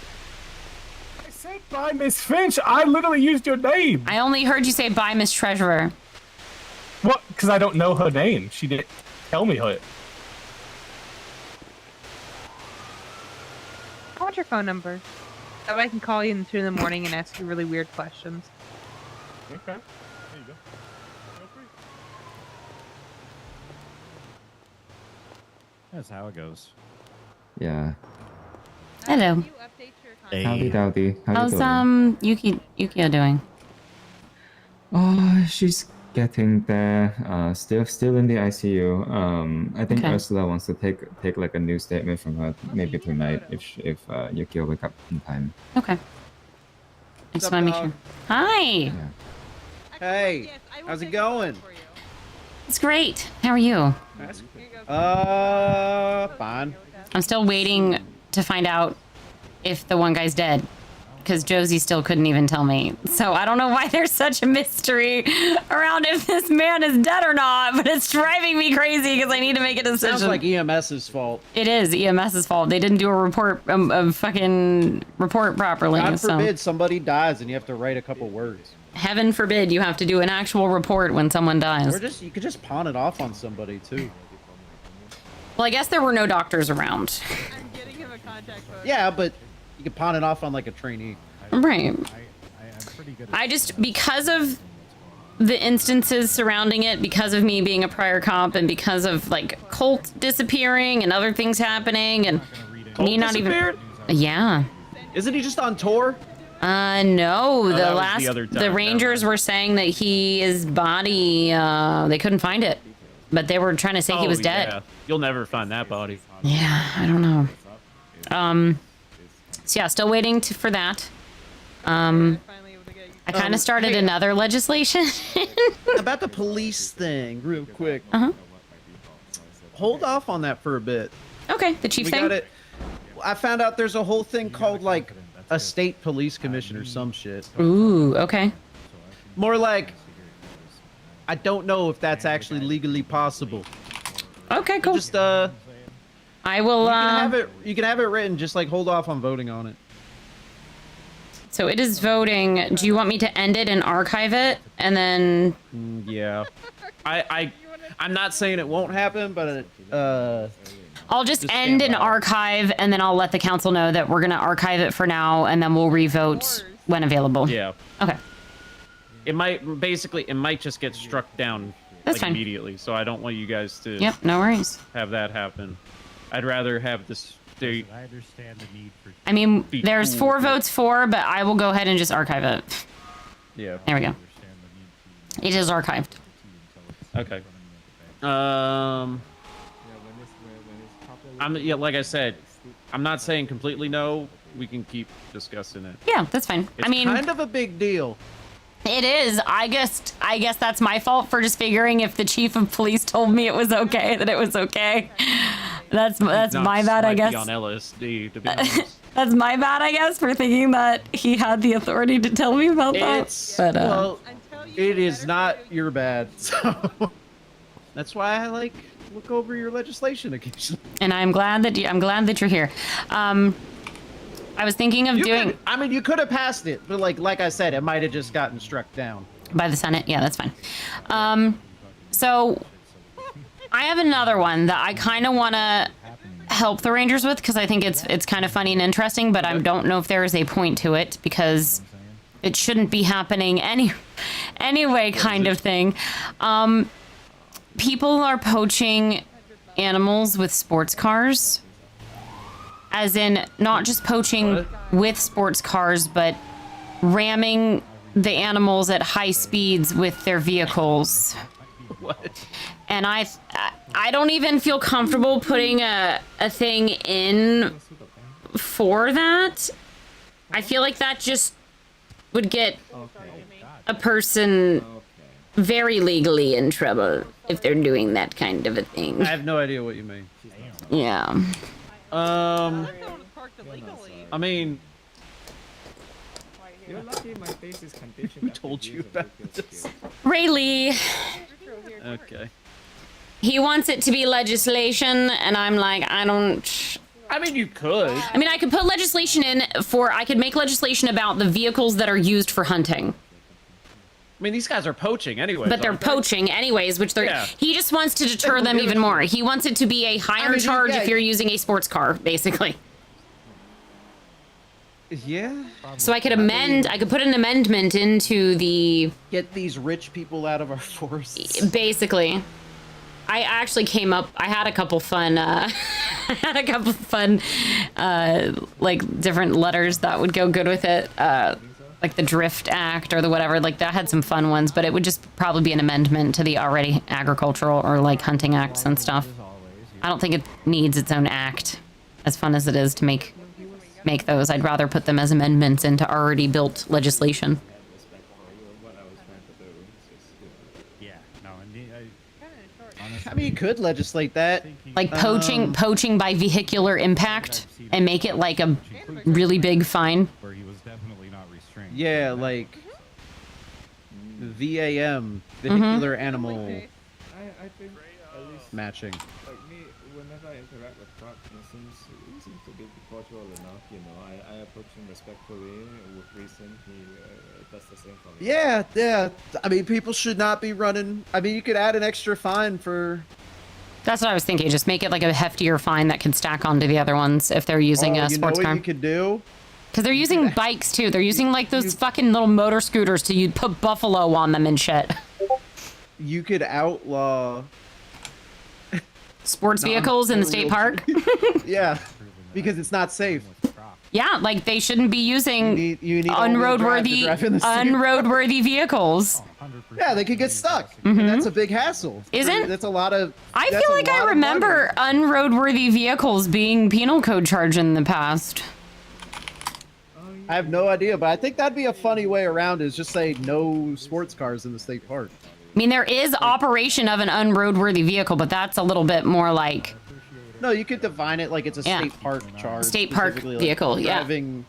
I said bye, Miss Finch. I literally used your name. I only heard you say bye, Miss Treasurer. What? Because I don't know her name. She didn't tell me her. I want your phone number. That way I can call you in 2 in the morning and ask you really weird questions. Okay. There you go. Feel free. That's how it goes. Yeah. Hello. Howdy dowdy. How How's you doing? Yukio doing? Oh, she's getting there. Still in the ICU. I think Okay. Ursula wants to take like a new statement from her maybe tonight if Yukio wake up in time. Okay. I just want to make sure. Hi. Hey, how's it going? It's great. How are you? Fine. I'm still waiting to find out if the one guy's dead, because Josie still couldn't even tell me. So I don't know why there's such a mystery around if this man is dead or not, but it's driving me crazy because I need to make a decision. Sounds like EMS's fault. It is EMS's fault. They didn't do a fucking report properly. God so. forbid somebody dies and you have to write a couple words. Heaven forbid you have to do an actual report when someone dies. Or you could just pawn it off on somebody too. Well, I guess there were no doctors around. Yeah, but you could pawn it off on like a trainee. Right. I just, because of the instances surrounding it, because of me being a prior cop and because of like Colt disappearing and other things happening and me not disappeared? even. Yeah. Isn't he just on tour? No, that the was last, the other the time, Rangers were saying that his body, they couldn't find it, but they were trying to say he was dead. Yeah. You'll never find that body. Yeah, I don't know. So yeah, still waiting for that. I kind of started hey. another legislation. About the police thing, real quick. Uh-huh. Hold off on that for a bit. Okay, the chief We thing? got it. I found out there's a whole thing called like a state police commission or some shit. Ooh, okay. More like, I don't know if that's actually legally possible. Okay, cool. Just I I will. You can have it written. Just like hold off on voting on it. So it is voting. Do you want me to end it and archive it, and then? Yeah. I'm not saying it won't happen, but I'll just end and archive, and then I'll let the council know that we're gonna archive it for now, and then we'll revote when available. Yeah. Okay. It might just get struck down That's fine. immediately. So I don't want you guys to. Yep. No worries. Have that happen. I'd rather have this state. I understand the need for. I mean, there's 4 votes for, but I will go ahead and just archive it. Yeah. There we go. It is archived. Okay. Like I said, I'm not saying completely no. We can keep discussing it. Yeah, that's fine. It's I mean, kind of a big deal. It is. I guess that's my fault for just figuring if the chief of police told me it was okay, that it was okay. That's my bad, I guess. On LSD, to be honest. That's my bad, I guess, for thinking that he had the authority to tell me about that. Well, it is not your bad. So that's why I look over your legislation occasionally. And I'm glad that you're here. I was thinking of doing. You could have passed it, but like I said, it might have just gotten struck down by the Senate. Yeah, that's fine. So I have another one that I kind of want to help the Rangers with because I think it's kind of funny and interesting, but I don't know if there is a point to it because it shouldn't be happening anyway, kind of thing. People are poaching animals with sports cars. As in, not just poaching with sports cars, but ramming the animals at high speeds with their vehicles. What? And I don't even feel comfortable putting a thing in for that. I feel like that just would get a person very legally in trouble if they're doing that kind of a thing. I have no idea what you mean. Yeah. I mean, You're lucky my face is conditioned. who told you about this? Ray Lee. Okay. He wants it to be legislation, and I'm like, I don't. I mean, you could. I mean, I could put legislation in I could make legislation about the vehicles that are used for hunting. I mean, these guys are poaching anyway. But they're poaching anyways, which they're. Yeah. He just wants to deter them even more. He wants it to be a higher charge if you're using a sports car, basically. Yeah. So I could put an amendment into the. Get these rich people out of our forests. Basically. I actually I had a couple fun, like different letters that would go good with it. Like the Drift Act or the whatever, like that had some fun ones, but it would just probably be an amendment to the already agricultural or like hunting acts and stuff. I don't think it needs its own act, as fun as it is to make those. I'd rather put them as amendments into already built legislation. I mean, you could legislate that. Like poaching by vehicular impact and make it like a really big fine. Where he was definitely not restrained. Yeah, like VAM, vehicular animal I think at least matching. Like me, whenever I interact with trucks, he seems to be cordial enough. You know, I approach him respectfully. With reason, he does the same for me. Yeah. I mean, people should not be running. I mean, you could add an extra fine for. That's what I was thinking. Just make it like a heftier fine that can stack onto the other ones if they're using a sports car. You could do? Because they're using bikes too. They're using like those fucking little motor scooters to you put buffalo on them and shit. You could outlaw sports vehicles in the state park. Yeah, because it's not safe. Yeah, like they shouldn't be using you need unroadworthy vehicles. Yeah, they could get stuck. Mm-hmm. And that's a big hassle. That's a lot of. I feel like I remember unroadworthy vehicles being penal code charged in the past. I have no idea, but I think that'd be a funny way around is just say no sports cars in the state park. I mean, there is operation of an unroadworthy vehicle, but that's a little bit more like. No, you could define it like it's a state park charge. State park vehicle, driving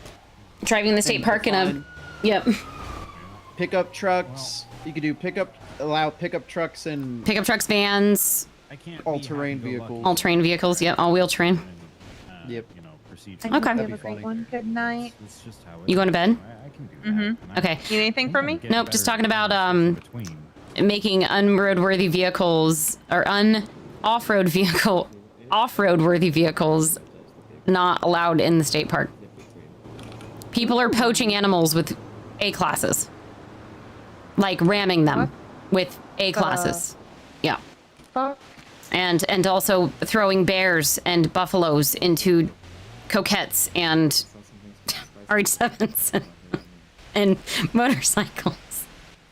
the state park in a. Yep. Pickup trucks. You could do allow pickup trucks and. Pickup trucks, vans, I can't. All-terrain vehicles. All terrain vehicles. Yep. All wheel terrain. Yep. You know, proceed. I hope Okay. you have a great one. Good night. That's just how it You going to bed? I can do that. Okay. Need anything from me? Nope. Just talking about making unroadworthy vehicles or off-road worthy vehicles not allowed in the state park. People are poaching animals with A classes, like ramming them with A classes. Yeah. Fuck. And also throwing bears and buffaloes into coquettes and RH7s and motorcycles.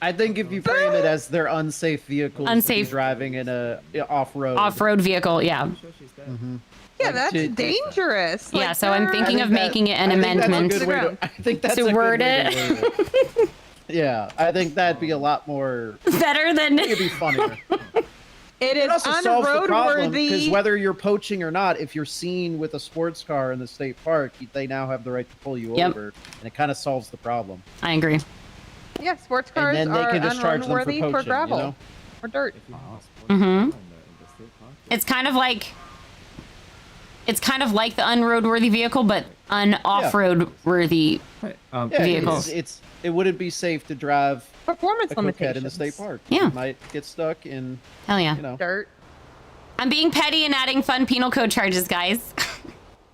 I think if you frame it as their unsafe vehicles, to be Unsafe. driving in a off-road. Off-road vehicle, yeah. Yeah, that's dangerous. Yeah, Like, so I'm thinking of making it an amendment I think that's to a good word way it. to word it. Yeah, I think that'd be a lot more better than. It'd be funnier. It is also solves the problem because unroadworthy. whether you're poaching or not, if you're seen with a sports car in the state park, they now have the right to pull you Yep. over, and it kind of solves the problem. I agree. Yeah, sports cars And then they are can just charge them for unroadworthy poaching, for you gravel know? or dirt. Mm-hmm. It's kind of like the unroadworthy vehicle, but off-road worthy vehicles. It wouldn't be safe to drive performance a coquette in the limitations. state park. Yeah. You might get stuck in Hell yeah. you know. Dirt. I'm being petty and adding fun penal code charges, guys.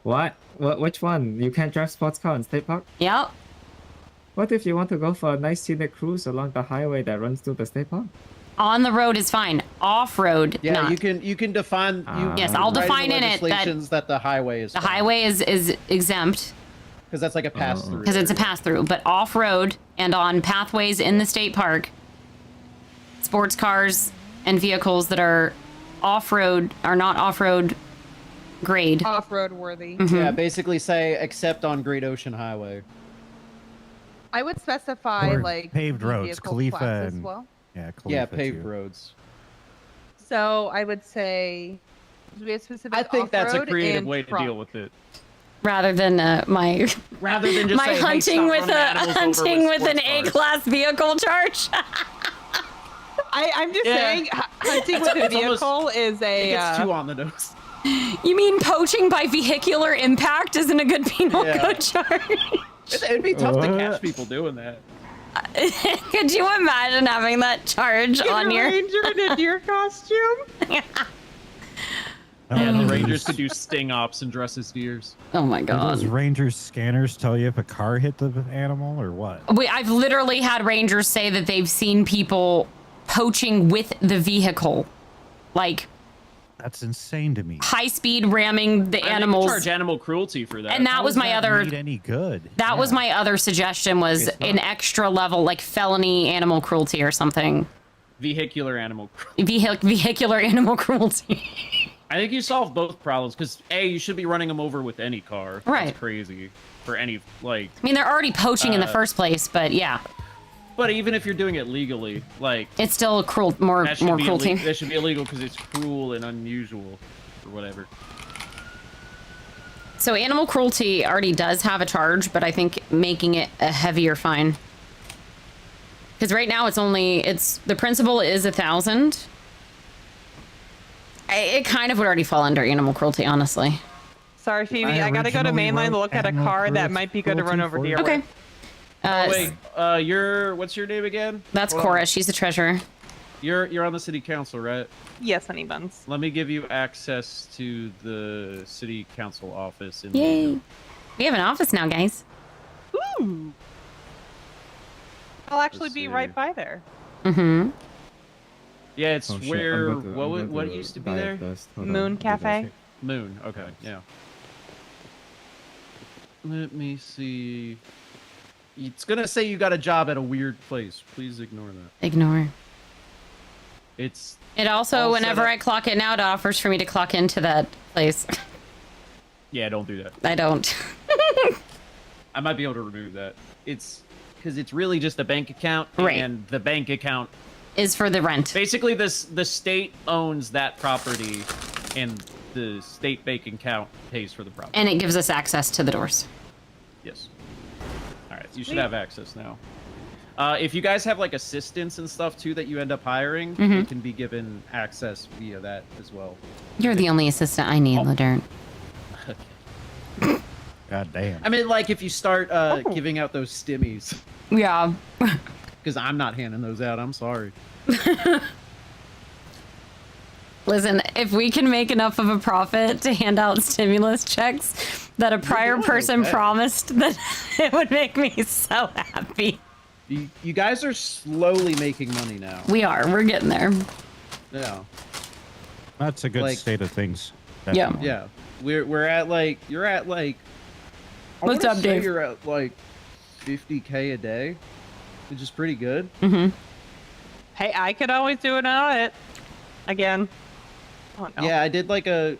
What? Which one? You can't drive sports car in state park? Yep. What if you want to go for a nice scenic cruise along the highway that runs through the state park? On the road is fine. Off-road, Yeah, not. you can define. Yes, I'll define in it that legislations that the highway is. the highway is exempt Because that's like a pass through. because it's a pass-through, but off-road and on pathways in the state park, sports cars and vehicles that are off-road are not off-road grade. Off-road worthy. Mhm. Yeah, basically say except on Great Ocean Highway. I would specify Or like paved roads, vehicle Khalifa class as and well. yeah, Yeah, Khalifa paved too. roads. So I would say we have specific. I think that's a off-road creative and way to truck. deal with it. Rather than my Rather than just my say, hey, hunting stop with running animals over hunting with an sports cars. A-class vehicle charge. I'm just Yeah. saying, hunting with a vehicle is a. It gets too on the nose. You mean poaching by vehicular impact isn't a good penal Yeah. code charge? It'd be tough to catch people doing that. Could you imagine having that charge on your ranger in a deer costume? Yeah, the Rangers could do sting ops and dress as deers. Oh my Do god. those Rangers scanners tell you if a car hit the animal or what? I've literally had rangers say that they've seen people poaching with the vehicle. Like That's insane to me. high speed ramming the I mean, they could animals. charge animal cruelty for that. And that How was does my that other need any good? that was my other suggestion was It's an not. extra level like felony animal cruelty or something. Vehicular animal cruelty. Vehicular animal cruelty. I think you solve both problems because A, you should be running them over with any car. Right. That's crazy. For any, like. I mean, they're already poaching in the Uh, first place, but yeah, But even if you're doing it legally, like. it's still more That should be cruelty. That should be illegal because it's cruel and unusual or whatever. So animal cruelty already does have a charge, but I think making it a heavier fine. Because right now the principal is 1,000. It kind of would already fall under animal cruelty, honestly. Sorry, Phoebe. I gotta go to mainline to look at a car that might be good to run over deer with. Okay. Wait, what's your name again? That's Hold Cora. on. She's the treasurer. You're on the city council, right? Yes, honey buns. Let me give you access to the city council office. Yay. We have an office now, guys. Ooh. I'll actually Let's be see. right by there. Mm-hmm. Yeah, it's Oh, shit, where I'm about to what used to be there? dive dust. Hold on, Moon I'll do Cafe. that. Moon. Okay, yeah. Let me see. It's gonna say you got a job at a weird place. Please ignore that. Ignore. It's It also, all set whenever up- I clock in out, it offers for me to clock into that place. Yeah, don't do that. I don't. I might be able to remove that. It's because it's really just a bank account, Right. and the bank account Is for the rent. basically the state owns that property, and the state bank account pays for the property. And it gives us access to the doors. Yes. All right, you should Sweet. have access now. If you guys have like assistants and stuff too that you end up hiring, Mhm. you can be given access via that as well. You're the only assistant I need, Ladert. God damn. I mean, like if you start giving out those stimmies. Yeah. Because I'm not handing those out. I'm sorry. Listen, if we can make enough of a profit to hand out stimulus checks that a prior person promised, then it would make me so happy. You guys are slowly making money now. We are. We're getting there. Yeah. That's a good Like- state of things. Yeah. definitely. Yeah. We're at like you're at like. I What's wanna up, say Dave? You're at like 50K a day, which is pretty good. Mm-hmm. Hey, I could always do an audit again. Oh, no. Yeah, I did like a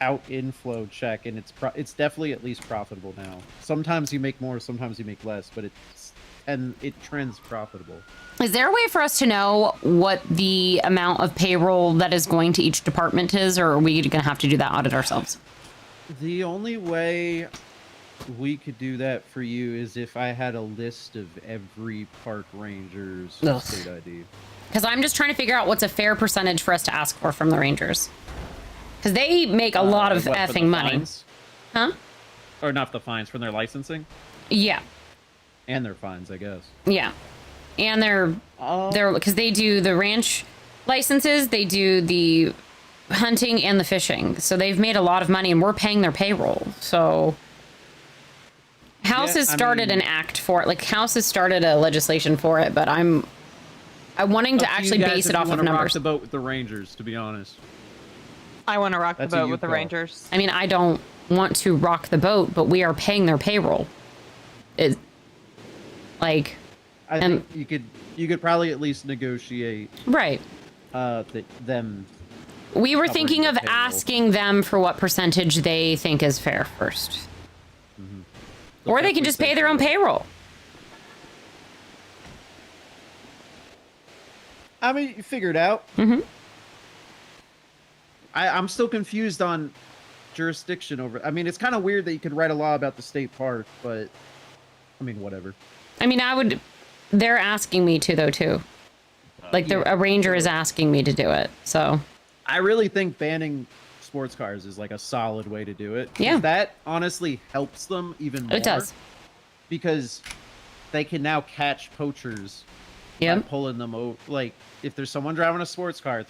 out inflow check, and it's definitely at least profitable now. Sometimes you make more, sometimes you make less, but it trends profitable. Is there a way for us to know what the amount of payroll that is going to each department is, or are we going to have to do that audit ourselves? The only way we could do that for you is if I had a list of every park ranger's Ugh. state ID. Because I'm just trying to figure out what's a fair percentage for us to ask for from the Rangers. Because they make a lot of What, for the effing money. fines? Huh? Or not the fines, from their licensing? Yeah. And their fines, I guess. Yeah. And they're because they do the ranch licenses, they do the hunting and the fishing. So they've made a lot of money and we're paying their payroll. So House has started an act for it. Like House has started a legislation for it, but I'm wanting to Up you actually guys base if it you off of wanna rock numbers. the boat with the Rangers, to be honest. I want to rock That's the a boat you with the call. Rangers. I mean, I don't want to rock the boat, but we are paying their payroll. It like I think you could probably at least negotiate right. Them. We were covering thinking the of payroll. asking them for what percentage they think is fair first. Mm-hmm. Or they can just pay their own payroll. I mean, you figure it out. Mm-hmm. I'm still confused on jurisdiction over. I mean, it's kind of weird that you could write a law about the state park, but I mean, whatever. I mean, they're asking me to though too. Like a ranger is asking me to do it. So I really think banning sports cars is like a solid way to do it. 'Cause Yeah. that honestly helps them even more. It does. Because they can now catch poachers. Yep. By pulling them over. Like if there's someone driving a sports car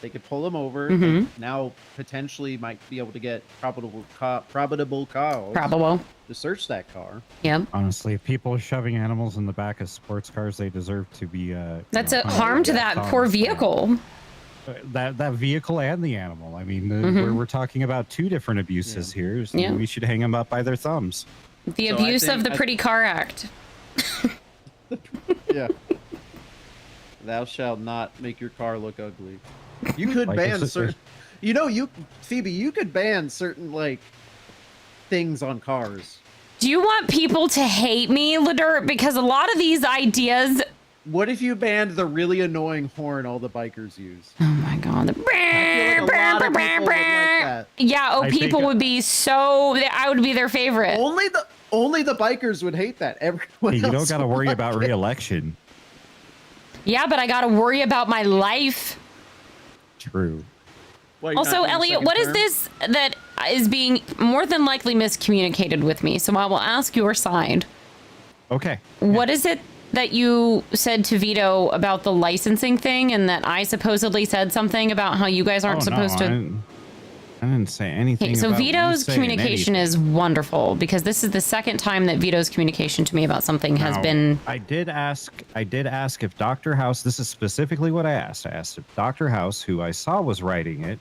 they could pull them over. Mhm. And now potentially might be able to get probable cause to search that car. Yep. Honestly, if people are shoving animals in the back of sports cars, they deserve to be. That's a harm to that poor vehicle. That vehicle and the animal. I mean, Mhm. we're talking about two different abuses here. So Yeah. we should hang them up by their thumbs. The abuse of the Pretty Car Act. Yeah. Thou shalt not make your car look ugly. You could Like ban it's- certain. Phoebe, you could ban certain like things on cars. Do you want people to hate me, Ladert? Because a lot of these ideas. What if you banned the really annoying horn all the bikers use? Oh my god. I feel like a lot of people would like that. Yeah, I think- people would be so. I would be their favorite. Only the bikers would hate that. Everyone Hey, you don't else got to would worry like about it. re-election. Yeah, but I gotta worry about my life. True. What, you're Also, not doing Elliot, second what is term? this that is being more than likely miscommunicated with me? So I will ask your side. Okay. What is it that you said to Vito about the licensing thing, and that I supposedly said something about how you guys aren't Oh, supposed no, to? I didn't say anything. Okay, so about you Vito's saying communication anything. is wonderful, because this is the second time that Vito's communication to me about something has Now, been. I did ask if Dr. House. This is specifically what I asked. I asked if Dr. House, who I saw was writing it,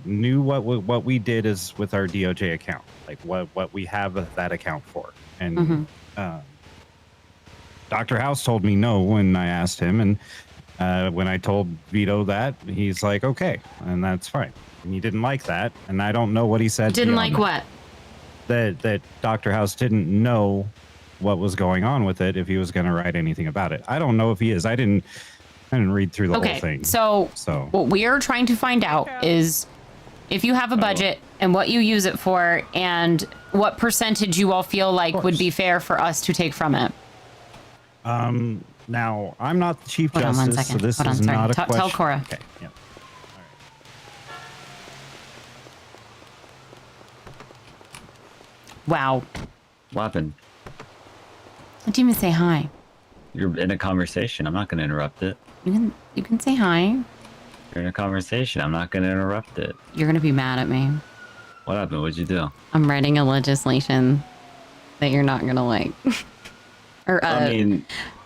knew what we did is with our DOJ account, like what we have that account for. And Dr. House told me no when I asked him, and when I told Vito that, he's like, okay, and that's fine. And he didn't like that, and I don't know what he said. Didn't beyond like that. what? That Dr. House didn't know what was going on with it, if he was going to write anything about it. I don't know if he is. I didn't read through the whole thing. So what we are trying to find out is if you have a budget and what you use it for, and what percentage you all feel like would be fair for us to take from it. Now I'm not the chief Hold on justice, one second. so this Hold on, is sorry. not a Tell question. Cora. Okay. Yeah. Wow. What happened? Didn't even say hi. You're in a conversation. I'm not going to interrupt it. You can say hi. You're in a conversation. I'm not going to interrupt it. You're gonna be mad at me. What happened? What'd you do? I'm writing a legislation that you're not gonna like. Or I mean,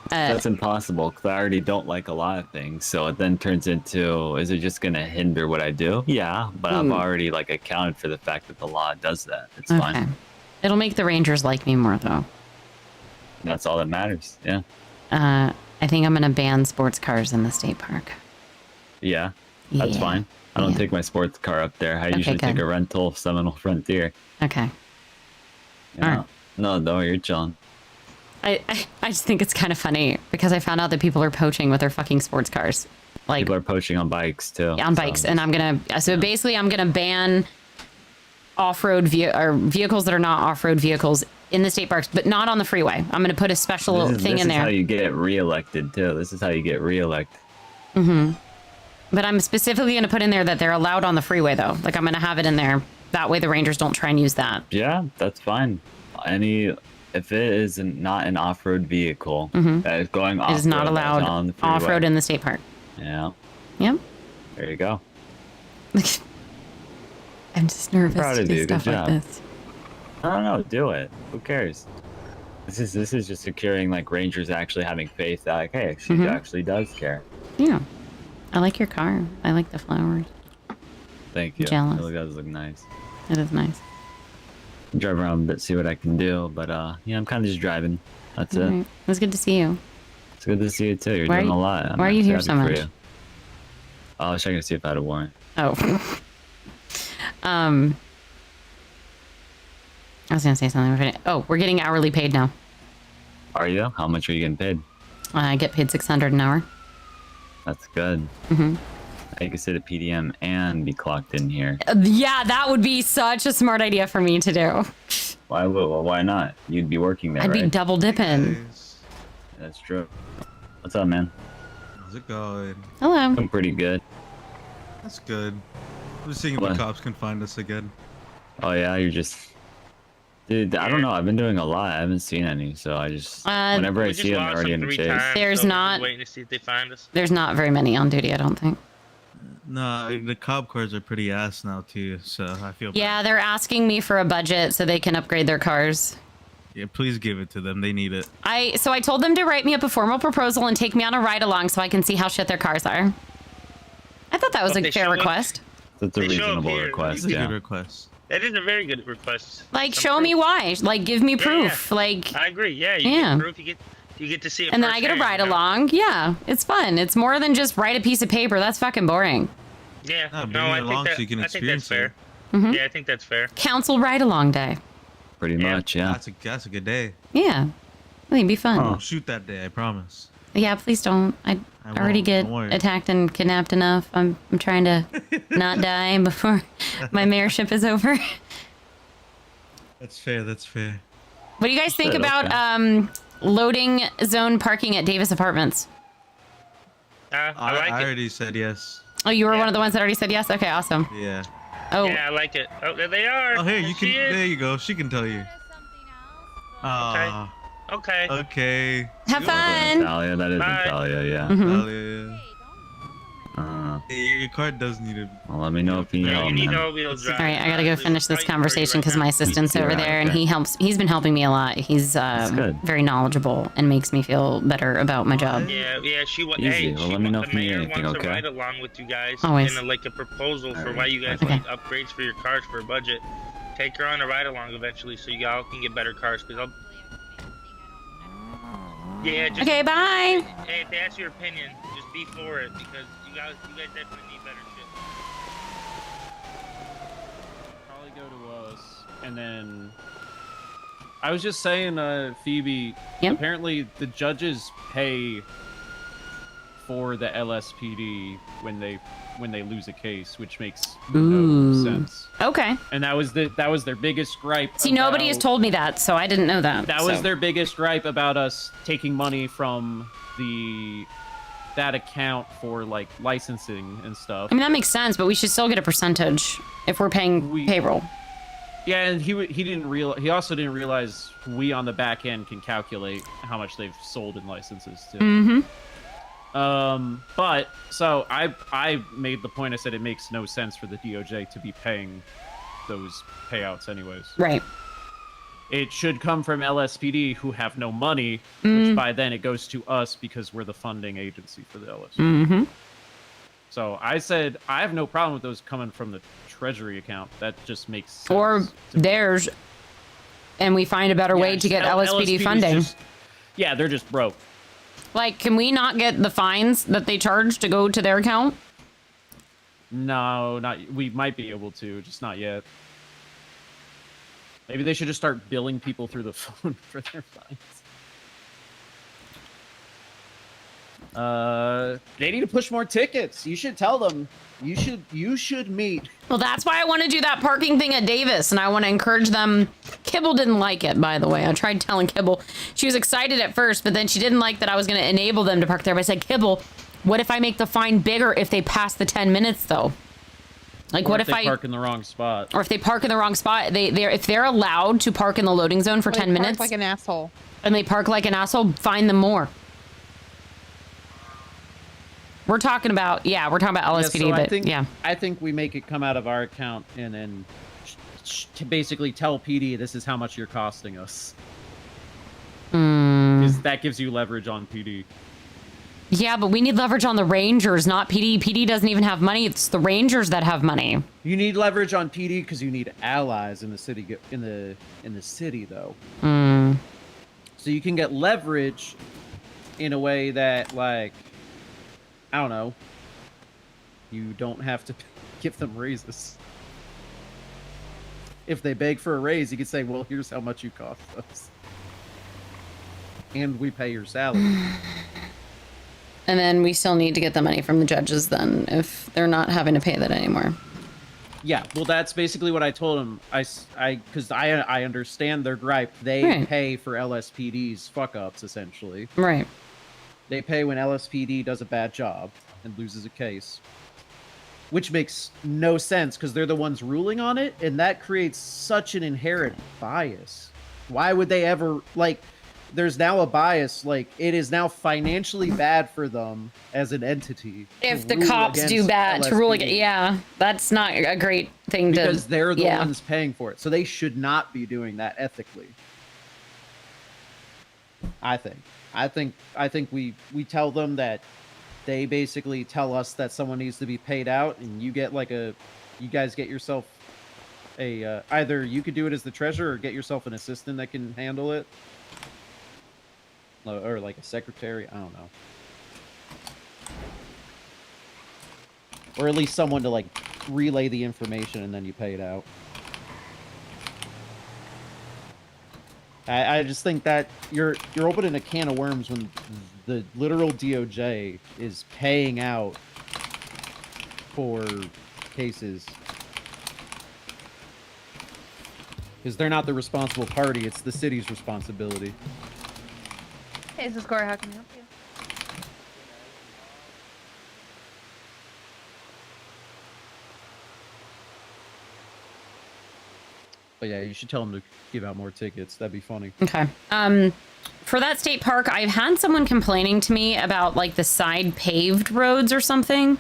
that's impossible because I already don't like a lot of things. So it then turns into, is it just going to hinder what I do? Yeah, but I've already like accounted for the fact that the law does that. It's fine. It'll make the Rangers like me more though. That's all that matters. Yeah. I think I'm gonna ban sports cars in the state park. Yeah, that's fine. I don't take my sports car up there. I usually take a rental Seminole Frontier. Okay. Yeah. All right. No, you're chilling. I just think it's kind of funny because I found out that people are poaching with their fucking sports cars. Like people are poaching on bikes too. Yeah, on bikes, and I'm gonna basically I'm gonna ban off-road vehicles that are not off-road vehicles in the state parks, but not on the freeway. I'm gonna put a special thing in there. This is how you get reelected too. This is how you get reelected. But I'm specifically going to put in there that they're allowed on the freeway, though. Like, I'm going to have it in there. That way the Rangers don't try and use that. Yeah, that's fine. If it is not an off-road vehicle that is going off-road, it is not allowed on the freeway. off-road in the state park. Yeah. Yep. There you go. I'm just nervous Proud to of do you. Good stuff like job. this. I don't know. Do it. Who cares? This is just securing like Rangers actually having faith that like, hey, she actually does care. Yeah. I like your car. I like the flowers. Thank you. Jealous. It really does look nice. It is nice. Drive around a bit, see what I can do, but yeah, I'm kind of just driving. That's All it. right. It was good to see you. It's good to see you too. You're Why are doing you- a lot. I'm why are you actually here so happy for much? you. I was checking to see if I had a warrant. Oh. I was gonna say something. Oh, we're getting hourly paid now. Are you? How much are you getting paid? I get paid $600 an hour. That's good. I can sit at PDM and be clocked in here. Yeah, that would be such a smart idea for me to do. Why? Well, why not? You'd be working there, I'd be right? double dipping. That's true. What's up, man? How's it going? Hello. I'm pretty good. That's good. I'm just seeing if What? the cops can find us again. Oh yeah, you're just. Dude, I don't know. I've been doing a lot. I haven't seen any, so I just whenever I see them, they're already in the chase. There's not. Waiting to see if they find us. There's not very many on duty, I don't think. No, the cop cars are pretty ass now too, so I feel bad. Yeah, they're asking me for a budget so they can upgrade their cars. Yeah, please give it to them. They need it. So I told them to write me up a formal proposal and take me on a ride along so I can see how shit their cars are. I thought that was a fair request. That's a They show up reasonable here. request. That's a Yeah. good request. That is a very good request. Like, show me why. Like, give me proof. Yeah. Like, I agree. Yeah, you Yeah. get proof. You get to see it. and then I get a ride along. Yeah, it's fun. It's more than just write a piece of paper. That's fucking boring. Yeah. Nah, No, bring I it think along that. so you can I think that's experience fair. Mhm. Yeah, I think that's fair. Council ride along day. Pretty much, yeah. That's a good day. Yeah, I think it'd be fun. I'll shoot that day. I promise. Yeah, please don't. I already won't, get don't worry. attacked and kidnapped enough. I'm trying to not die before my mayorship is over. That's fair. That's fair. What do you guys think Good, about okay. loading zone parking at Davis Apartments? I like I it. already said yes. Oh, you were one of the ones that already said yes? Okay, awesome. Yeah. Oh. Yeah, I like it. Oh, there they are. Oh, here you There can. she is. There you go. She can tell you. Ah. Okay. Okay. Have fun. Natalia, that is Bye. Natalia, yeah. Natalia. Uh, Hey, your card does need a. well, let me know if you know, need man. all-wheel drive. All right, I gotta go finish this conversation because my assistant's over there and he's been helping me a lot. He's good. very knowledgeable and makes me feel better about my job. Yeah, she wants. Easy. Hey, Well, she let me know the if you need mayor anything, wants okay? to ride along with you guys Always. in like a proposal for Alright, why you guys okay. need upgrades for your cars for a budget. Take her on a ride along eventually, so you all can get better cars. Cause I'll. Yeah. Just, Okay, bye. Hey, if they ask your opinion, just be for it because you guys definitely need better shit. Probably go to us, and then I was just saying, Phoebe. Yep. Apparently, the judges pay for the LSPD when they when they lose a case, which makes Ooh. no sense. Okay. And that was their biggest gripe. See, nobody has told me that, so I didn't know that. That was their biggest gripe about us taking money from that account for like licensing and stuff. I mean, that makes sense, but we should still get a percentage if we're paying payroll. Yeah, and he also didn't realize we on the back end can calculate how much they've sold in licenses too. Mm-hmm. But so I made the point. I said it makes no sense for the DOJ to be paying those payouts anyways. Right. It should come from LSPD, who have no money, which by then it goes to us because we're the funding agency for the LSPD. Mm-hmm. So I said I have no problem with those coming from the Treasury account. That just makes sense. Or theirs, and we find a better way to get LSPD funding. Yeah, they're just broke. Like, can we not get the fines that they charge to go to their account? No, not. We might be able to, just not yet. Maybe they should just start billing people through the phone for their fines. They need to push more tickets. You should tell them. You should meet. Well, that's why I want to do that parking thing at Davis, and I want to encourage them. Kibble didn't like it, by the way. I tried telling Kibble. She was excited at first, but then she didn't like that I was going to enable them to park there. But I said, Kibble, what if I make the fine bigger if they pass the 10 minutes, though? Like, what if they park in the wrong spot? Or if they park in the wrong spot, if they're allowed to park in the loading zone for 10 minutes, like an asshole, and they park like an asshole, fine them more. We're talking about LSPD, but I think we make it come out of our account and then to basically tell PD this is how much you're costing us. Because that gives you leverage on PD. Yeah, but we need leverage on the Rangers, not PD. PD doesn't even have money. It's the Rangers that have money. You need leverage on PD because you need allies in the city. In the city, though. So you can get leverage in a way that, like, I don't know. You don't have to give them raises. If they beg for a raise, you can say, "Well, here's how much you cost us, and we pay your salary." And then we still need to get the money from the judges then, if they're not having to pay that anymore. Yeah, well, that's basically what I told them. Because I understand their gripe. They pay for LSPD's fuck-ups, essentially. Right. They pay when LSPD does a bad job and loses a case. Which makes no sense, because they're the ones ruling on it, and that creates such an inherent bias. Why would they ever, like... There's now a bias, like, it is now financially bad for them as an entity. If the cops do bad, to rule against, yeah, that's not a great thing to... Because they're the ones paying for it. So they should not be doing that ethically. I think we tell them that they basically tell us that someone needs to be paid out, and you get like you guys get yourself a, either you could do it as the treasurer or get yourself an assistant that can handle it. Or like a secretary, I don't know. Or at least someone to like relay the information and then you pay it out. I just think that you're opening a can of worms when the literal DOJ is paying out for cases. Because they're not the responsible party, it's the city's responsibility. Hey, this is Cora. How can I help you? But yeah, you should tell them to give out more tickets. That'd be funny. Okay. For that state park, I've had someone complaining to me about like the side paved roads or something.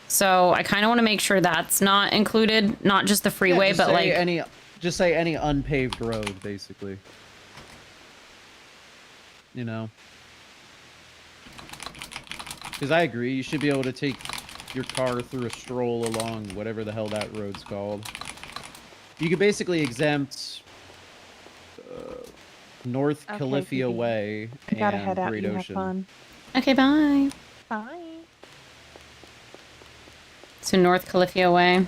So I kind of want to make sure that's not included, not just the freeway, Yeah, but like just say any unpaved road, basically. You know. Because I agree, you should be able to take your car through a stroll along whatever the hell that road's called. You could basically exempt North Califia Phoebe. Way I gotta and head out. Great You have Ocean. fun. Okay, bye. Bye. So North Califia Way.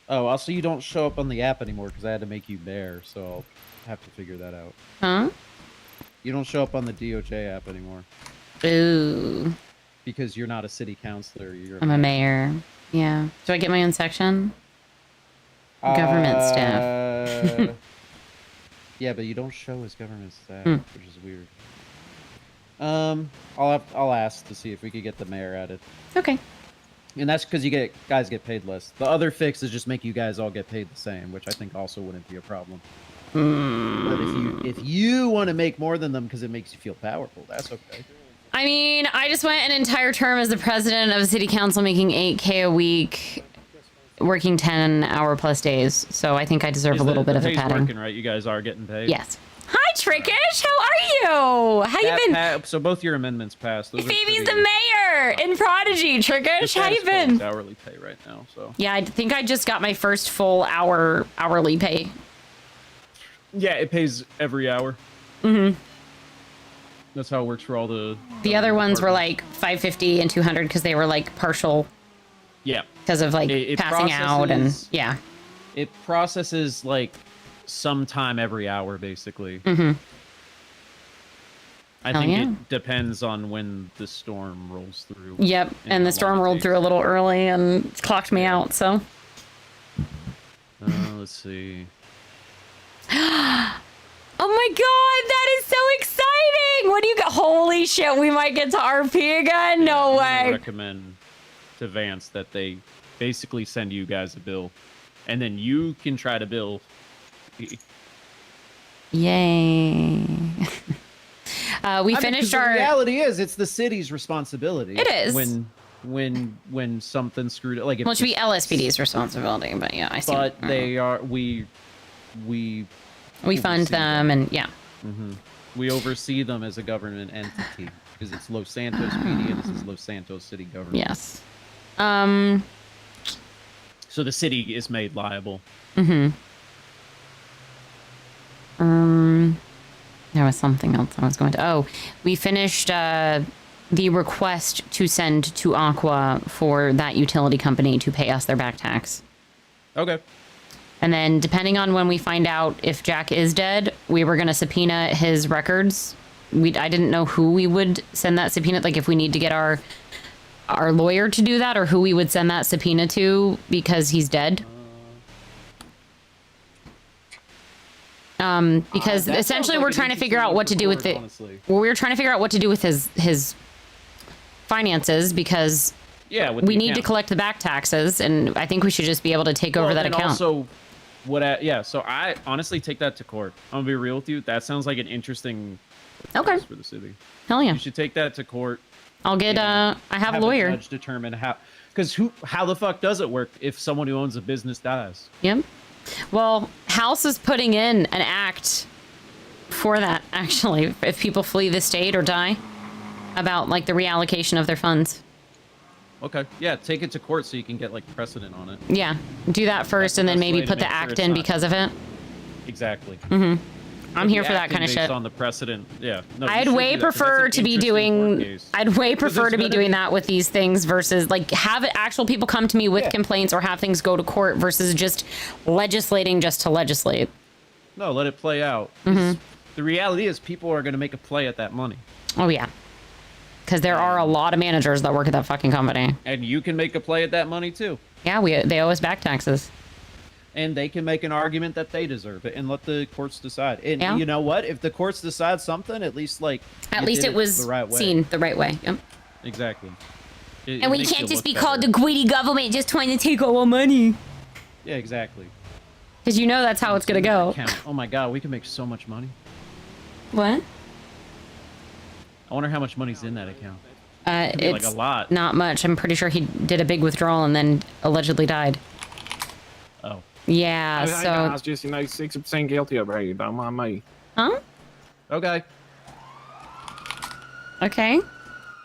Oh, also you don't show up on the app anymore because I had to make you there, so I'll have to figure that out. Huh? You don't show up on the DOJ app anymore. Ooh. Because you're not a city councilor. I'm a mayor. Yeah. Do I get my own section? Government staff. Yeah, but you don't show as government staff, Hmm. which is weird. I'll ask to see if we could get the mayor added. Okay. And that's because guys get paid less. The other fix is just make you guys all get paid the same, which I think also wouldn't be a problem. But if you want to make more than them because it makes you feel powerful, that's okay. I mean, I just went an entire term as the president of a city council making $8K a week, working 10-hour plus days. So I think I deserve a little bit of a pay's patting. working, right? You guys are getting paid. Yes. Hi, Trickish. How are you? How you been? So both your amendments passed. Those are Phoebe's pretty- the mayor in Prodigy. Trickish, how you been? It's hourly pay right now, so. Yeah, I think I just got my first full hourly pay. Yeah, it pays every hour. Mm-hmm. That's how it works for all the. The other ones were like $550 and $200 because they were like partial. Yeah. Because of like It passing out and yeah. It processes like sometime every hour, basically. Mm-hmm. I Hell think yeah. it depends on when the storm rolls through. Yep, and the storm rolled through a little early and clocked me out. So. Let's see. Oh my god, that is so exciting! What do you got? Holy shit, we might get to RP again? No I way. recommend to Vance that they basically send you guys a bill, and then you can try to bill. Yay. We finished our. The reality is, it's the city's responsibility. It is. When something screwed up, like if Well, it should be LSPD's responsibility, but yeah, I see. But they are we fund them and yeah. Mm-hmm. We oversee them as a government entity because it's Los Santos PD and this is Los Santos City government. Yes. So the city is made liable. Mm-hmm. There was something else I was going to. Oh, we finished the request to send to Aqua for that utility company to pay us their back tax. Okay. And then, depending on when we find out if Jack is dead, we were going to subpoena his records. I didn't know who we would send that subpoena, like if we need to get our lawyer to do that, or who we would send that subpoena to because he's dead. Because essentially we're trying to figure out what to do with it. Well, we're trying to figure out what to do with his finances because we need to collect the back taxes, and I think we should just be able to take over that account. Also, so I honestly take that to court. I'm gonna be real with you. That sounds like an interesting case for the city. Hell yeah. You should take that to court. I'll get I have a lawyer. A judge determine how the fuck does it work if someone who owns a business dies? Yep. Well, House is putting in an act for that, actually, if people flee the state or die, about like the reallocation of their funds. Okay. Yeah, take it to court so you can get like precedent on it. Yeah, do that first, and then maybe put the act in because of it. Exactly. Mm-hmm. I'm here for that kind of Based shit. on the precedent, yeah. No, you I'd should way do that, 'cause prefer that's to an be interesting court doing. case. I'd way prefer there's to be gonna doing that with these things versus like have actual people come to me with complaints or have things go to court versus just legislating just to legislate. No, let it play out. Mm-hmm. The reality is people are going to make a play at that money. Oh yeah, because there are a lot of managers that work at that fucking company. And you can make a play at that money too. Yeah, they owe us back taxes. And they can make an argument that they deserve it and let the courts decide. And Yeah. you know what? If the courts decide something, at least like At you least did it was the right way. seen the right way. Yep. Exactly. And we can't just be called the greedy government just trying to take all our money. Yeah, exactly. Because you know that's how it's gonna go. Oh my god, we can make so much money. What? I wonder how much money's in that account. Could be, It's like a lot. not much. I'm pretty sure he did a big withdrawal and then allegedly died. Oh. Yeah, I so... was just 60% guilty over here. Don't mind me. Huh? Okay. Okay.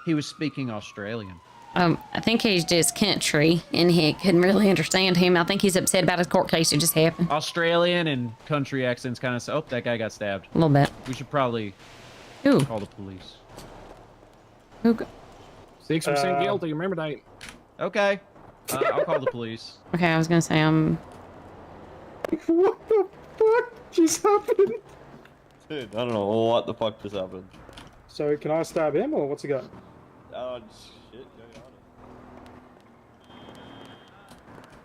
He was speaking Australian. I think he's just country and he couldn't really understand him. I think he's upset about his court case that just happened. Australian and country accents kind of. Oh, that guy got stabbed. A little bit. We should probably call the police. Who? 6% guilty. Remember that. Okay. I'll call the police. Okay, I was gonna say What the fuck just happened? Dude, I don't know what the fuck just happened. So can I stab him or what's he got? Shit.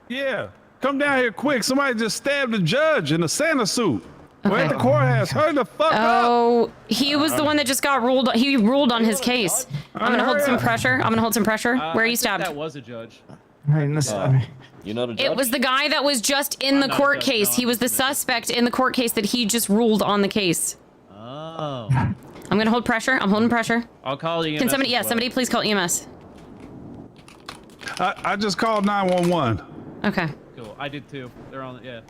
Yeah, come down here quick. Somebody just stabbed the judge in a Santa suit. We're at the courthouse. Hurry the fuck up. Oh, he was the one that just got ruled. He ruled on his case. I'm gonna hold some pressure. Where are you stabbed? That was a judge. You know the judge? It was the guy that was just in the court case. He was the suspect in the court case that he just ruled on the case. Oh. I'm gonna hold pressure. I'm holding pressure. I'll call EMS. Can somebody? as Yeah, well. somebody please call EMS. I just called 911. Okay. Cool. I did too. They're on. Yeah.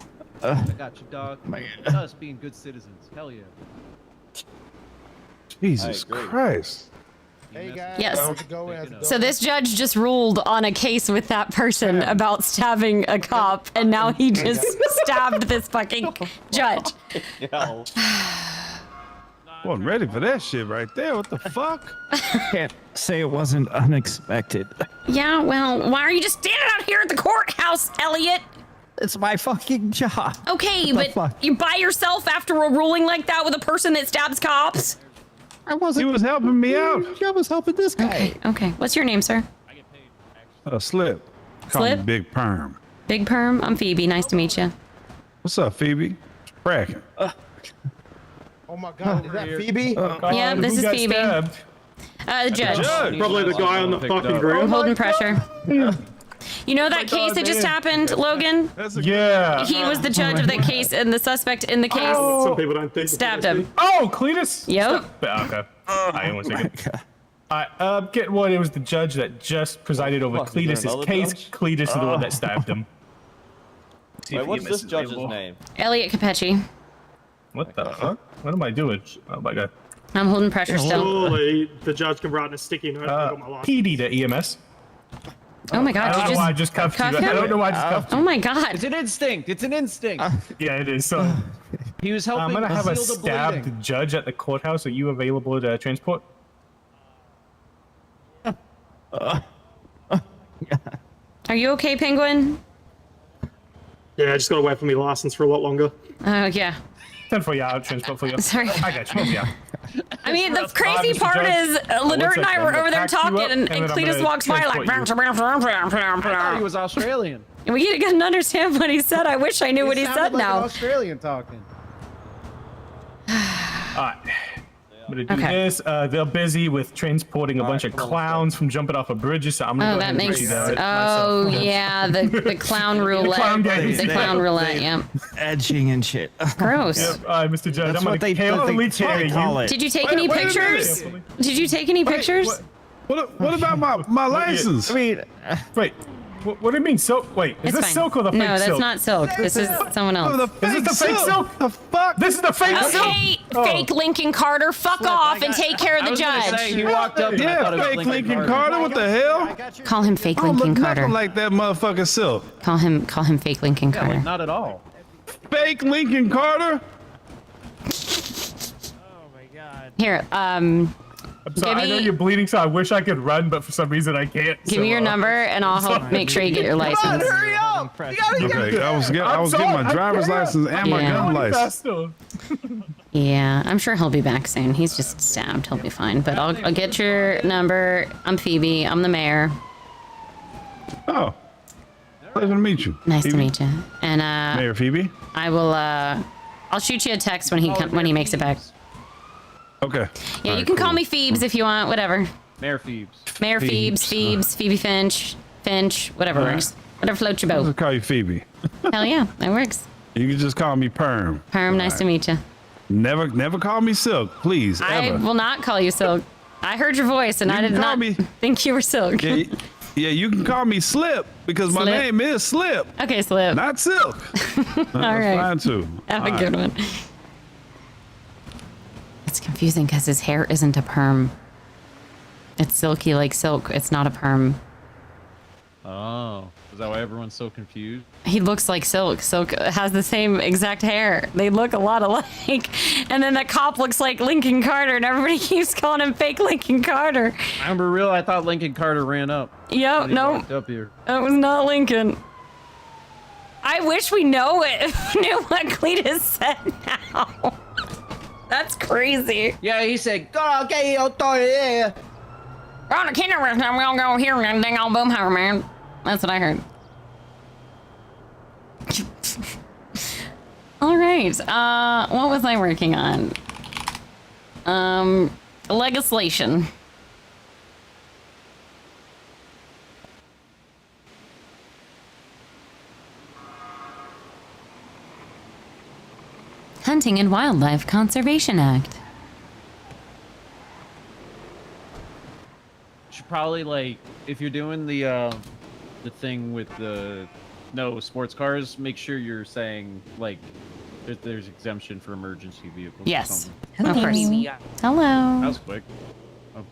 I got you, dog. Us being good citizens. Hell yeah. Jesus Christ. Hey guys. Yes. So this judge just ruled on a case with that person about stabbing a cop, and now he just stabbed this fucking judge. Wasn't ready for that shit right there. What the fuck? Can't say it wasn't unexpected. Yeah, well, why are you just standing out here at the courthouse, Elliot? It's my fucking job. Okay, What the but fuck? you're by yourself after a ruling like that with a person that stabs cops? I wasn't. He was helping me out. I was helping this guy. Okay. What's your name, sir? Slip. Call me Slip? Big Perm. Big Perm. I'm Phoebe. Nice to meet you. What's up, Phoebe? Cracking. Oh my God, is that Phoebe? Yeah, this is Phoebe. The judge. Probably the guy on the fucking I'm ground. holding pressure. You know that case that just happened, Logan? Yeah. He was the judge of that case, and the suspect in the case Some people don't think. stabbed him. Oh, Cletus. Yep. Okay. Hang on one second. Get one. It was the judge that just presided over Fuck, is there Cletus's another case. judge? Cletus is the one that stabbed him. See Wait, if what's EMS this is judge's available. name? Elliot Capetti. What the fuck? What am I doing? Oh my god. I'm holding pressure still. Surely the judge can write in a sticky note. I got my life. PD to EMS. Oh my I god, don't know you why I just cuffed you. cuff I him? don't know why I just cuffed you. Oh my god. It's an instinct. It's an instinct. Yeah, it is. So He was helping I'm gonna have a conceal the stabbed bleeding. judge at the courthouse. Are you available to transport? Are you okay, Penguin? Yeah, I just gotta wait for my license for a lot longer. Yeah. 10 yeah, I'll transport for you. Sorry. I got you. Yeah. I mean, the crazy Mr. part Judge. is One Lenore and I second, were I'm gonna over there pack you talking, up, and then I'm Cletus gonna walks by like. transport you. I thought he was Australian. And we didn't understand what he said. I wish I knew what he sounded said like now. An Australian talking. Alright. I'm gonna do Okay. this. They're busy with transporting a bunch of clowns from jumping off of bridges, so I'm gonna Oh, go that ahead and makes. do that Oh myself. yeah, the clown roulette. clown game. The clown roulette. Yeah. Edging and shit. Gross. Yep. Alright, Mr. Judge, That's I'm what gonna they carefully carry call you. it. Did you take Wait- any wait a pictures? minute. Did you take any pictures? What about my license? I mean, Wait, what do you mean silk? Wait, is It's this fine. silk or the fake No, silk? that's not silk. This is someone else. Is this the fake silk? The fuck? This is the fake silk? Okay, Oh. fake Lincoln Carter, fuck off and take care of the judge. He walked up and I thought Yeah, it was fake Lincoln Carter. What the hell? Call him fake I don't Lincoln look Carter. nothing like that motherfucking silk. Call him fake Lincoln Yeah, like, Carter. not at all. Fake Lincoln Carter? Here, I'm sorry, I know me- you're bleeding, so I wish I could run, but for some reason I can't. give so, me your number and I'll help make sure you get your license. Hurry up! You gotta get Okay, I was getting my driver's license and my Yeah. gun license. Faster. Yeah, I'm sure he'll be back soon. He's just stabbed. He'll be fine. But I'll get your number. I'm Phoebe. I'm the mayor. Oh, pleasure to meet you. Nice to Phoebe. meet you. And Mayor Phoebe. I will. I'll shoot you a text when he makes it back. Okay. Yeah, All you right, can call cool. me Phoebes if you want. Whatever. Mayor Phoebes. Mayor Phoebes, Phoebes. Phoebe Finch, whatever works. Whatever floats your I'll boat. just call you Phoebe. Hell yeah, that works. You can just call me Perm. Perm, nice to meet you. Never call me Silk, please. I Ever. will not call you Silk. I heard your voice and You I can did call not me- think you were Silk. Yeah, yeah, you can call me Slip because my Slip? name is Slip, Okay, Slip. not Silk. That's right. fine too. Have All a right. good one. It's confusing because his hair isn't a perm. It's silky like silk. It's not a perm. Oh, is that why everyone's so confused? He looks like Silk. Silk has the same exact hair. They look a lot alike. And then the cop looks like Lincoln Carter, and everybody keeps calling him fake Lincoln Carter. I remember real. I thought Lincoln Carter ran up. Yep, when he no, walked up here. that was not Lincoln. I wish we knew what Cletus said now. That's crazy. Yeah, he said, "Go get your toilet." We're on a kindergarten, we don't go here and ding all boomhauer, man. That's what I heard. All right. What was I working on? Legislation. Hunting and Wildlife Conservation Act. Should probably like if you're doing the thing with the no sports cars, make sure you're saying like there's exemption for emergency vehicles. or Yes. something. Of course. Hello. That was quick. Oh.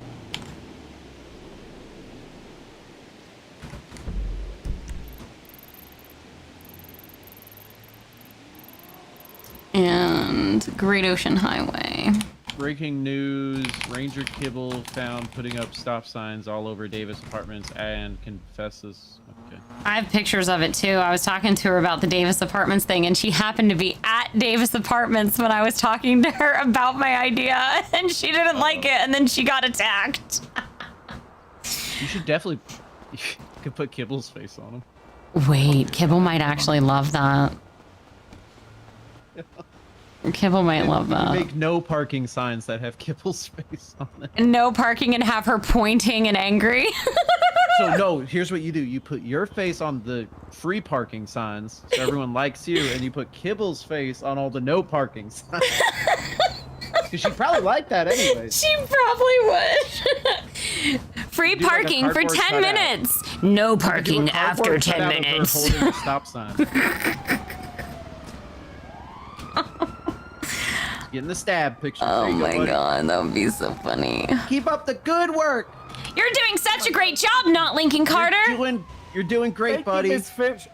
And Great Ocean Highway. Breaking news, Ranger Kibble found putting up stop signs all over Davis Apartments and confesses. Okay. I have pictures of it too. I was talking to her about the Davis Apartments thing, and she happened to be at Davis Apartments when I was talking to her about my idea, and she didn't like it, and then she got attacked. You should definitely you could put Kibble's face on him. Wait, Kibble might actually love that. Kibble might love that. Make no parking signs that have Kibble's face on it. No parking and have her pointing and angry. So no, here's what you do. You put your face on the free parking signs so everyone likes you, and you put Kibble's face on all the no parking signs. Because she'd probably like that anyways. She probably would. Free Do like a parking for cardboard 10 cutout. minutes. No Do a parking after cardboard 10 cutout of her minutes. holding a stop sign. Getting the stab picture. Oh There you go, my buddy. god, that would be so funny. Keep up the good work. You're doing such a great job, not Lincoln Carter. You're doing great, buddy. Miss Finch.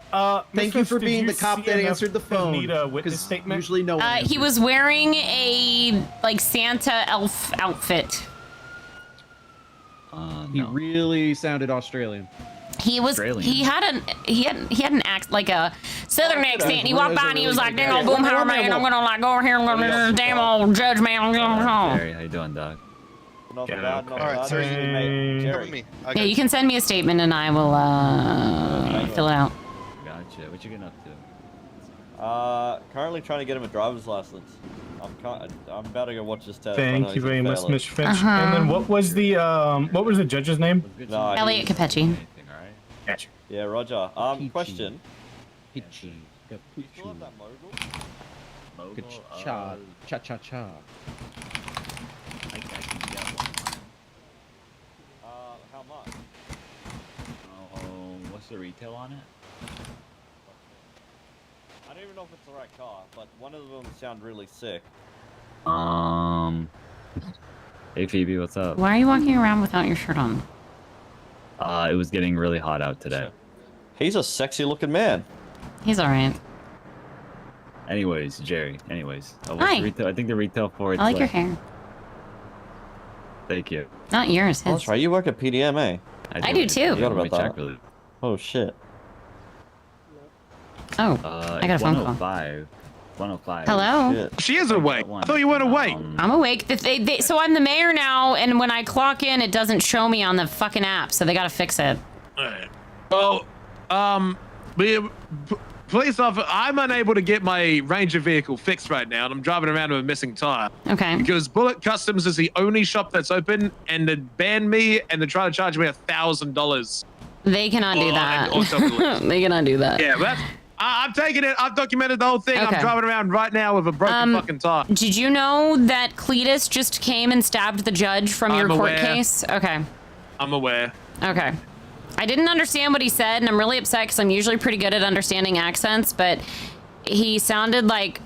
Thank you for being the cop that answered the phone. Need a witness 'cause statement. Usually no one. He answers. was wearing a like Santa elf outfit. He really sounded Australian. He was he had an act like a southern accent. He walked by and he was like, "Dang old boomhauer man, I'm gonna like go over here and go to this damn old judge man." I'm going home." Jerry, how you doing, Doc? Not Yeah, bad, not okay. bad. Alright, Mate, so- Jerry. Yeah, you can send me a statement and I will fill it out. Gotcha. What you getting up to? Currently trying to get him a driver's license. I'm about to go watch this test. Thank you very much, Miss Finch. Uh-huh. And then what was the judge's name? No, Elliot Capetti. Gotcha. Yeah, Roger. Question. Pitchy. You still have that mogul? Good cha cha cha cha. I can get one. How much? Oh, what's the retail on it? I don't even know if it's the right car, but one of them sound really sick. Hey Phoebe, what's up? Why are you walking around without your shirt on? It was getting really hot out today. He's a sexy looking man. He's all right. Anyways, Jerry. What's Hi. the retail? I think the retail for it's I like your hair. Thank you. Not yours, Oh, his. that's right. You work at PDM, eh? I do too. Forgot about that. Really. Oh shit. Oh, I got a phone call. 105. 105. Hello? Shit. She is awake. I thought you weren't awake. I'm awake. So I'm the mayor now, and when I clock in, it doesn't show me on the fucking app, so they gotta fix it. Well, police officer, I'm unable to get my Ranger vehicle fixed right now, and I'm driving around with a missing tire. Okay. Because Bullet Customs is the only shop that's open, and they banned me, and they're trying to charge me $1,000. They cannot do that. They cannot do that. Yeah, but that's, I'm taking it. I've documented the whole thing. Okay. I'm driving around right now with a broken fucking tire. Did you know that Cletus just came and stabbed the judge from your I'm court aware. case? Okay. I'm aware. Okay. I didn't understand what he said, and I'm really upset because I'm usually pretty good at understanding accents, but he sounded like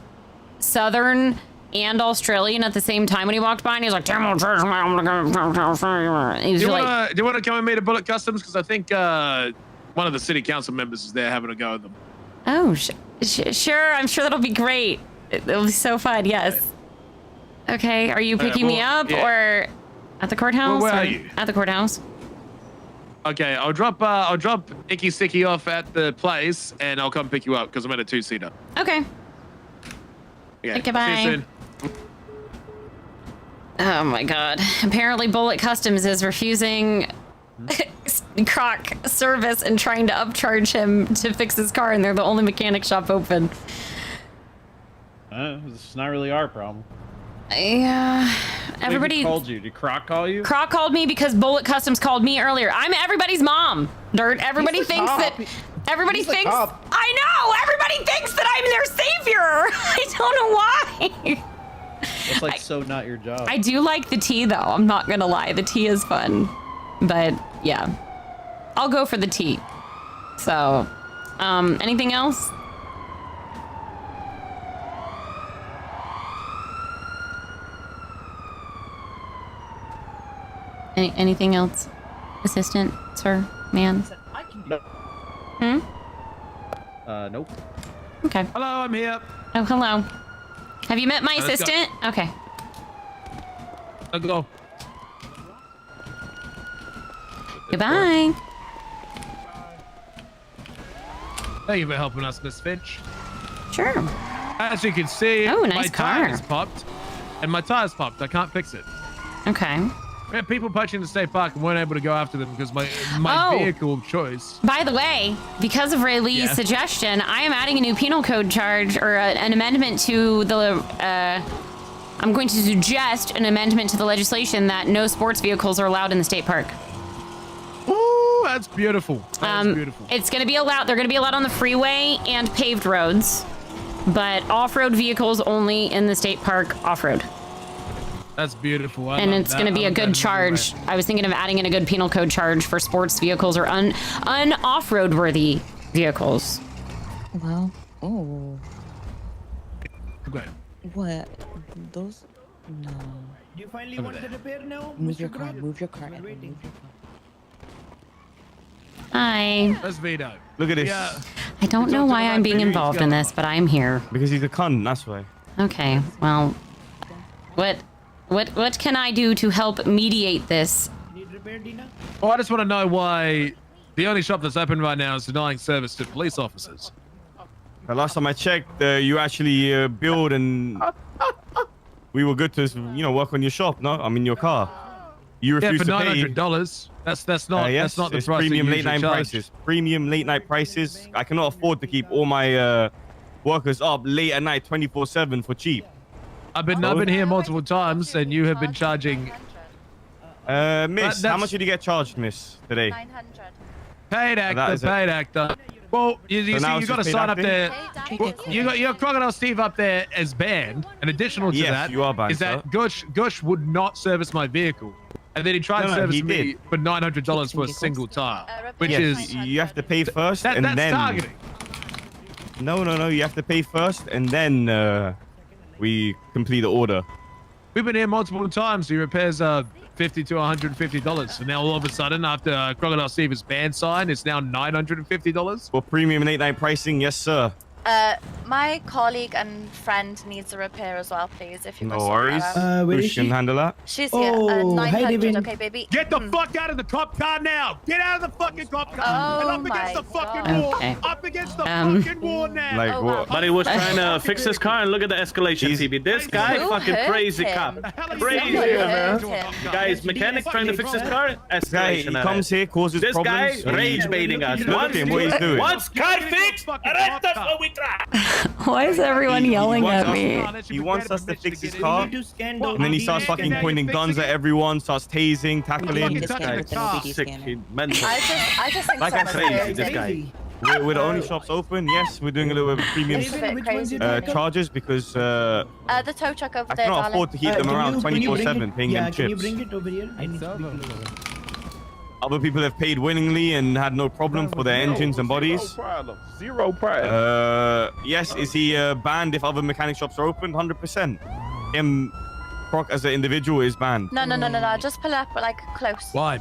Southern and Australian at the same time when he walked by, and he was like, "Damn old judge, man, I'm gonna." He was Do you like, want to come and meet at Bullet Customs? Because I think one of the city council members is there having a go at them. "Oh, sure. I'm sure that'll be great. It'll be so fun. Yes." Okay. Are you picking me up or at the courthouse? Where or are you? At the courthouse. Okay, I'll drop Icky Sticky off at the place, and I'll come pick you up because I'm at a 2-seater. Okay. Okay. Goodbye. See you soon. Oh my god. Apparently Bullet Customs is refusing Croc service and trying to upcharge him to fix his car, and they're the only mechanic shop open. It's not really our problem. Yeah. Everybody called you. Did Croc call you? Croc called me because Bullet Customs called me earlier. I'm everybody's mom. Dirt. Everybody thinks that. Everybody thinks. I know. Everybody thinks that I'm their savior. I don't know why. It's like so not your job. I do like the tea though. I'm not gonna lie. The tea is fun, but yeah, I'll go for the tea. So, anything else? Anything else? Assistant, sir, man? No. Nope. Okay. Hello, I'm here. Oh, hello. Have you met my Let's go. assistant? Okay. Let's go. Goodbye. Thank you for helping us, Miss Finch. Sure. As you can see, Oh, nice my car. tire is popped, and my tire's popped. I can't fix it. Okay. We had people punching the state park and weren't able to go after them because my Oh. vehicle of choice. By the way, because of Ray Lee's suggestion, I am adding a new penal code charge or an amendment to the. I'm going to suggest an amendment to the legislation that no sports vehicles are allowed in the state park. Ooh, that's beautiful. That's beautiful. It's going to be allowed. They're going to be allowed on the freeway and paved roads, but off-road vehicles only in the state park off-road. That's beautiful. And it's going to be a good charge. I was thinking of adding in a good penal code charge for sports vehicles or off-road worthy vehicles. Well, oh. Okay. What? Those? No. Do you finally want the repair now? Move your car, move your car, Evan, move your car. Hi. That's Vito. Look at this. Yeah. I don't know why I'm being involved in this, but I'm here. Because he's a cunt, that's why. Okay, well, what can I do to help mediate this? Well, I just want to know why the only shop that's open right now is denying service to police officers. The last time I checked, you actually billed and we were good to, work on your shop, no? I mean, your car. You refused for to pay. $900. That's not Yes, the it's price premium that you late night usually charge. prices. Premium late night prices. I cannot afford to keep all my workers up late at night 24/7 for cheap. I've been here multiple times, and you have been charging. Miss, how much did you get charged, miss, today? 900. Paid actor. Well, you see, now you it's got to just paid sign up acting? there. Well, you got your Crocodile Steve up there as banned, and additional to Yes, that you are banned, is that Gush would not service my vehicle, and then he tried to No, service he me did. for $900 for a single tire, which Yes, is you have to pay first and that's then. targeting. No. You have to pay first and then we complete the order. We've been here multiple times. He repairs $50 to $150. So now all of a sudden, after Crocodile Steve's ban sign, it's now $950. For premium late night pricing, yes, sir. My colleague and friend needs a repair as well, please. If you No could sort worries. that out. Where Who is can she? handle that? She's here. 900. Okay, baby. Get the fuck out of the cop car now! Get out of the fucking cop car! And up against the fucking wall! Okay. Up against the fucking wall now! Like what? But he was trying to fix his car, and look at the escalation, Phoebe. This guy, Who fucking hurt crazy him? cop. Crazy. Someone Man. hurt him. The guy is mechanic trying to fix his car. This guy, he Escalation. comes here, causes This problems. guy rage baiting us. Look at him, what he's doing. Once car fixed, alright, that's what we try. Why is everyone yelling at me? He wants us to fix his car, and then he starts fucking pointing guns at everyone, starts tasing, tackling. This guy's sick. He's mental. I just think Like I someone's say, hurt this him. guy. We're the only shops open. Yes, we're doing a little bit of premium charges because The tow truck over I there, cannot darling. afford to keep them around 24/7 paying them Can you chips. bring it over here? I need to speak to her. Other people have paid willingly and had no problem for their engines and bodies. Zero problem. Yes, is he banned if other mechanic shops are open? 100%. Him, Croc as an individual is banned. No. Just pull up, like, close. Why?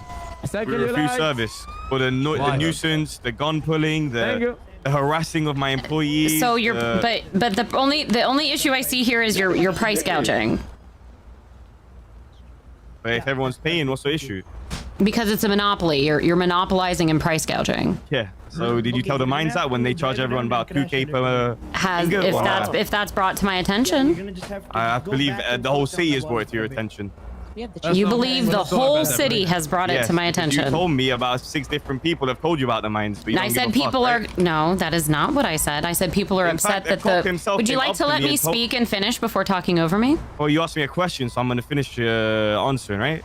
We refuse service for the nuisance, the gun pulling, the harassing of my employees. So you're, but the only issue I see here is your price gouging. But if everyone's paying, what's the issue? Because it's a monopoly. You're monopolizing and price gouging. Yeah. So did you tell the mines that when they charge everyone about 2K per finger? If that's brought to my attention. I believe the whole city has brought it to your attention. You believe the whole city has brought it to my because attention. You told me about 6 different people have told you about the mines. But you I don't said give a fuck, people right? are no, that is not what I said. I said people are In upset fact, that the cop himself Would you came like up to to let me me and told- speak and finish before talking over me? Well, you asked me a question, so I'm gonna finish answering, right?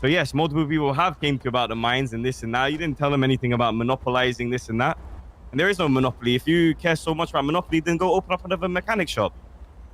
So yes, multiple people have came to you about the mines and this and that. You didn't tell them anything about monopolizing this and that. And there is no monopoly. If you care so much about monopoly, then go open up another mechanic shop.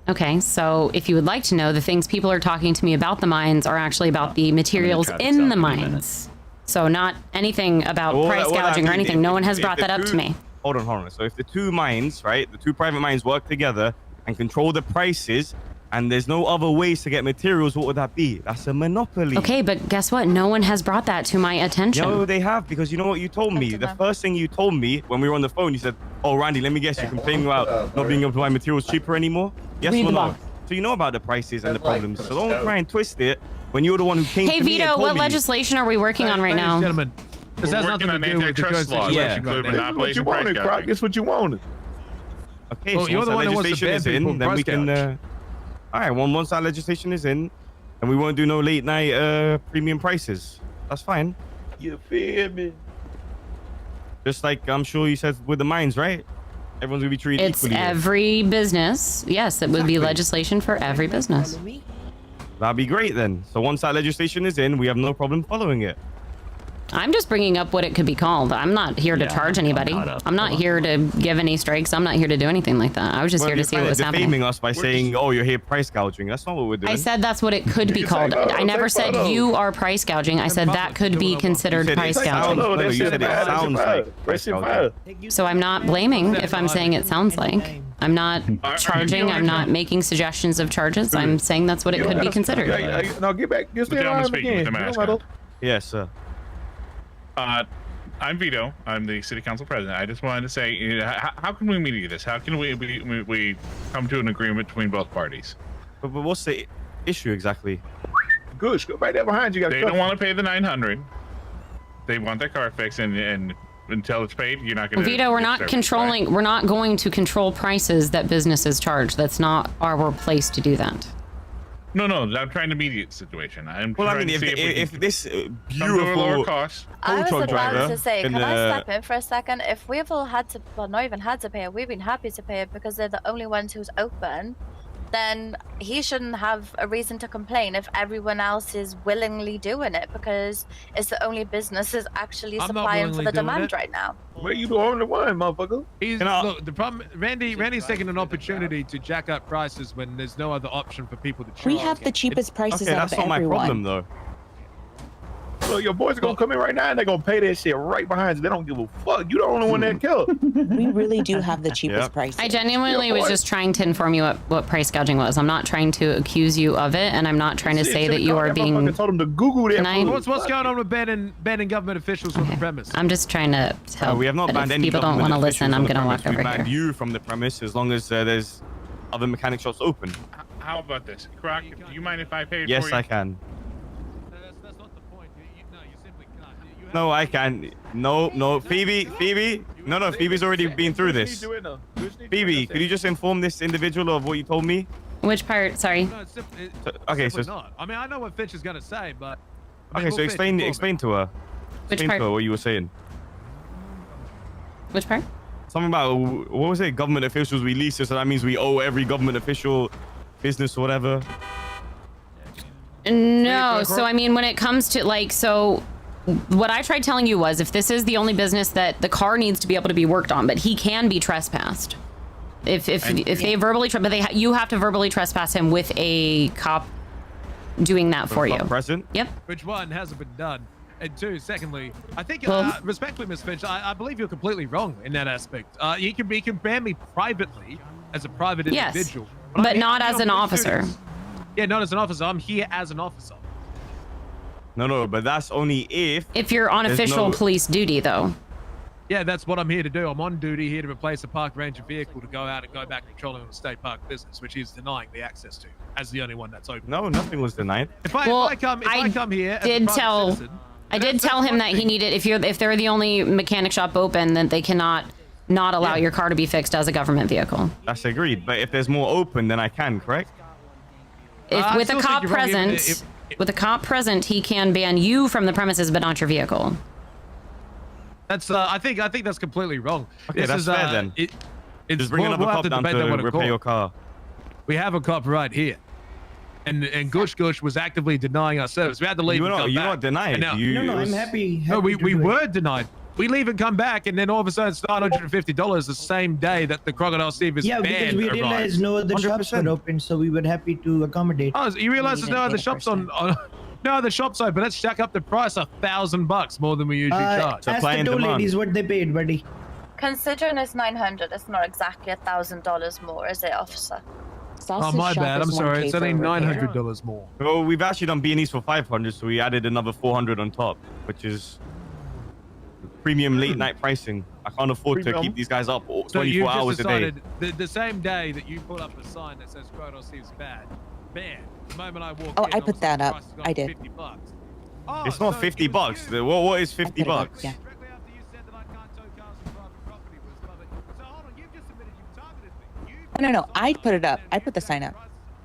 Okay, so if you would like to know, the things people are talking to me about the mines are actually about the materials try to in sell the in a minute. mines. So not anything about All price that- all that gouging or means anything. if- No one if- has if brought the that up to two- me. Hold on. So if the two mines, right, the two private mines work together and control the prices, and there's no other ways to get materials, what would that be? That's a monopoly. Okay, but guess what? No one has brought that to my attention. No, they have, because you know what you told me? The first thing you told me when we were on the phone, you said, oh, Randy, let me guess, you're complaining about not being able to buy materials cheaper anymore? Yes or no? So you know about the prices and the problems. So don't try and twist it when you're the one who came Hey to me and Vito, told what me. legislation are we working on right now? Gentlemen, this has nothing to do with the current situation Yeah. right now. What you wanted, Croc. It's what you wanted. Okay, Well, so you're once the that one that wants to legislation ban is people in, from then we price can... gouge. all right, well, once that legislation is in, and we won't do no late night premium prices. That's fine. You feel me? Just like I'm sure you said with the mines, right? Everyone's gonna be treated It's equally. every business. Yes, it would be legislation for every business. That'd be great then. So once that legislation is in, we have no problem following it. I'm just bringing up what it could be called. I'm not here to charge anybody. I'm not here to give any strikes. I'm not here to do anything like that. I was just Well, here to you're see what kinda was defaming happening. us by saying, oh, you're here price gouging. That's not what we're doing. I said that's what it could be called. I never said you are price gouging. I said that could be considered You said price it sounds- gouging. no, you said it sounds like price gouging. So I'm not blaming if I'm saying it sounds like. I'm not charging. I'm not making suggestions of charges. I'm saying that's what it could be considered. No, get back. Get The gentleman speaking with the mask on. Yes, sir. I'm Vito. I'm the city council president. I just wanted to say, how can we mediate this? How can we come to an agreement between both parties? But what's the issue exactly? Good. Right there behind you. They don't want to pay the $900. They want their car fixed, and until it's paid, you're not going to. Vito, we're not controlling. We're not going to control prices that businesses charge. That's not our place to do that. No, I'm trying to mediate the situation. I'm Well, I trying mean, to see if we can this come to a lower beautiful cost. I was truck about driver to say, can, can I step in for a second? If we've all had to, well, not even had to pay it, we've been happy to pay it because they're the only ones who's open, then he shouldn't have a reason to complain if everyone else is willingly doing it because it's the only business that's actually I'm not supplying for willingly the doing demand it. right now. Where you the only one, motherfucker? Look, the problem, Randy's taking an opportunity to jack up prices when there's no other option for people to charge. We have the cheapest prices Okay, out that's of not my everyone. problem though. So your boys are gonna come in right now and they're gonna pay that shit right behind you. They don't give a fuck. You the only one that killed. We really do have the cheapest prices. I genuinely was just trying to inform you what price gouging was. I'm not trying to accuse you of it, and I'm not trying to say that you are being. Told them to Google that. Can I- What's going on with banning government officials from the premise? I'm just trying to tell. We have not that banned if any people don't government want to listen, officials I'm from the gonna walk premise. over We banned here. you from the premise as long as there's other mechanic shops open. How about this, Croc? Do you mind if I pay it Yes, for you? I can. No, I can. No, Phoebe. No, Phoebe's already been through this. Phoebe, could you just inform this individual of what you told me? Which part? Sorry. Okay, Simply so not. I mean, I know what Finch is gonna say, but. okay, so explain to her. Which Explain part? to her what you were saying. Which part? Something about what was it? Government officials we lease, so that means we owe every government official, business or whatever. No, so I mean, when it comes to what I tried telling you was, if this is the only business that the car needs to be able to be worked on, but he can be trespassed. If they verbally, you have to verbally trespass him with a cop doing that for you. Present. Yep. Which one hasn't been done? And two, secondly, I think, Well- respectfully, Miss Finch, I believe you're completely wrong in that aspect. You can ban me privately as a private Yes, individual, but I'm not here as on an police officer. duties. Yeah, not as an officer. I'm here as an officer. No, but that's only if you're on there's official no- police duty, though. Yeah, that's what I'm here to do. I'm on duty here to replace a park ranger vehicle to go out and go back controlling the state park business, which he's denying the access to as the only one that's open. No, nothing was denied. If I come here, as a did private tell citizen, I did tell him that he needed, if they're the only mechanic shop open, then they cannot not allow your car to be fixed as a government vehicle. That's agreed. But if there's more open, then I can, correct? if with a cop present, with a cop present, he can ban you from the premises, but not your vehicle. That's I think that's completely wrong. Okay, this that's is, fair then. Just bring another cop down to repair your car. We have a cop right here. And Gush was actively denying our service. We had to leave. You're not denying. No, I'm happy. No, we were denied. We leave and come back, and then all of a sudden it's $950 the same day that the Crocodile Steve Yeah, because we realized no other shops were open, so we were happy to accommodate. Oh, you realize there's no other shops on no other shops open. Let's jack up the price $1,000 more than we usually charge. Ask the tow ladies what they paid, buddy. Considering it's 900, it's not exactly $1,000 more, is it, officer? Oh, my bad. I'm sorry. It's only $900 more. Well, we've actually done B&Es for 500, so we added another 400 on top, which is premium late night pricing. I can't afford to keep these guys up 24 hours a day. The same day that you put up a sign that says Crocodile Steve's bad, the moment I walk in, I put that up. I did. Oh, it's not $50. What is $50? Yeah. No. I put it up. I put the sign up.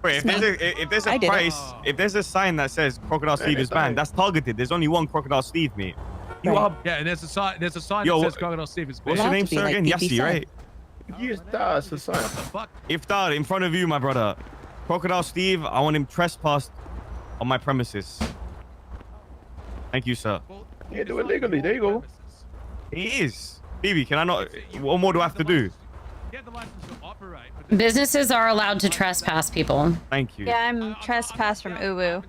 Wait, if there's a price, if there's a sign that says Crocodile Steve is banned, that's targeted. There's only one Crocodile Steve, mate. Yeah, and there's a sign. There's a sign that says Crocodile Steve is banned. What's your name, sir? Again, Yassi, right? Yes, that's the sign. Iftar, in front of you, my brother. Crocodile Steve, I want him trespassed on my premises. Thank you, sir. Yeah, do it legally. There you go. He is. Phoebe, can I not? What more do I have to do? Businesses are allowed to trespass people. Thank you. Yeah, I'm trespassed from Uwu.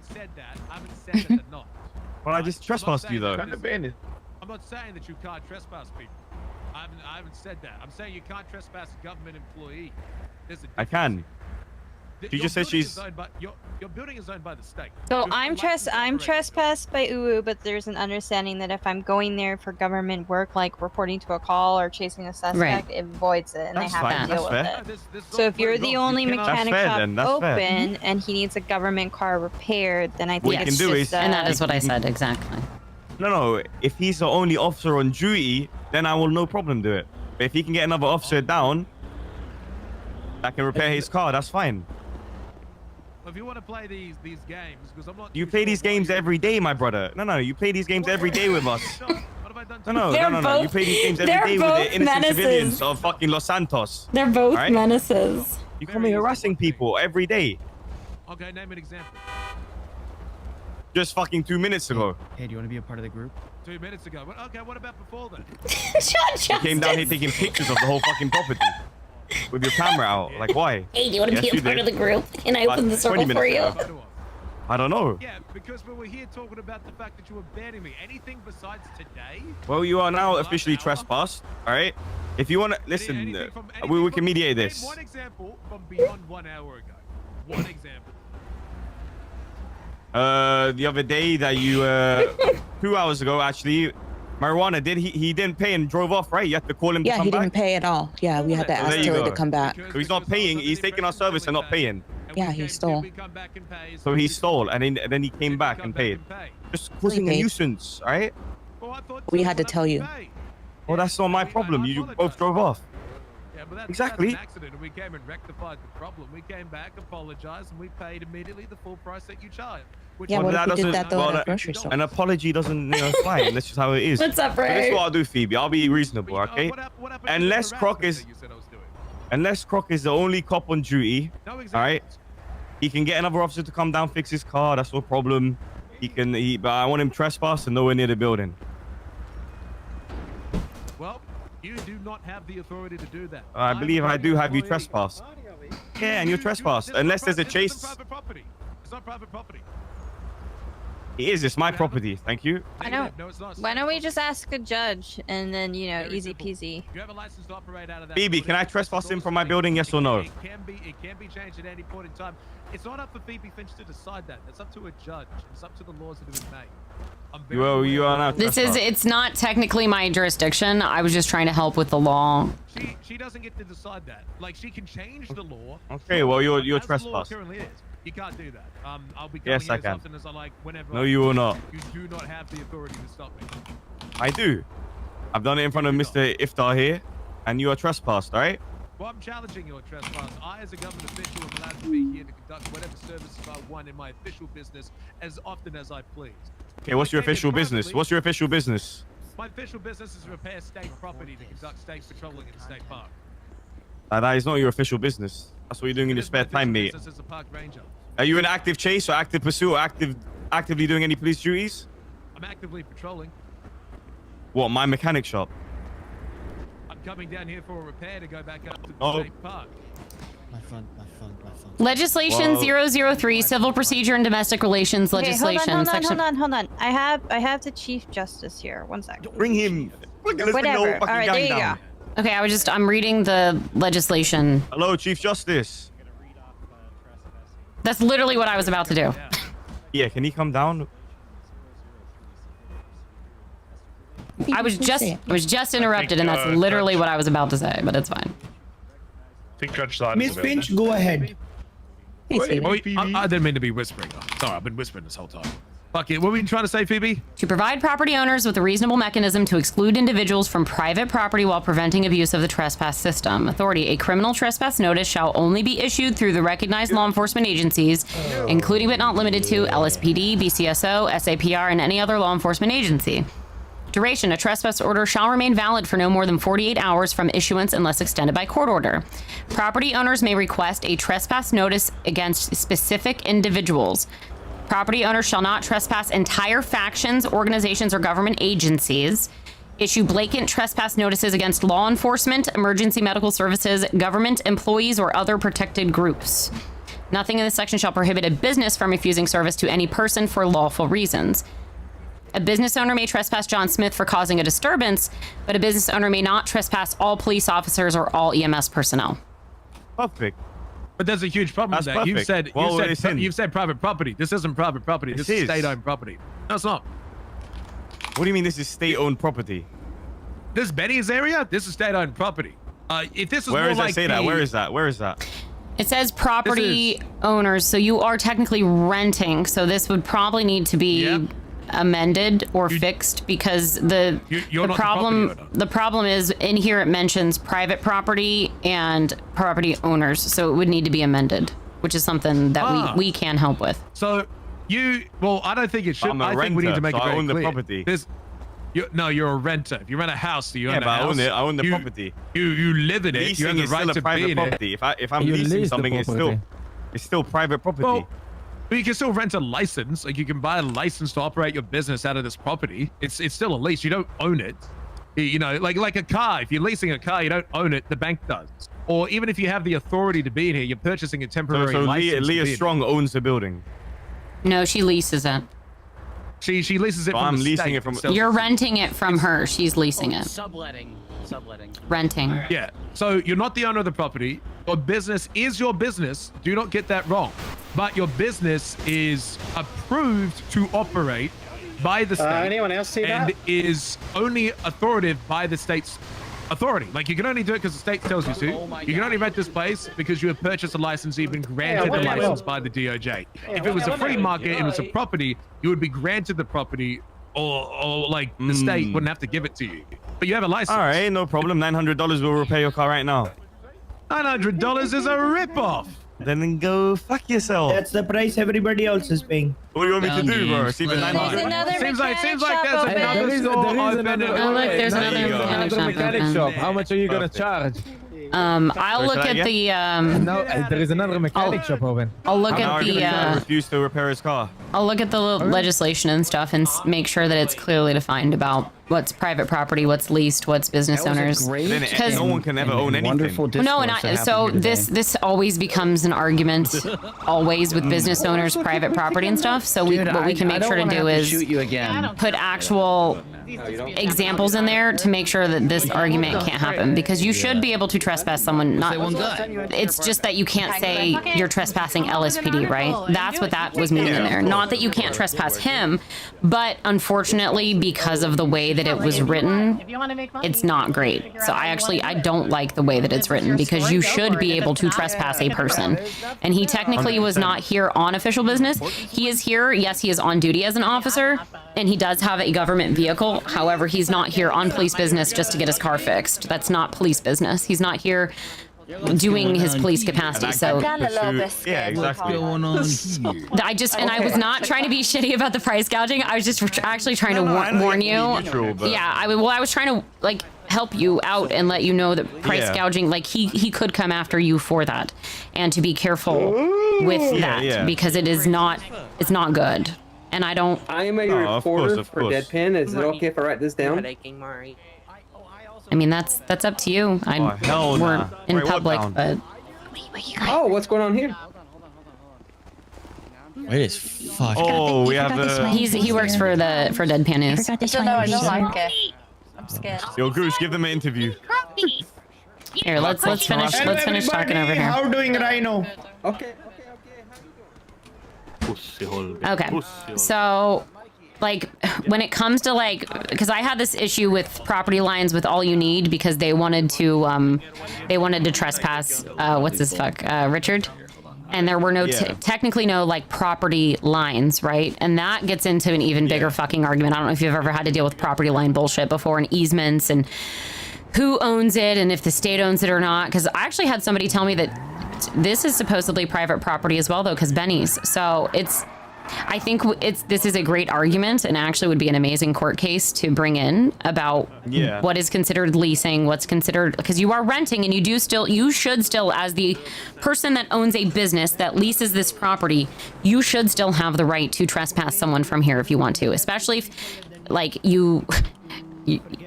Well, I just trespassed you, though. I'm not saying that you can't trespass people. I haven't said that. I'm saying you can't trespass a government employee. I can. She just said she's. Your building is owned by the state. So I'm trespassed by Uwu, but there's an understanding that if I'm going there for government work, like reporting to a call or chasing a suspect, it voids it, and That's they have fine. to deal That's with fair. it. So if you're the only mechanic shop open fair. and he needs a government car repaired, then I think What you it's can do just is, and that is what I said exactly. No. If he's the only officer on duty, then I will no problem do it. But if he can get another officer down that can repair his car, that's fine. If you want to play these games, because I'm not. You play these games every day, my brother. No. You play these games every day with us. No. You play these games every day with the innocent civilians of fucking Los Santos. They're both Right? menaces. You call me harassing people every day. Okay, name an example. Just fucking 2 minutes ago. Hey, do you want to be a part of the group? 2 minutes ago. Okay, what about before then? You came down here taking pictures of the whole fucking property with your camera out. Like, why? Hey, do you want to Yes, be you a part did. of the group? Can I About open the 20 circle for you? minutes ago. I don't know. Yeah, because we were here talking about the fact that you were banning me. Anything besides today? Well, you are now officially trespassed. All right. If you want to listen, we can mediate this. One example from beyond 1 hour ago. One example. The other day that you 2 hours ago actually, marijuana he didn't pay and drove off, right? You have to call him to Yeah, come he back. didn't pay at all. Yeah, we had to ask there you Tilly go. to come back. So he's not paying. He's taking our service and not paying. Yeah, he stole. So he stole and then he came back and paid. Just causing a paid. nuisance, all right? We had to tell you. Well, that's not my problem. You both drove off. Yeah, but that's Exactly. an accident, and we came and rectified the problem. We came back, apologized, and we paid immediately the full price that you charged. Which Yeah, Well, what if we did doesn't- that though well, at a that- grocery store? An apology doesn't, fly. That's just how it is. What's up, So this Ray? is what I'll do, Phoebe. I'll be reasonable, okay? Unless Croc is the only cop on duty, all right? He can get another officer to come down, fix his car. That's no problem. But I want him trespassed and nowhere near the building. Well, you do not have the authority to do that. I believe I do have you trespassed. Yeah, and you're trespassed. Unless there's a chase. It's not property. It's not private property. It is. It's my property. Thank you. Why don't we just ask a judge and then, easy peasy. You have a license to operate out of that. Phoebe, can I trespass him from my building? Yes or no? It can be changed at any point in time. It's not up for Phoebe Finch to decide that. It's up to a judge. It's up to the laws that have been made. You are now trespassed. It's not technically my jurisdiction. I was just trying to help with the law. She doesn't get to decide that. Like, she can change the law. Okay, well, you're as the law trespassed. currently is. You can't do that. I'll be coming Yes, here I as can. often as I like, whenever No, I you want. will not. You do not have the authority to stop me. I do. I've done it in front of Mr. Iftar here, and you are trespassed, all right? Well, I'm challenging your trespass. I, as a government official, am allowed to be here to conduct whatever services I want in my official business as often as I please. Okay, what's your official business? What's your official business? My official business is to repair state property to conduct state patrolling in the state park. That is not your official business. That's what you're doing in your spare time, mate. Business as a park ranger. Are you in active chase or active pursuit or actively doing any police duties? I'm actively patrolling. What, my mechanic shop? I'm coming down here for a repair to go back up to the state park. My phone. Legislation 003, Civil Procedure and Domestic Relations Okay, Legislation. hold on. I have the Chief Justice here. One sec. Bring him. Whatever. All right, there you go. Okay, I'm reading the legislation. Hello, Chief Justice. That's literally what I was about to do. Yeah, can he come down? I was just interrupted, and that's literally what I was about to say, but it's fine. I think Judge Sod Miss Finch, go ahead. I didn't mean to be whispering. Sorry, I've been whispering this whole time. Fuck it. What were you trying to say, Phoebe? To provide property owners with a reasonable mechanism to exclude individuals from private property while preventing abuse of the trespass system. Authority. A criminal trespass notice shall only be issued through the recognized law enforcement agencies, including but not limited to LSPD, BCSO, SAPR, and any other law enforcement agency. Duration. A trespass order shall remain valid for no more than 48 hours from issuance unless extended by court order. Property owners may request a trespass notice against specific individuals. Property owners shall not trespass entire factions, organizations, or government agencies. Issue blatant trespass notices against law enforcement, emergency medical services, government employees, or other protected groups. Nothing in this section shall prohibit a business from refusing service to any person for lawful reasons. A business owner may trespass John Smith for causing a disturbance, but a business owner may not trespass all police officers or all EMS personnel. Perfect. But there's a huge problem with that. You've said private property. This isn't private property. This is state-owned property. No, it's not. What do you mean this is state-owned property? This Benny's area, this is state-owned property. If this is Where more does like it say that? Where is that? Where is that? It says property owners, so you are technically renting. So this would probably need to be amended or fixed because the problem is in here it mentions private property and property owners, so it would need to be amended, which is something that we can help with. So I don't think it should. I think we need to make it very own the clear. property. You're a renter. If you rent a house, you own a house. I own it. I own the property. You live in it. You have the right to be in it. If I'm leasing something, it's still private property. Well, but you can still rent a license. Like you can buy a license to operate your business out of this property. It's still a lease. You don't own it. You know, like a car. If you're leasing a car, you don't own it. The bank does. Or even if you have the authority to be in here, you're purchasing a temporary license. Leah Strong owns the building. No, she leases it. She leases it. I'm leasing it from. You're renting it from her. She's leasing it. Subletting. Renting. Yeah. So you're not the owner of the property. Your business is your business. Do not get that wrong. But your business is approved to operate by the state. Anyone else see that? And is only authoritative by the state's authority. Like you can only do it because the state tells you to. You can only rent this place because you have purchased a license. You've been granted the license by the DOJ. If it was a free market and it was a property, you would be granted the property, or like the state wouldn't have to give it to you. But you have a license. All right, no problem. $900 will repair your car right now. $900 is a ripoff. Then go fuck yourself. That's the price everybody else is paying. What do you want me to do, bro? It's even $900. Seems like there's another store open. There's another mechanic shop. How much are you gonna charge? I'll look at the no, there is another mechanic shop open. I'll look at the refused to repair his car. I'll look at the legislation and stuff and make sure that it's clearly defined about what's private property, what's leased, what's business owners. Because no one can ever own anything. No, and so this always becomes an argument, always with business owners, private property and stuff. So what we can make sure to do is put actual examples in there to make sure that this argument can't happen, because you should be able to trespass someone. It's just that you can't say you're trespassing LSPD, right? That's what that was meaning in there. Not that you can't trespass him, but unfortunately, because of the way that it was written, it's not great. So I don't like the way that it's written, because you should be able to trespass a person. And he technically was not here on official business. He is here, yes, he is on duty as an officer, and he does have a government vehicle. However, he's not here on police business just to get his car fixed. That's not police business. He's not here doing his police capacity. So got a little bit scared. Yeah, exactly. I was not trying to be shitty about the price gouging. I was just actually trying to warn you. Neutral, but... Yeah, I was trying to like help you out and let you know that price gouging, like he could come after you for that, and to be careful with that because it's not good. And I don't. I am a reporter for Deadpan. Is it okay if I write this down? I mean, that's up to you. We're in public, but. Oh, what's going on here? Wait, it's fuck. Oh, we have he works for Deadpan News. I don't know. I don't like it. I'm scared. Yo, Goose, give them an interview. Here, let's finish talking over here. How doing, Rhino? Okay. Okay, so like when it comes to like, because I had this issue with property lines with All You Need because they wanted to trespass Richard, and there were no technically no like property lines, right? And that gets into an even bigger fucking argument. I don't know if you've ever had to deal with property line bullshit before, and easements and who owns it and if the state owns it or not. Because I actually had somebody tell me that this is supposedly private property as well, though, because Benny's. So I think this is a great argument, and actually would be an amazing court case to bring in about what is considered leasing, what's considered, because you are renting, and you should still, as the person that owns a business that leases this property, you should still have the right to trespass someone from here if you want to, especially if, like,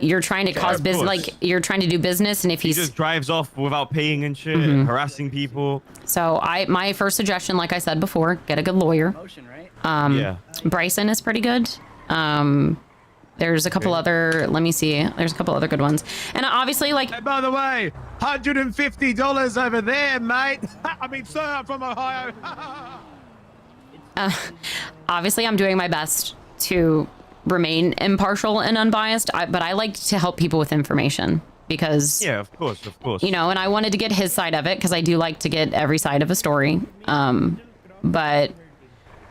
you're trying to cause business, like you're trying to do business, and if he just drives off without paying and shit, harassing people. So my first suggestion, like I said before, get a good lawyer. Bryson is pretty good. There's a couple other. Let me see. There's a couple other good ones, and obviously, like. Hey, by the way, $150 over there, mate. I mean, sir, I'm from Ohio. Obviously, I'm doing my best to remain impartial and unbiased, but I like to help people with information because of course, and I wanted to get his side of it because I do like to get every side of a story, but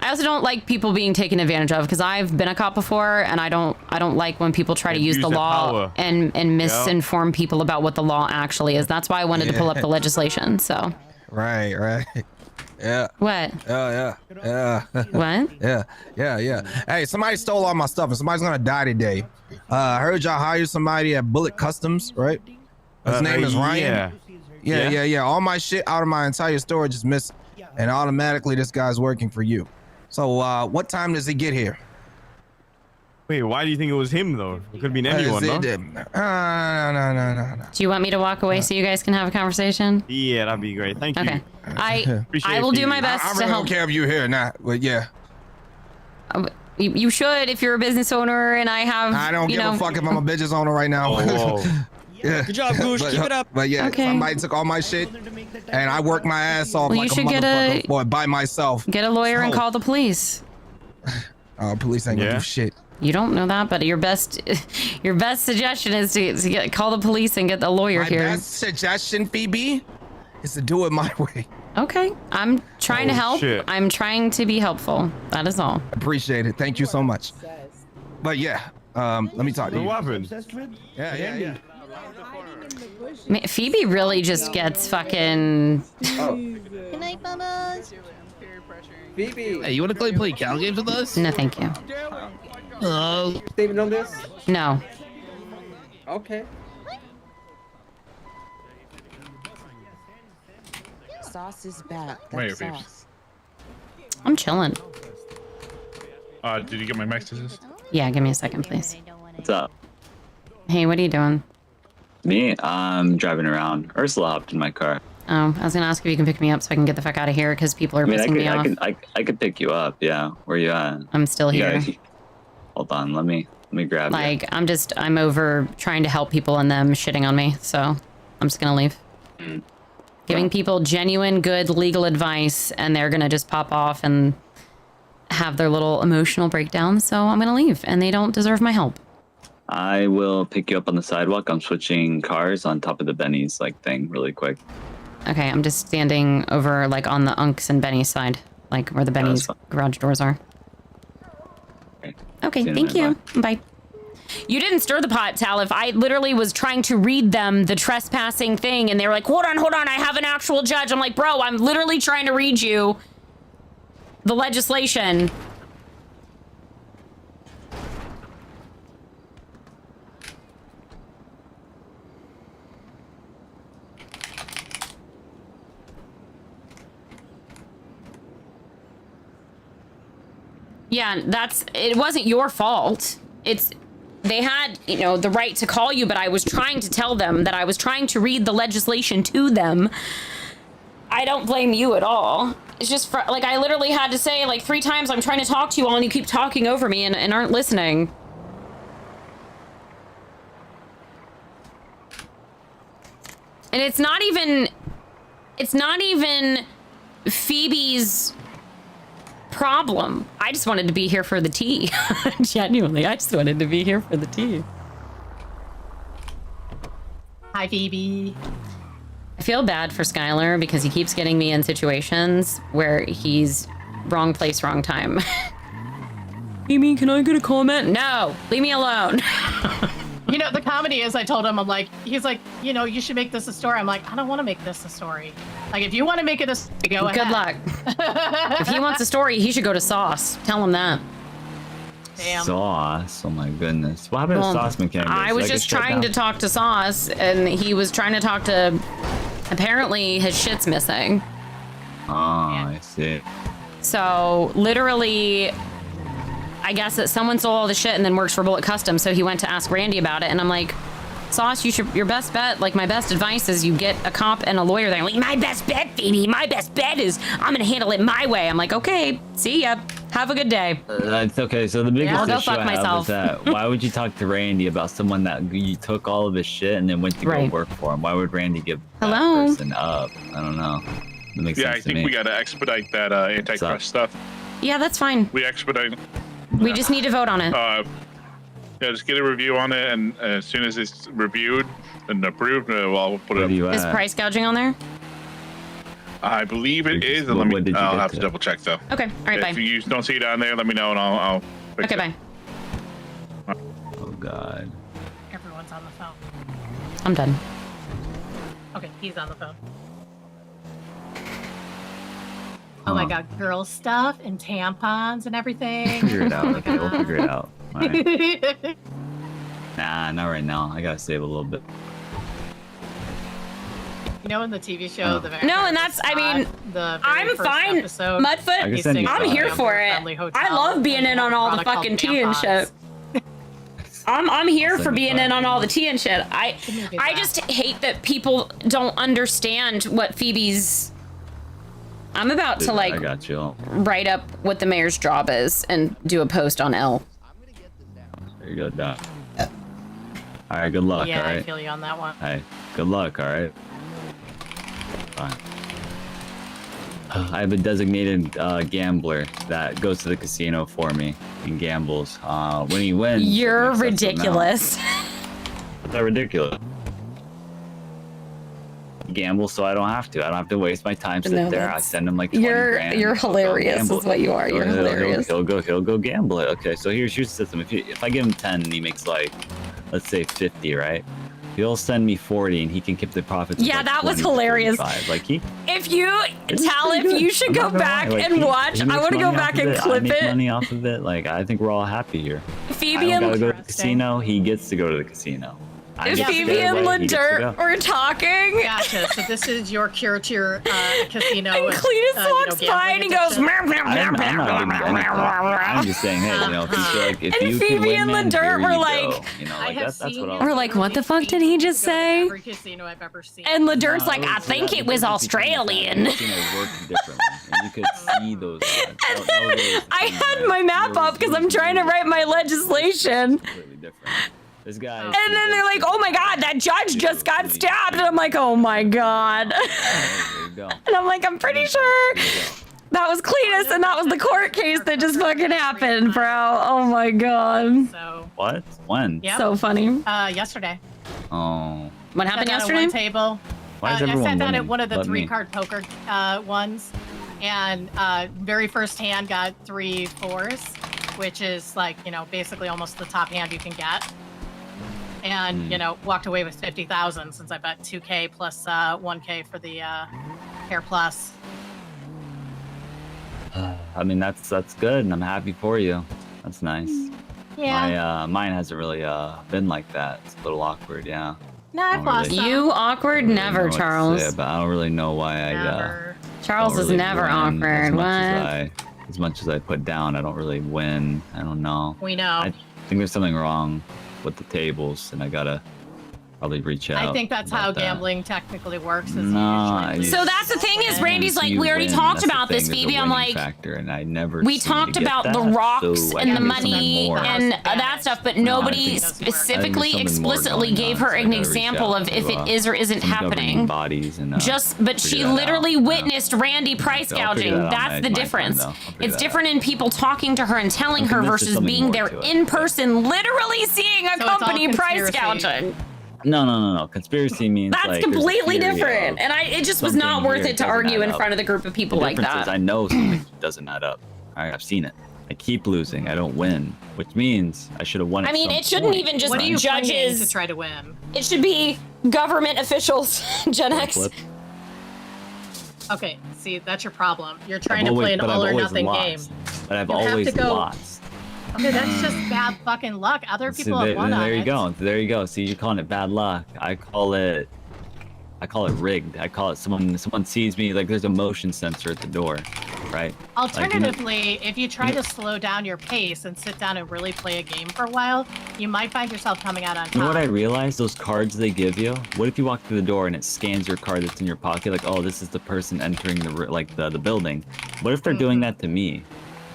I also don't like people being taken advantage of because I've been a cop before, and I don't like when people try to use the law and misinform people about what the law actually is. That's why I wanted to pull up the legislation. So right. Yeah. What? Yeah. What? Yeah. Hey, somebody stole all my stuff, and somebody's gonna die today. I heard y'all hired somebody at Bullet Customs, right? His name is Ryan. Yeah. All my shit out of my entire storage is missing, and automatically this guy's working for you. So, what time does he get here? Wait, why do you think it was him though? It could have been anyone, no? No. Do you want me to walk away so you guys can have a conversation? Yeah, that'd be great. Thank you. Okay. I will do my best I to really help. don't care if you're here or not, but yeah. You should if you're a business owner, and I have. I don't give a fuck if I'm a business owner right now. Yeah. Good job, Goosh. Keep it up. But yeah, somebody took all my shit, and I worked my ass off like a motherfucker boy by myself. Get a lawyer and call the police. Police ain't gonna do shit. You don't know that, but your best suggestion is to call the police and get a lawyer here. My best suggestion, Phoebe, is to do it my way. Okay, I'm trying to help. Shit. I'm trying to be helpful. That is all. Appreciate it. Thank you so much. But yeah, let me talk to you. What happened? Yeah. Phoebe really just gets fucking. Good night, Bubbles. Phoebe. Hey, you want to play cal games with us? No, thank you. Hello. Steven on this? No. Okay. Sauce is back. Wait, That's sauce. I'm chilling. Did you get my messages? Yeah, give me a second, please. What's up? Hey, what are you doing? Me? I'm driving around. Ursula hopped in my car. Oh, I was gonna ask if you can pick me up so I can get the fuck out of here because people are pissing me off. I could pick you up. Yeah. Where you at? I'm still here. Hold on. Let me grab you. I'm over trying to help people and them shitting on me. So I'm just gonna leave. Giving people genuine, good legal advice, and they're gonna just pop off and have their little emotional breakdown. So I'm gonna leave, and they don't deserve my help. I will pick you up on the sidewalk. I'm switching cars on top of the Benny's thing really quick. Okay, I'm just standing over on the Unks and Benny's side, where the Benny's garage doors are. Okay, thank you. Bye. You didn't stir the pot, Talif. I literally was trying to read them the trespassing thing, and they were like, hold on, I have an actual judge. I'm like, bro, I'm literally trying to read you the legislation. Yeah, it wasn't your fault. They had, you know, the right to call you, but I was trying to tell them that I was trying to read the legislation to them. I don't blame you at all. It's just, like, I literally had to say, like, 3 times, I'm trying to talk to you all, and you keep talking over me and aren't listening. And it's not even Phoebe's problem. I just wanted to be here for the tea. Genuinely, I just wanted to be here for the tea. Hi, Phoebe. I feel bad for Skylar because he keeps getting me in situations where he's wrong place, wrong time. Amy, can I get a comment? No, leave me alone. You know, the comedy is I told him, he's like, you know, you should make this a story. I'm like, I don't want to make this a story. Like, if you want to make it a story, go ahead. Good luck. If he wants a story, he should go to Sauce. Tell him that. Damn. Sauce. Oh my goodness. What happened to Sauce Mechanic? I was just trying to talk to Sauce, and he was trying to talk to... Apparently, his shit's missing. Oh, I see. So, literally... I guess that someone stole all the shit and then works for Bullet Custom, so he went to ask Randy about it, and I'm like, Sauce, your best bet, like, my best advice is you get a cop and a lawyer there. I'm like, my best bet, Phoebe, my best bet is I'm gonna handle it my way. I'm like, okay, see ya. Have a good day. That's okay. So the biggest I'll go issue fuck I have myself. is that why would you talk to Randy about someone that you took all of his shit and then went to go work for him? Why would Randy give that person up? I don't know. That makes sense I think to me. we gotta expedite that antitrust stuff. Yeah, that's fine. We expedite. We just need to vote on it. Yeah, just get a review on it, and as soon as it's reviewed and approved, we'll put it up. Is price gouging on there? I believe it is. And I'll have to double check though. Okay, all right, bye. If you don't see it on there, let me know and I'll fix Okay, it. bye. Oh God. Everyone's on the phone. I'm done. Okay, he's on the phone. Oh my God, girl stuff and tampons and everything. Figure it out. Okay, we'll figure it out. All right. Nah, not right now. I gotta save a little bit. You know, in the TV show, the very No, and that's, I mean, the very I'm first fine. episode, Mudfoot, he sings I'm here about for it. family hotel I love being in on all the product fucking called tea and tampons. shit. I'm here for being in on all the tea and shit. I just hate that people don't understand what Phoebe's... I'm about to, like, I got you. write up what the mayor's job is and do a post on L. There you go, Doc. All right, good luck. Yeah, all right. I feel you on that one. Hey, good luck. All right. Fine. I have a designated gambler that goes to the casino for me and gambles. When he wins, You're ridiculous. Is that ridiculous? Gamble so I don't have to. I don't have to waste my time sitting there. I send him like 20 grand. You're hilarious is what you are. You're hilarious. He'll go gamble it. Okay, so here's your system. If I give him 10 and he makes like, let's say 50, right? He'll send me 40 and he can keep the profits. Yeah, like that was 20 to hilarious. 35. Like he. If you you should go back and watch. I want to go back and clip I make it. money off of it. Like I think we're all happy here. Phoebe I don't and gotta go to the casino. He gets to go to the casino. If Phoebe and LeDirt were talking. Gotcha. So this is your cure to your casino. And Cletus walks by and he goes. I'm just saying, hey, you know, if you feel like if And you Phoebe can win, and man, LeDirt here were you like, go. You know, like that's what I'll. we're like, what the fuck did he just say? Every casino I've ever seen. And LeDirt's like, I think it was Australian. Casino works differently, and you could see those. And then I had my map up because I'm trying to write my legislation. Completely different. This guy. And then they're like, oh my God, that judge just got stabbed. And I'm like, oh my God. There you go. And I'm like, I'm pretty sure that was Cletus and that was the court case that just fucking happened, bro. Oh my God. So. What? When? Yep. So funny. Yesterday. Oh. What happened Sat down yesterday? at one table. Why is I everyone sat down winning? at one of the Let me. 3-card poker ones, and very first hand got 3 4s, which is like, you know, basically almost the top hand you can get. and you know, walked away with 50,000 since I bet 2K plus 1K for the Hair Plus. I mean, that's good, and I'm happy for you. That's nice. Yeah. Mine hasn't really been like that. It's a little awkward, yeah. No, I've lost some. You awkward? Never, Charles. But I don't really know why Charles is never awkward. As much as I put down, I don't really win. I don't know. We know. I think there's something wrong with the tables, and I gotta probably reach out. I think that's how gambling technically works. Is So that's the thing is, Randy's like, we already talked about this, Phoebe. I'm like, factor, and I never. We talked about the rocks and the money and that stuff, but nobody specifically, explicitly gave her an example of if it is or isn't happening. But she literally witnessed Randy price gouging. That's the difference. It's different in people talking to her and telling her versus being there in person, literally seeing a company price gouging. No. Conspiracy means that's completely different, and it just was not worth it to argue in front of the group of people like that. I know something doesn't add up. I've seen it. I keep losing. I don't win, which means I should have won. I mean, it shouldn't even just be judges to try to win. It should be government officials. Gen X. Okay, see, that's your problem. You're trying to play an all or nothing game. But I've always lost. Okay, that's just bad fucking luck. Other people have won on it. There you go. See, you're calling it bad luck. I call it rigged. I call it someone sees me, like there's a motion sensor at the door, right? Alternatively, if you try to slow down your pace and sit down and really play a game for a while, you might find yourself coming out on top. You know what I realized? Those cards they give you. What if you walk through the door and it scans your card that's in your pocket? Like, oh, this is the person entering the building. What if they're doing that to me?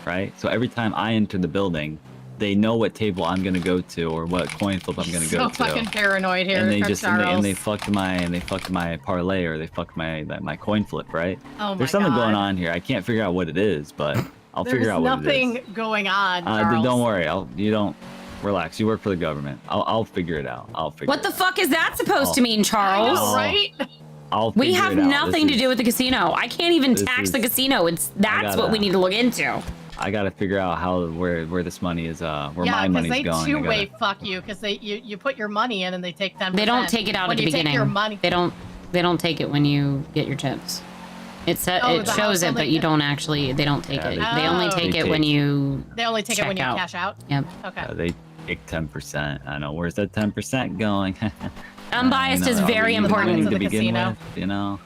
Right? So every time I enter the building, they know what table I'm gonna go to or what coin flip I'm gonna go to. So fucking paranoid here, and they Charles. fucked my parlay or they fucked my coin flip, right? Oh my There's something God. going on here. I can't figure out what it is, but I'll figure out what it is. There's nothing going on, Charles. Don't worry. You don't relax. You work for the government. I'll figure it out. What the fuck is that supposed to mean, Charles? Right? We have nothing to do with the casino. I can't even tax the casino. That's what we need to look into. I gotta figure out where this money is, where my money's going. Yeah, because they two-way fuck you, because you put your money in and they take 10%. They don't take it out at the beginning. They don't take it when you get your chips. It shows it, but you don't actually. They don't take it. They only take it when you. They only take it when you cash out. Yep. Okay. They take 10%. I know where's that 10% going. Unbiased is very important. To begin with, you know.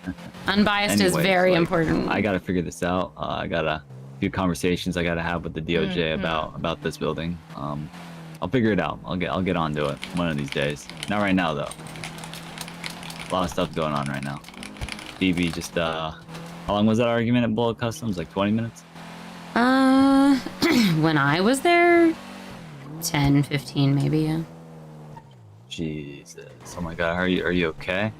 Unbiased is very important. I gotta figure this out. I gotta. Few conversations I gotta have with the DOJ about this building. I'll figure it out. I'll get onto it one of these days. Not right now though. A lot of stuff going on right now. Phoebe just how long was that argument at Bullet Customs? Like 20 minutes? When I was there, 10, 15 maybe, yeah. Jesus. Oh my God. Are you okay?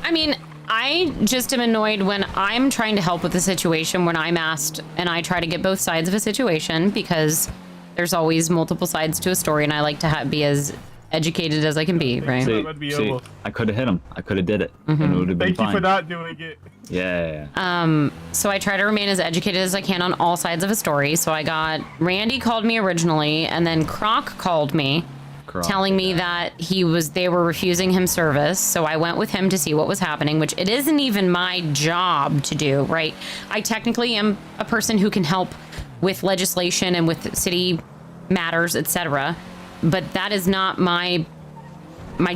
I mean, I just am annoyed when I'm trying to help with a situation when I'm asked and I try to get both sides of a situation because there's always multiple sides to a story and I like to be as educated as I can be, right? See, I could have hit him. I could have did it. And it would have been Thank fine. you for not doing it. Yeah. So I try to remain as educated as I can on all sides of a story. So Randy called me originally and then Croc called me. Telling me that they were refusing him service. So I went with him to see what was happening, which it isn't even my job to do, right? I technically am a person who can help with legislation and with city matters, etc. But that is not my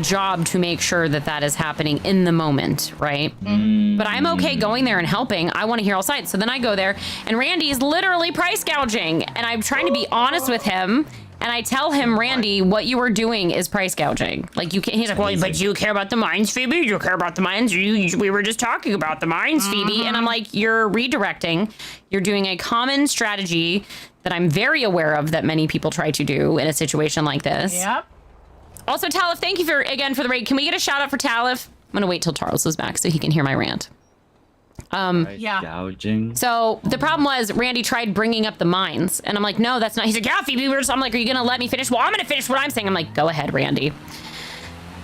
job to make sure that is happening in the moment, right? But I'm okay going there and helping. I want to hear all sides. So then I go there and Randy is literally price gouging and I'm trying to be honest with him. And I tell him, Randy, what you are doing is price gouging. Like you can't. He's like, well, but you care about the mines, Phoebe. You care about the mines. We were just talking about the mines, Phoebe. And I'm like, you're redirecting. You're doing a common strategy that I'm very aware of that many people try to do in a situation like this. Yep. Also, Talif, thank you again for the raid. Can we get a shout out for Talif? I'm gonna wait till Charles is back so he can hear my rant. Yeah. Gouging. So the problem was Randy tried bringing up the mines and I'm like, no, that's not. He's like, yeah, Phoebe, I'm like, are you going to let me finish? Well, I'm going to finish what I'm saying. I'm like, go ahead, Randy.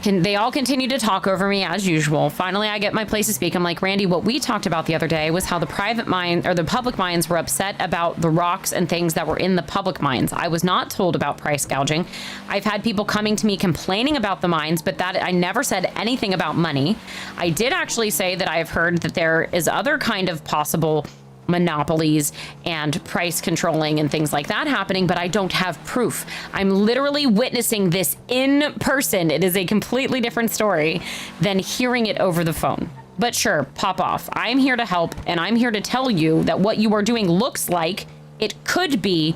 They all continue to talk over me as usual. Finally, I get my place to speak. I'm like, Randy, what we talked about the other day was how the private mine or the public mines were upset about the rocks and things that were in the public mines. I was not told about price gouging. I've had people coming to me complaining about the mines, but that I never said anything about money. I did actually say that I've heard that there is other kind of possible monopolies and price controlling and things like that happening, but I don't have proof. I'm literally witnessing this in person. It is a completely different story than hearing it over the phone. But sure, pop off. I'm here to help, and I'm here to tell you that what you are doing looks like it could be.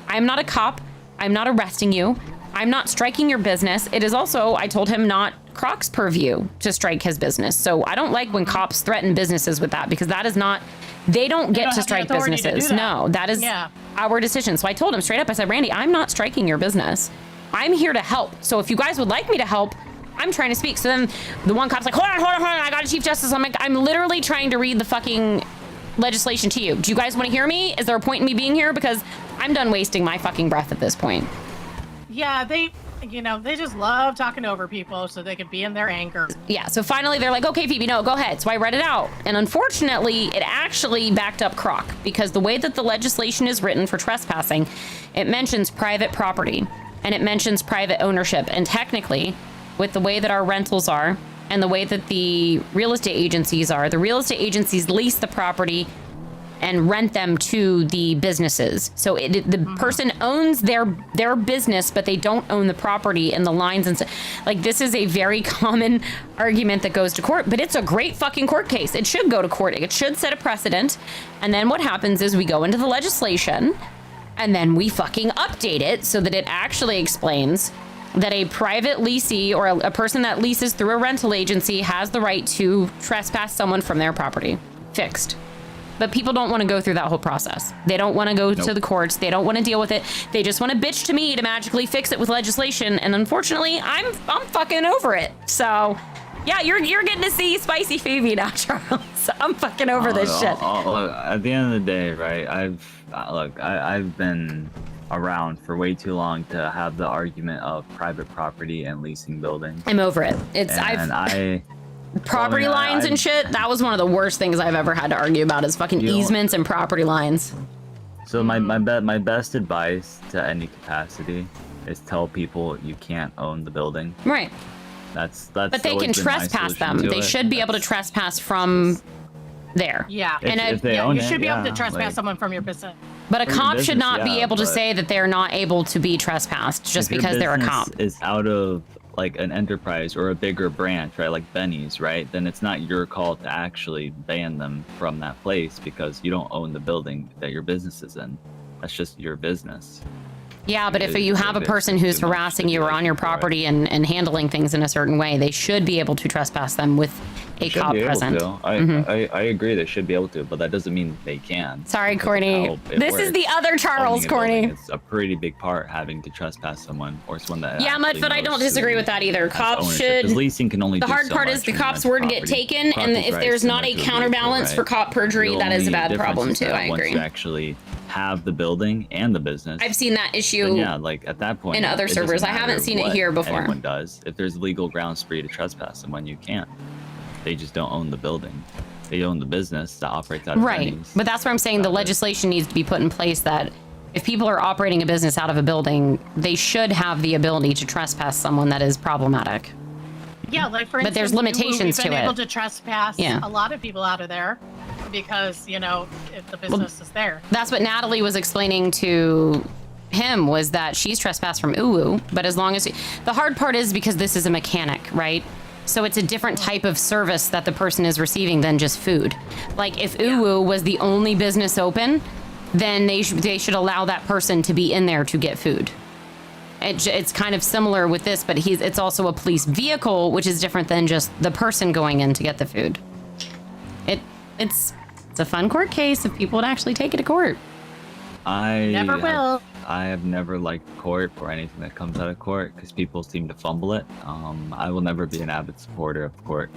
I'm not a cop. I'm not arresting you. I'm not striking your business. It is also, I told him, not Croc's purview to strike his business. So I don't like when cops threaten businesses with that, because that is not, they don't get to strike businesses. No, that is our decision. So I told him straight up, I said, Randy, I'm not striking your business. I'm here to help. So if you guys would like me to help, I'm trying to speak. So then the one cop's like, hold on, I got a Chief Justice. I'm like, I'm literally trying to read the fucking legislation to you. Do you guys want to hear me? Is there a point in me being here? Because I'm done wasting my fucking breath at this point. Yeah, they just love talking over people so they can be in their anger. Yeah, so finally they're like, okay, Phoebe, no, go ahead. So I read it out. And unfortunately, it actually backed up Croc, because the way that the legislation is written for trespassing, it mentions private property and it mentions private ownership. And technically, with the way that our rentals are and the way that the real estate agencies are, the real estate agencies lease the property and rent them to the businesses. So the person owns their business, but they don't own the property and the lines and stuff. Like, this is a very common argument that goes to court, but it's a great fucking court case. It should go to court. It should set a precedent. And then what happens is we go into the legislation and then we fucking update it so that it actually explains that a private leasee or a person that leases through a rental agency has the right to trespass someone from their property. Fixed. But people don't want to go through that whole process. They don't want to go to the courts. They don't want to deal with it. They just want to bitch to me to magically fix it with legislation. And unfortunately, I'm fucking over it. So, yeah, you're getting to see Spicy Phoebe now, Charles. I'm fucking over this shit. Look, at the end of the day, right? I've been around for way too long to have the argument of private property and leasing buildings. I'm over it. Property lines and shit, that was one of the worst things I've ever had to argue about, is fucking easements and property lines. So my best advice to any capacity is tell people you can't own the building. Right. That's but they can trespass them. They should be able to trespass from there. Yeah. If they own you should be able to yeah, trespass like- someone from your business. But a cop should business, not be yeah, able to but say that they're not able to be trespassed just if your because they're a cop. business is out of like an enterprise or a bigger branch, right? Like Benny's, right? Then it's not your call to actually ban them from that place because you don't own the building that your business is in. That's just your business. Yeah, but if you have a person who's harassing you or on your property and handling things in a certain way, they should be able to trespass them with a Should cop be able present. to. I agree they should be able to, but that doesn't mean they can. Sorry, Courtney. This is the other Charles, Courtney. It's a pretty big part having to trespass someone or someone that. Yeah, much, but I don't disagree with that either. Cops should. Because leasing can only. The do hard so part is much the when you cop's rent word get property. taken, and Property if rights there's not a similar to counterbalance vehicle, for right? cop perjury, The that is a only bad difference problem is too. that I once agree. you actually have the building and the business. I've seen that issue. then yeah, like at that point. in other it doesn't servers. I haven't matter seen it what here before. Anyone does. If there's legal grounds for you to trespass someone, you can't. They just don't own the building. They own the business that operates out of Right. Benny's. But that's where I'm saying the legislation needs to be put in place that if people are operating a business out of a building, they should have the ability to trespass someone that is problematic. Yeah, like for But instance, there's limitations we've been to able it. to trespass Yeah. a lot of people out of there because, if the business is there. That's what Natalie was explaining to him, was that she's trespassed from Uwu, but as long as the hard part is because this is a mechanic, right? So it's a different type of service that the person is receiving than just food. Like if Uwu was the only business open, then they should allow that person to be in there to get food. It's kind of similar with this, but it's also a police vehicle, which is different than just the person going in to get the food. It's a fun court case if people would actually take it to court. I will. I have never liked court or anything that comes out of court because people seem to fumble it. I will never be an avid supporter of court.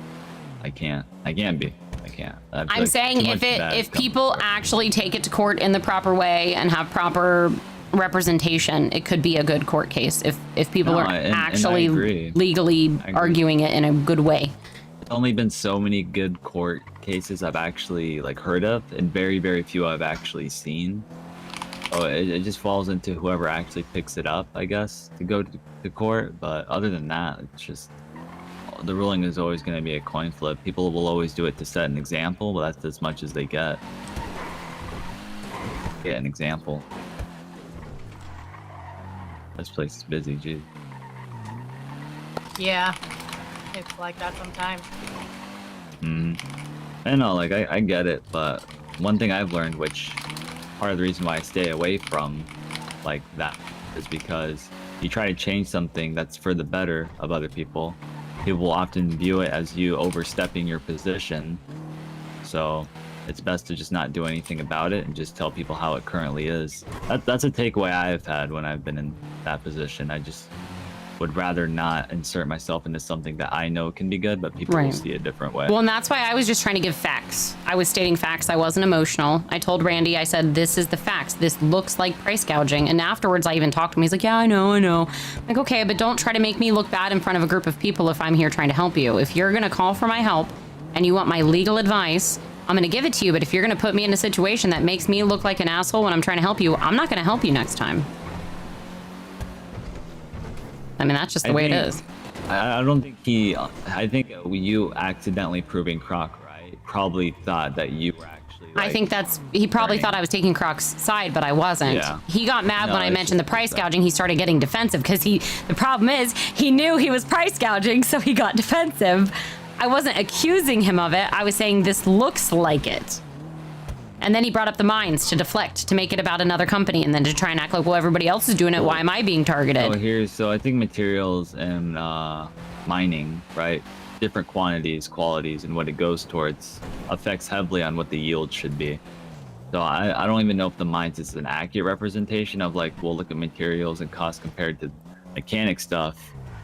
I can't be. I can't. I'm saying if people actually take it to court in the proper way and have proper representation, it could be a good court case if people No, are and I actually agree. legally arguing it in a good way. There's only been so many good court cases I've actually like heard of, and very, very few I've actually seen. So it just falls into whoever actually picks it up, I guess, to go to court. But other than that, it's just the ruling is always going to be a coin flip. People will always do it to set an example, but that's as much as they get. Get an example. This place is busy, geez. Yeah, it's like that sometimes. I know, like, I get it, but one thing I've learned, which part of the reason why I stay away from, like, that is because you try to change something that's for the better of other people. People will often view it as you overstepping your position. So it's best to just not do anything about it and just tell people how it currently is. That's a takeaway I've had when I've been in that position. I just would rather not insert myself into something that I know can be good, but people will see a different way. Well, and that's why I was just trying to give facts. I was stating facts. I wasn't emotional. I told Randy, I said, this is the facts. This looks like price gouging. And afterwards, I even talked to him. He's like, yeah, I know. I'm like, okay, but don't try to make me look bad in front of a group of people if I'm here trying to help you. If you're going to call for my help and you want my legal advice, I'm going to give it to you. But if you're going to put me in a situation that makes me look like an asshole when I'm trying to help you, I'm not going to help you next time. I mean, that's just the way it is. I don't think I think you accidentally proving Croc right probably thought that you were actually. I think he probably thought I was taking Croc's side, but I wasn't. Yeah. He got mad when I mentioned the price gouging. He started getting defensive because the problem is he knew he was price gouging, so he got defensive. I wasn't accusing him of it. I was saying this looks like it. And then he brought up the mines to deflect, to make it about another company, and then to try and act like, well, everybody else is doing it. Why am I being targeted? So I think materials and mining, right? Different quantities, qualities, and what it goes towards affects heavily on what the yield should be. So I don't even know if the mines is an accurate representation of like, we'll look at materials and cost compared to mechanic stuff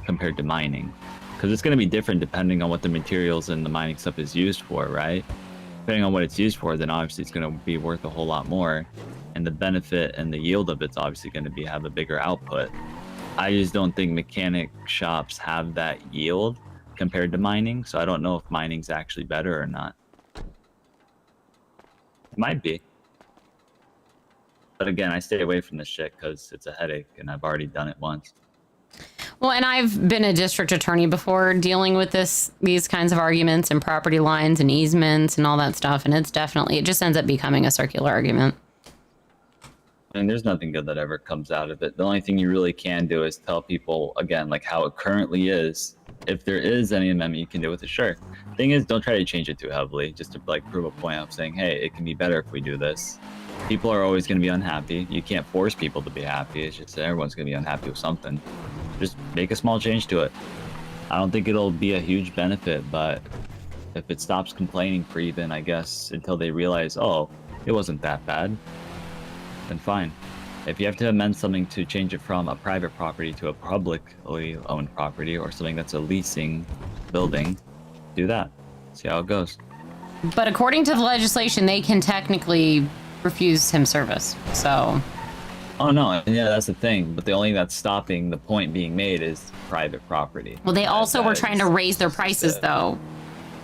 compared to mining. Because it's going to be different depending on what the materials and the mining stuff is used for, right? Depending on what it's used for, then obviously it's going to be worth a whole lot more, and the benefit and the yield of it's obviously going to have a bigger output. I just don't think mechanic shops have that yield compared to mining, so I don't know if mining's actually better or not. It might be, but again, I stay away from this shit because it's a headache, and I've already done it once. Well, and I've been a district attorney before dealing with these kinds of arguments and property lines and easements and all that stuff. And it just ends up becoming a circular argument. I mean, there's nothing good that ever comes out of it. The only thing you really can do is tell people, again, like how it currently is. If there is any amendment you can do with it, sure. Thing is, don't try to change it too heavily, just to like prove a point of saying, hey, it can be better if we do this. People are always going to be unhappy. You can't force people to be happy. It's just that everyone's going to be unhappy with something. Just make a small change to it. I don't think it'll be a huge benefit, but if it stops complaining for even, I guess, until they realize, oh, it wasn't that bad, then fine. If you have to amend something to change it from a private property to a publicly owned property or something that's a leasing building, do that. See how it goes. But according to the legislation, they can technically refuse him service. So. Oh no, yeah, that's the thing. But the only thing that's stopping the point being made is private property. Well, they also were trying to raise their prices, though.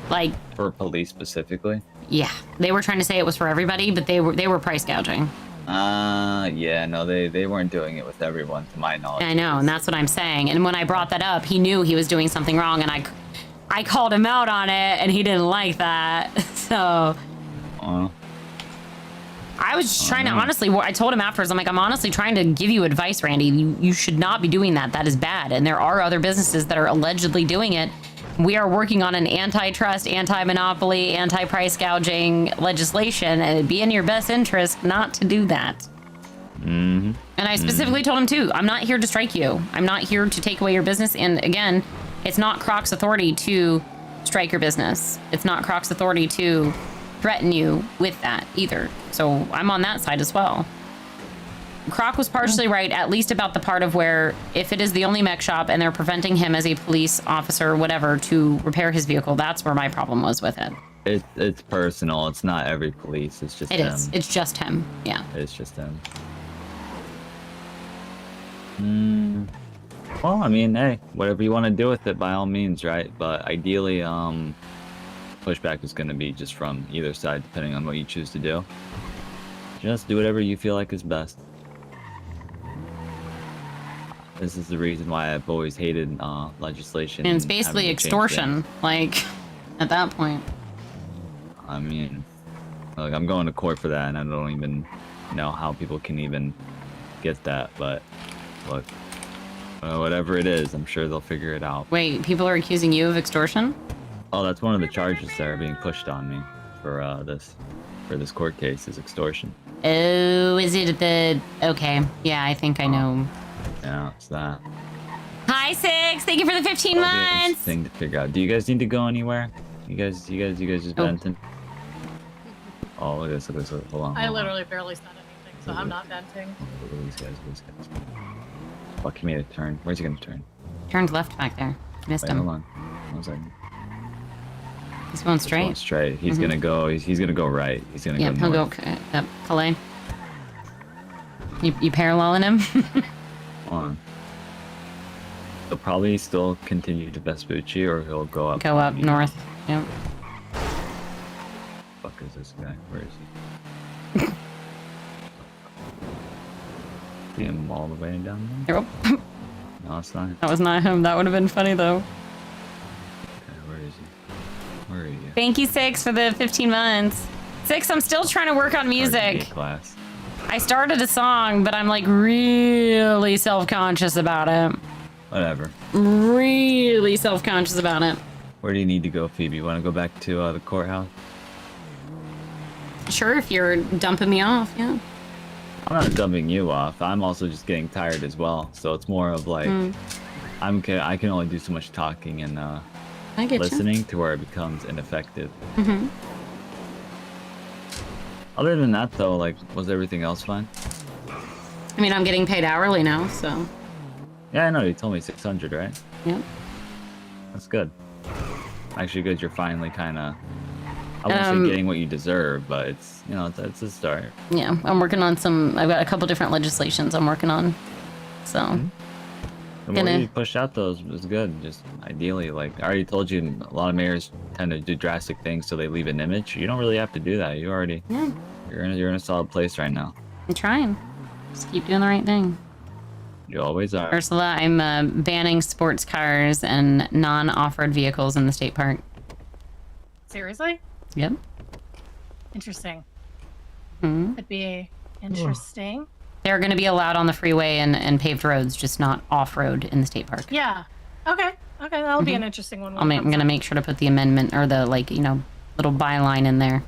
Like for police specifically. Yeah, they were trying to say it was for everybody, but they were price gouging. Yeah, no, they weren't doing it with everyone, to my knowledge. I know, and that's what I'm saying. And when I brought that up, he knew he was doing something wrong, and I called him out on it, and he didn't like that. So. I was just trying to, honestly, I told him afterwards, I'm like, I'm honestly trying to give you advice, Randy. You should not be doing that. That is bad. And there are other businesses that are allegedly doing it. We are working on an antitrust, anti-monopoly, anti-price gouging legislation, and it'd be in your best interest not to do that. Mm-hmm. And I specifically told him, too, I'm not here to strike you. I'm not here to take away your business. And again, it's not Croc's authority to strike your business. It's not Croc's authority to threaten you with that either. So I'm on that side as well. Croc was partially right, at least about the part of where if it is the only mech shop and they're preventing him as a police officer or whatever to repair his vehicle, that's where my problem was with it. It's personal. It's not every police. It's just him. It's just him. Yeah. It's just him. Well, I mean, hey, whatever you want to do with it, by all means, right? But ideally, pushback is going to be just from either side, depending on what you choose to do. Just do whatever you feel like is best. This is the reason why I've always hated legislation. And it's basically extortion, like, at that point. I mean, like, I'm going to court for that, and I don't even know how people can even get that, but look, whatever it is, I'm sure they'll figure it out. Wait, people are accusing you of extortion? Oh, that's one of the charges that are being pushed on me for this court case is extortion. Oh, is it okay, yeah, I think I know. Yeah, it's that. Hi, Six, thank you for the 15 That'll be an months! interesting to figure out. Do you guys need to go anywhere? You guys just venting? Oh, look at this, hold on. I literally barely said anything, so I'm not venting. Look at these guys. Fuck, he made a turn. Where's he gonna turn? Turned left back there. Missed him. Hold on. 1 second. He's going straight. Going straight. He's gonna go. He's gonna go right. He's gonna Yep, go he'll north. go up Calais. You paralleling him? Hold on. He'll probably still continue to Vespucci, or he'll go up. Go up north. Yep. Fuck is this guy? Where is he? See him all the way down there? Yep. No, it's not. That was not him. That would have been funny though. Okay, where is he? Where are you? Thank you, Six, for the 15 months. Six, I'm still trying to work on music. Class. I started a song, but I'm like really self-conscious about it. Whatever. Really self-conscious about it. Where do you need to go, Phoebe? You want to go back to the courthouse? Sure, if you're dumping me off, yeah. I'm not dumping you off. I'm also just getting tired as well. So it's more of like, I can only do so much talking and I get listening to where it becomes ineffective. Mm-hmm. Other than that, though, like, was everything else fine? I mean, I'm getting paid hourly now, so. Yeah, I know. You told me 600, right? Yep. That's good. Actually, good. You're finally kind of. I wouldn't say getting what you deserve, but it's, you know, it's a start. Yeah, I'm working on I've got a couple different legislations I'm working on, so. The more you push out those is good. Just ideally, like I already told you, a lot of mayors tend to do drastic things so they leave an image. You don't really have to do that. You already, you're in a solid place right now. I'm trying. Just keep doing the right thing. You always are. Ursula, I'm banning sports cars and non-off-road vehicles in the state park. Seriously? Yep. Interesting. Hmm. Could be interesting. They're going to be allowed on the freeway and paved roads, just not off-road in the state park. Yeah. Okay. Okay, that'll be an interesting one. I'm going to make sure to put the amendment or the, like, you know, little byline in there.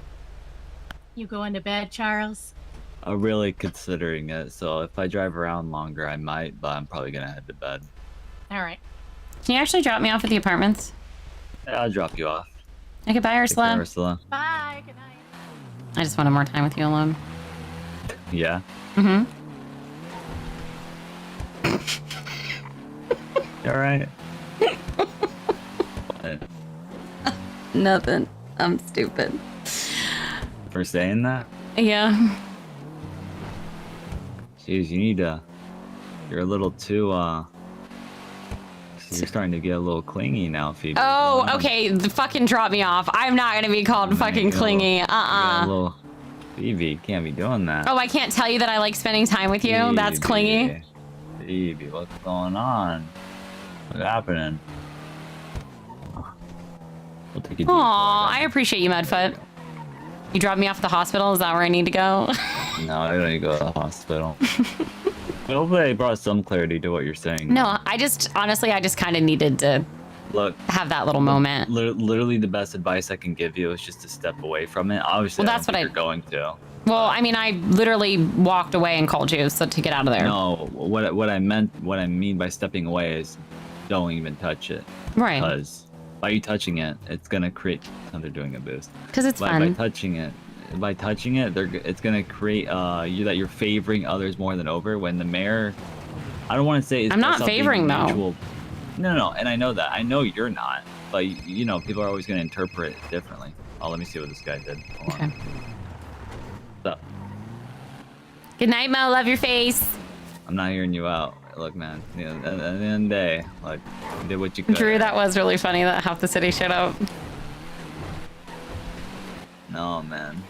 You going to bed, Charles? I'm really considering it. So if I drive around longer, I might, but I'm probably gonna head to bed. All right. Can you actually drop me off at the apartments? Yeah, I'll drop you off. Okay, bye, Ursula. Take care, Ursula. Bye. Good night. I just wanted more time with you alone. Yeah. Mm-hmm. You all right? What? Nothing. I'm stupid. For saying that? Yeah. Jeez, you need to. You're a little too. You're starting to get a little clingy now, Phoebe. Oh, okay. Fucking drop me off. I'm not gonna be called fucking clingy. Little Phoebe, can't be doing that. Oh, I can't tell you that I like spending time with you. Phoebe, That's clingy. Phoebe, what's going on? What's happening? We'll take a deep Aw, I appreciate you, Mudfoot. You dropped me off at the hospital. Is that where I need to go? No, I don't need to go to the hospital. Hopefully I brought some clarity to what you're saying. No, I just kind of needed to have that little moment. Literally the best advice I can give you is just to step away from it. Obviously, Well, that's what you're going to. Well, I mean, I literally walked away and called you to get out of there. No, what I mean by stepping away is don't even touch it. Right. Because by you touching it, it's gonna create. They're doing a boost. Because it's fun. By touching it, it's gonna create that you're favoring others more than over. When the mayor, I don't want to say. I'm not favoring though. No, and I know that. I know you're not. But you know, people are always gonna interpret it differently. Oh, let me see what this guy did. Hold on. What's up? Good night, Mo. Love your face. I'm not hearing you out. look, man. You know, at the end of the day, like, you did what you could. Drew, that was really funny that half the city showed up. No, man.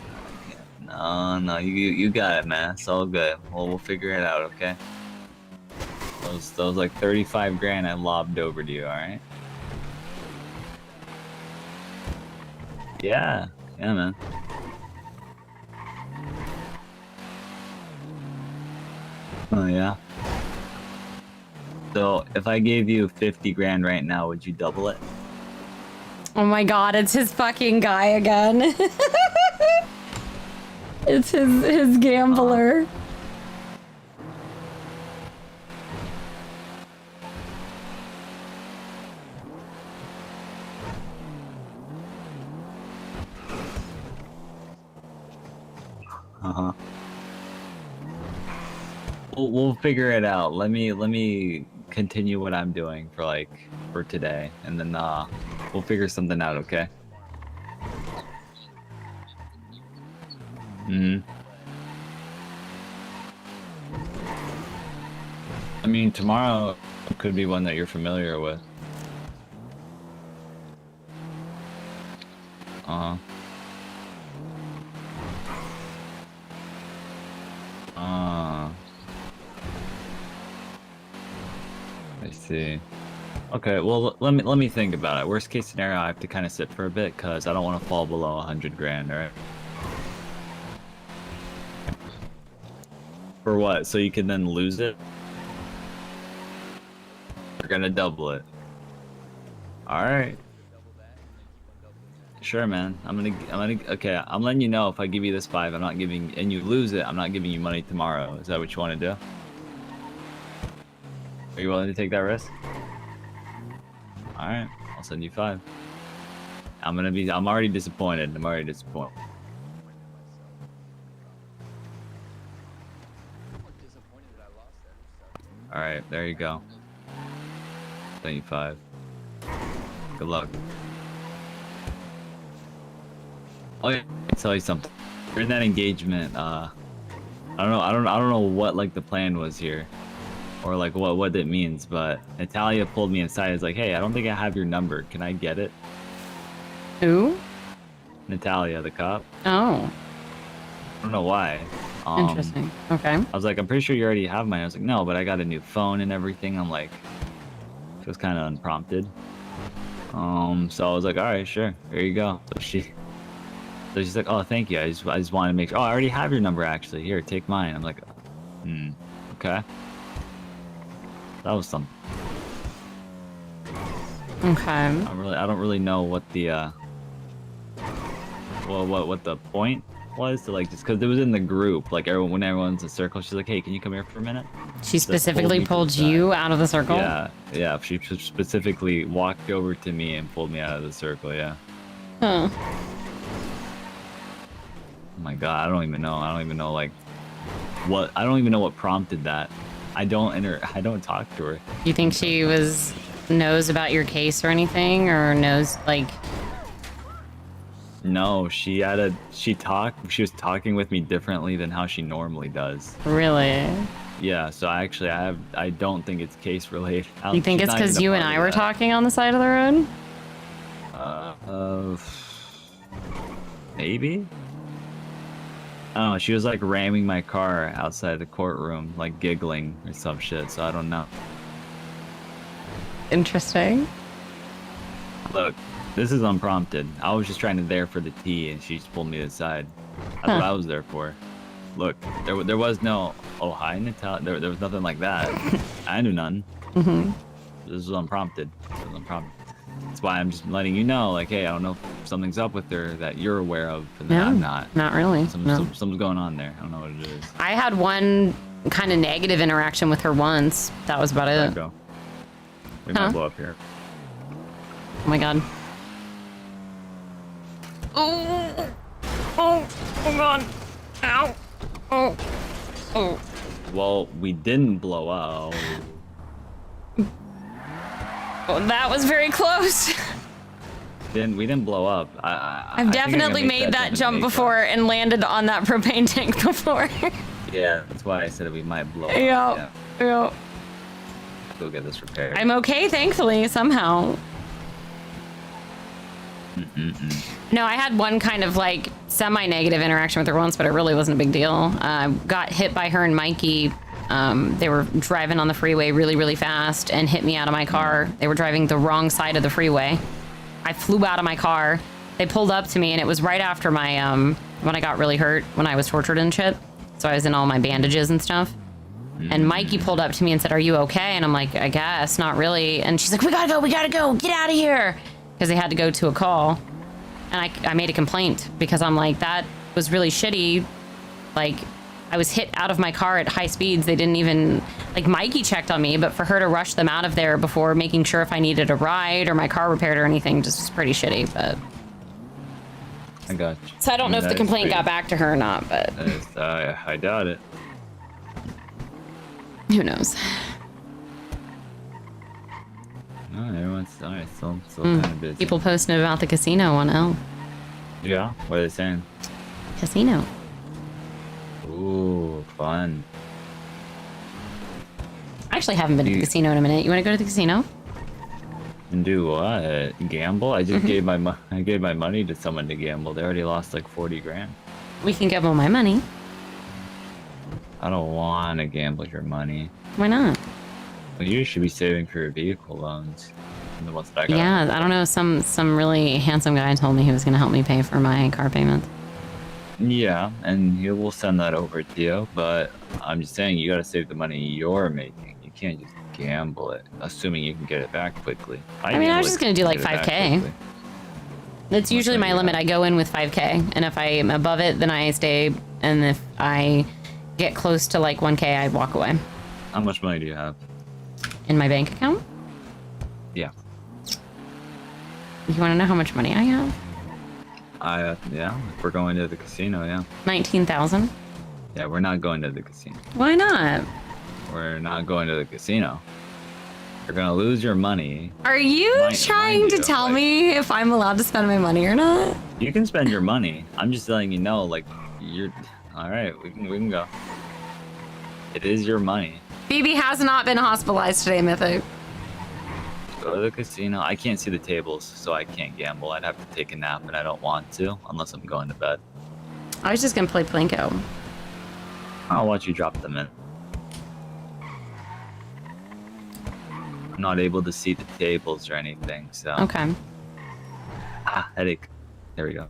No, you got it, man. It's all good. We'll figure it out, okay? Those like 35 grand I lobbed over to you, all right? Yeah, man. Oh yeah. So if I gave you 50 grand right now, would you double it? Oh my god, it's his fucking guy again. It's his gambler. Uh-huh. We'll figure it out. Let me continue what I'm doing for today, and then we'll figure something out, okay? I mean, tomorrow could be one that you're familiar with. I see. Okay, well, let me think about it. Worst case scenario, I have to kind of sit for a bit because I don't want to fall below 100 grand, alright? For what? So you can then lose it? We're gonna double it. Alright. Sure, man. Okay, I'm letting you know if I give you this 5, I'm not giving, and you lose it, I'm not giving you money tomorrow. Is that what you want to do? Are you willing to take that risk? Alright, I'll send you 5. I'm already disappointed. Alright, there you go. 25. Good luck. Oh yeah, I'll tell you something. During that engagement, I don't know what like the plan was here, or like what it means, but Natalia pulled me aside. It's like, hey, I don't think I have your number. Can I get it? Who? Natalia, the cop. Oh. I don't know why. Interesting. Okay. I was like, I'm pretty sure you already have mine. I was like, no, but I got a new phone and everything. I'm like, it was kind of unprompted. So I was like, all right, sure, there you go. So she's like, oh, thank you. I just wanted to make sure. Oh, I already have your number actually. Here, take mine. I'm like, okay. That was something. Okay. I don't really know what the what the point was to like, just because it was in the group, like when everyone's in a circle, she's like, hey, can you come here for a minute? She specifically pulled you out of the circle? Yeah, she specifically walked over to me and pulled me out of the circle, yeah. Huh. Oh my god, I don't even know like what, I don't even know what prompted that. I don't talk to her. You think she knows about your case or anything, or knows like? No, she was talking with me differently than how she normally does. Really? Yeah, so I don't think it's case related. You think it's because you and I were talking on the side of the road? Maybe? I don't know, she was like ramming my car outside the courtroom, like giggling or some shit, so I don't know. Interesting. Look, this is unprompted. I was just trying to there for the tea and she just pulled me aside. That's what I was there for. Look, there was no, oh hi Natalia, there was nothing like that. I knew none. This was unprompted. That's why I'm just letting you know, like, hey, I don't know if something's up with her that you're aware of, and that I'm not. Not really. Something's going on there. I don't know what it is. I had one kind of negative interaction with her once. That was about it. Go. We might blow up here. Oh my god. Oh god. Ow. Oh. Well, we didn't blow up. Oh, that was very close. We didn't blow up. I've definitely made that jump before and landed on that propane tank before. Yeah, that's why I said we might blow up. Yeah. go get this repaired. I'm okay, thankfully, somehow. No, I had one kind of like semi-negative interaction with her once, but it really wasn't a big deal. Got hit by her and Mikey. They were driving on the freeway really, really fast and hit me out of my car. They were driving the wrong side of the freeway. I flew out of my car. They pulled up to me, and it was right after my when I got really hurt, when I was tortured and shit. So I was in all my bandages and stuff. And Mikey pulled up to me and said, "Are you okay?" And I'm like, "I guess, not really." And she's like, we gotta go, get out of here. Because they had to go to a call. And I made a complaint because I'm like, that was really shitty. Like, I was hit out of my car at high speeds. They didn't even, like, Mikey checked on me, but for her to rush them out of there before making sure if I needed a ride or my car repaired or anything just was pretty shitty, but. I got you. So I don't know if the complaint got back to her or not, but. I doubt it. Who knows? No, everyone's still kind of busy. People posting about the casino on L. Yeah, what are they saying? Casino. Ooh, fun. I actually haven't been to the casino in a minute. You want to go to the casino? And do what? Gamble? I just gave my money to someone to gamble. They already lost like 40 grand. We can give them my money. I don't want to gamble your money. Why not? Well, you should be saving for your vehicle loans. And the ones that I got. Yeah, I don't know. Some really handsome guy told me he was going to help me pay for my car payment. Yeah, and he will send that over to you. But I'm just saying, you got to save the money you're making. You can't just gamble it, assuming you can get it back quickly. I mean, I was just going to do like 5K. That's usually my limit. I go in with 5K, and if I'm above it, then I stay. And if I get close to like 1K, I walk away. How much money do you have? In my bank account? Yeah. You want to know how much money I have? Yeah, if we're going to the casino, yeah. 19,000. Yeah, we're not going to the casino. Why not? We're not going to the casino. You're gonna lose your money. Are you trying to tell me if I'm allowed to spend my money or not? You can spend your money. I'm just letting you know, like, you're... Alright, we can go. It is your money. Phoebe has not been hospitalized today, Mythic. Go to the casino. I can't see the tables, so I can't gamble. I'd have to take a nap, and I don't want to, unless I'm going to bed. I was just gonna play Plinko. I'll watch you drop them in. I'm not able to see the tables or anything, so... Okay. Ah, headache. There we go.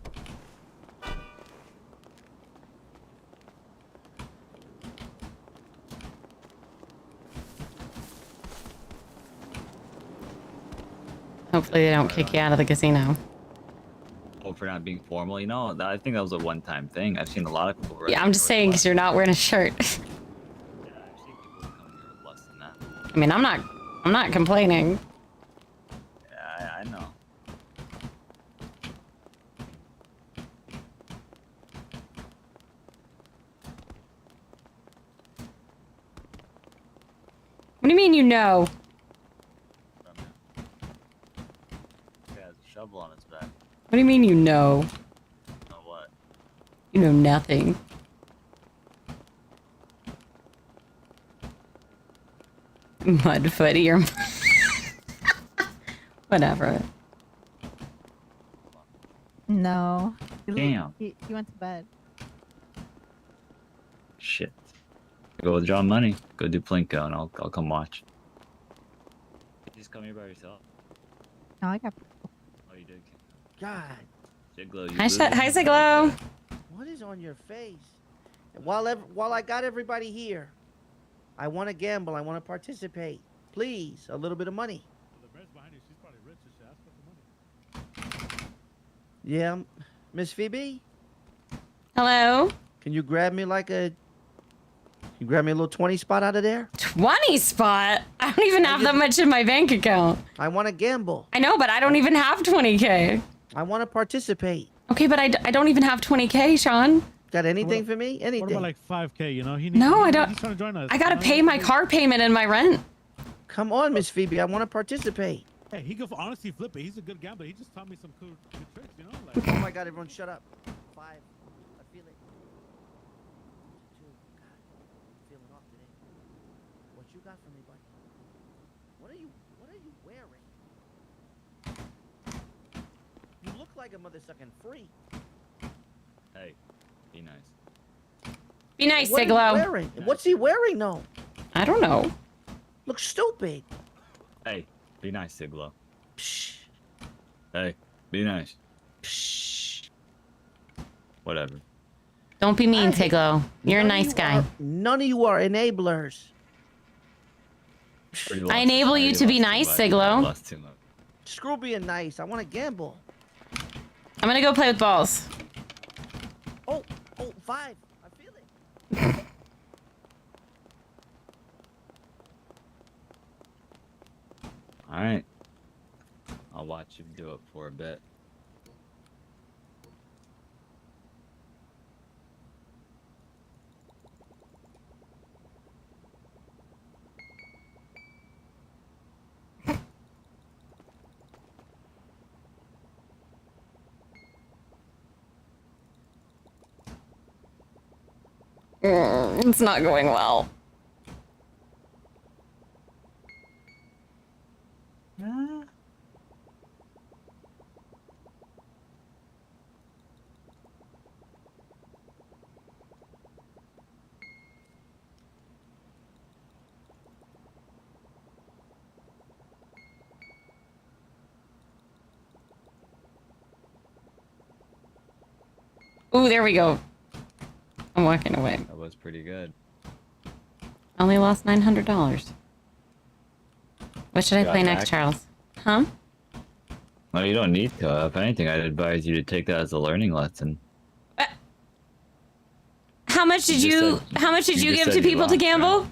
Hopefully they don't kick you out of the casino. Oh, for not being formal, you know, I think that was a one-time thing. I've seen a lot of people. Yeah, I'm just saying because you're not wearing a shirt. I mean, I'm not complaining. Yeah, I know. What do you mean you know? He has a shovel on his back. What do you mean you know? Know what? You know nothing. Mudfoot, you're... Whatever. No. Damn. He went to bed. Shit. Go withdraw money. Go do Plinko, and I'll come watch. You just come here by yourself. No, I got. Oh, you did. God. Siglo, you Hi, lose. Hi, Siglo. What is on your face? While I got everybody here, I want to gamble. I want to participate. Please, a little bit of money. Yeah, Miss Phoebe. Hello. Can you grab me like a? You grab me a little 20 spot out of there? 20 spot? I don't even have that much in my bank account. I want to gamble. I know, but I don't even have 20K. I want to participate. Okay, but I don't even have 20K, Sean. Got anything for me? Anything? What about like 5K? You know, No, I don't. He's trying to join us. I gotta pay my car payment and my rent. Come on, Miss Phoebe. I want to participate. Hey, he could honestly flip it. He's a good gambler. He just taught me some cool tricks. You know, like. Oh my God! Everyone, shut up. 5. I feel it. 2. God, I'm feeling off today. What you got for me, buddy? like a mother sucking freak. Hey, be nice. Be nice, What is he Siglo. wearing? What's he wearing though? I don't know. Looks stupid. Hey, be nice, Siglo. Psh. Hey, be nice. Psh. Whatever. Don't be mean, Siglo. You're a nice guy. None of you are enablers. I enable you to be nice, Siglo. Screw being nice. I want to gamble. I'm gonna go play with balls. Oh, 5. I feel it. All right. I'll watch you do it for a bit. It's not going well. Ooh, there we go. I'm walking away. That was pretty good. Only lost $900. What should I play next, Charles? Huh? No, you don't need to. If anything, I'd advise you to take that as a learning lesson. How much did you give to people to gamble?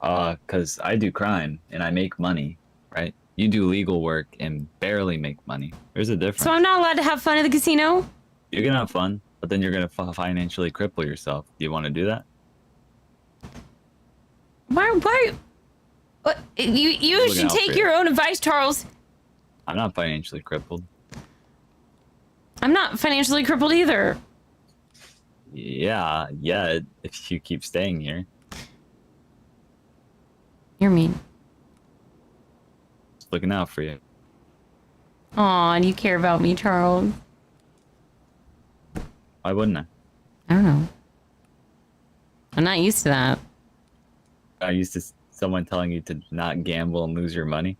Cause I do crime and I make money, right? You do legal work and barely make money. There's a difference. So I'm not allowed to have fun at the casino? You're gonna have fun, but then you're gonna financially cripple yourself. Do you want to do that? Why? What? You should take your own advice, Charles. I'm not financially crippled. I'm not financially crippled either. Yeah, if you keep staying here. You're mean. Just looking out for you. Aw, and you care about me, Charles. Why wouldn't I? I don't know. I'm not used to that. I used to someone telling you to not gamble and lose your money.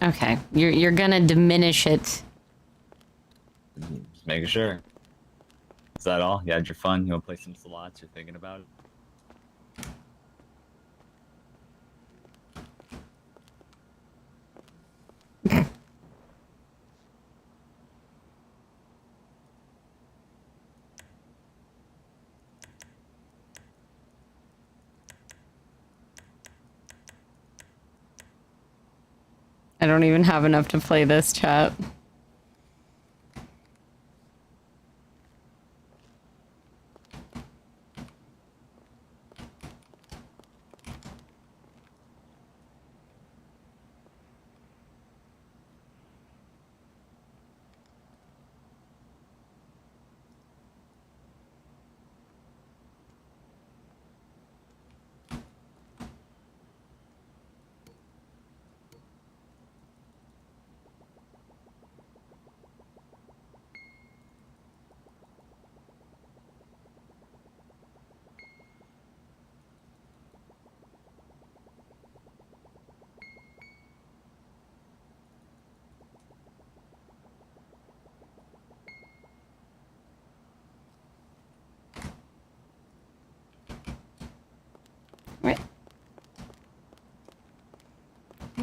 Okay, you're gonna diminish it. Just making sure. Is that all? You had your fun? You want to play some slots? You're thinking about it? I don't even have enough to play this, chat.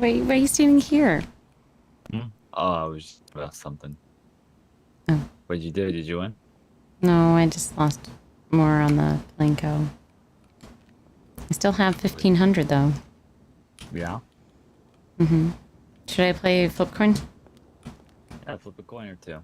Why are you standing here? Oh, I was just about something. Oh. What'd you do? Did you win? No, I just lost more on the Blanco. I still have 1,500 though. Yeah. Mm-hmm. Should I play flip coin? Yeah, flip a coin or two.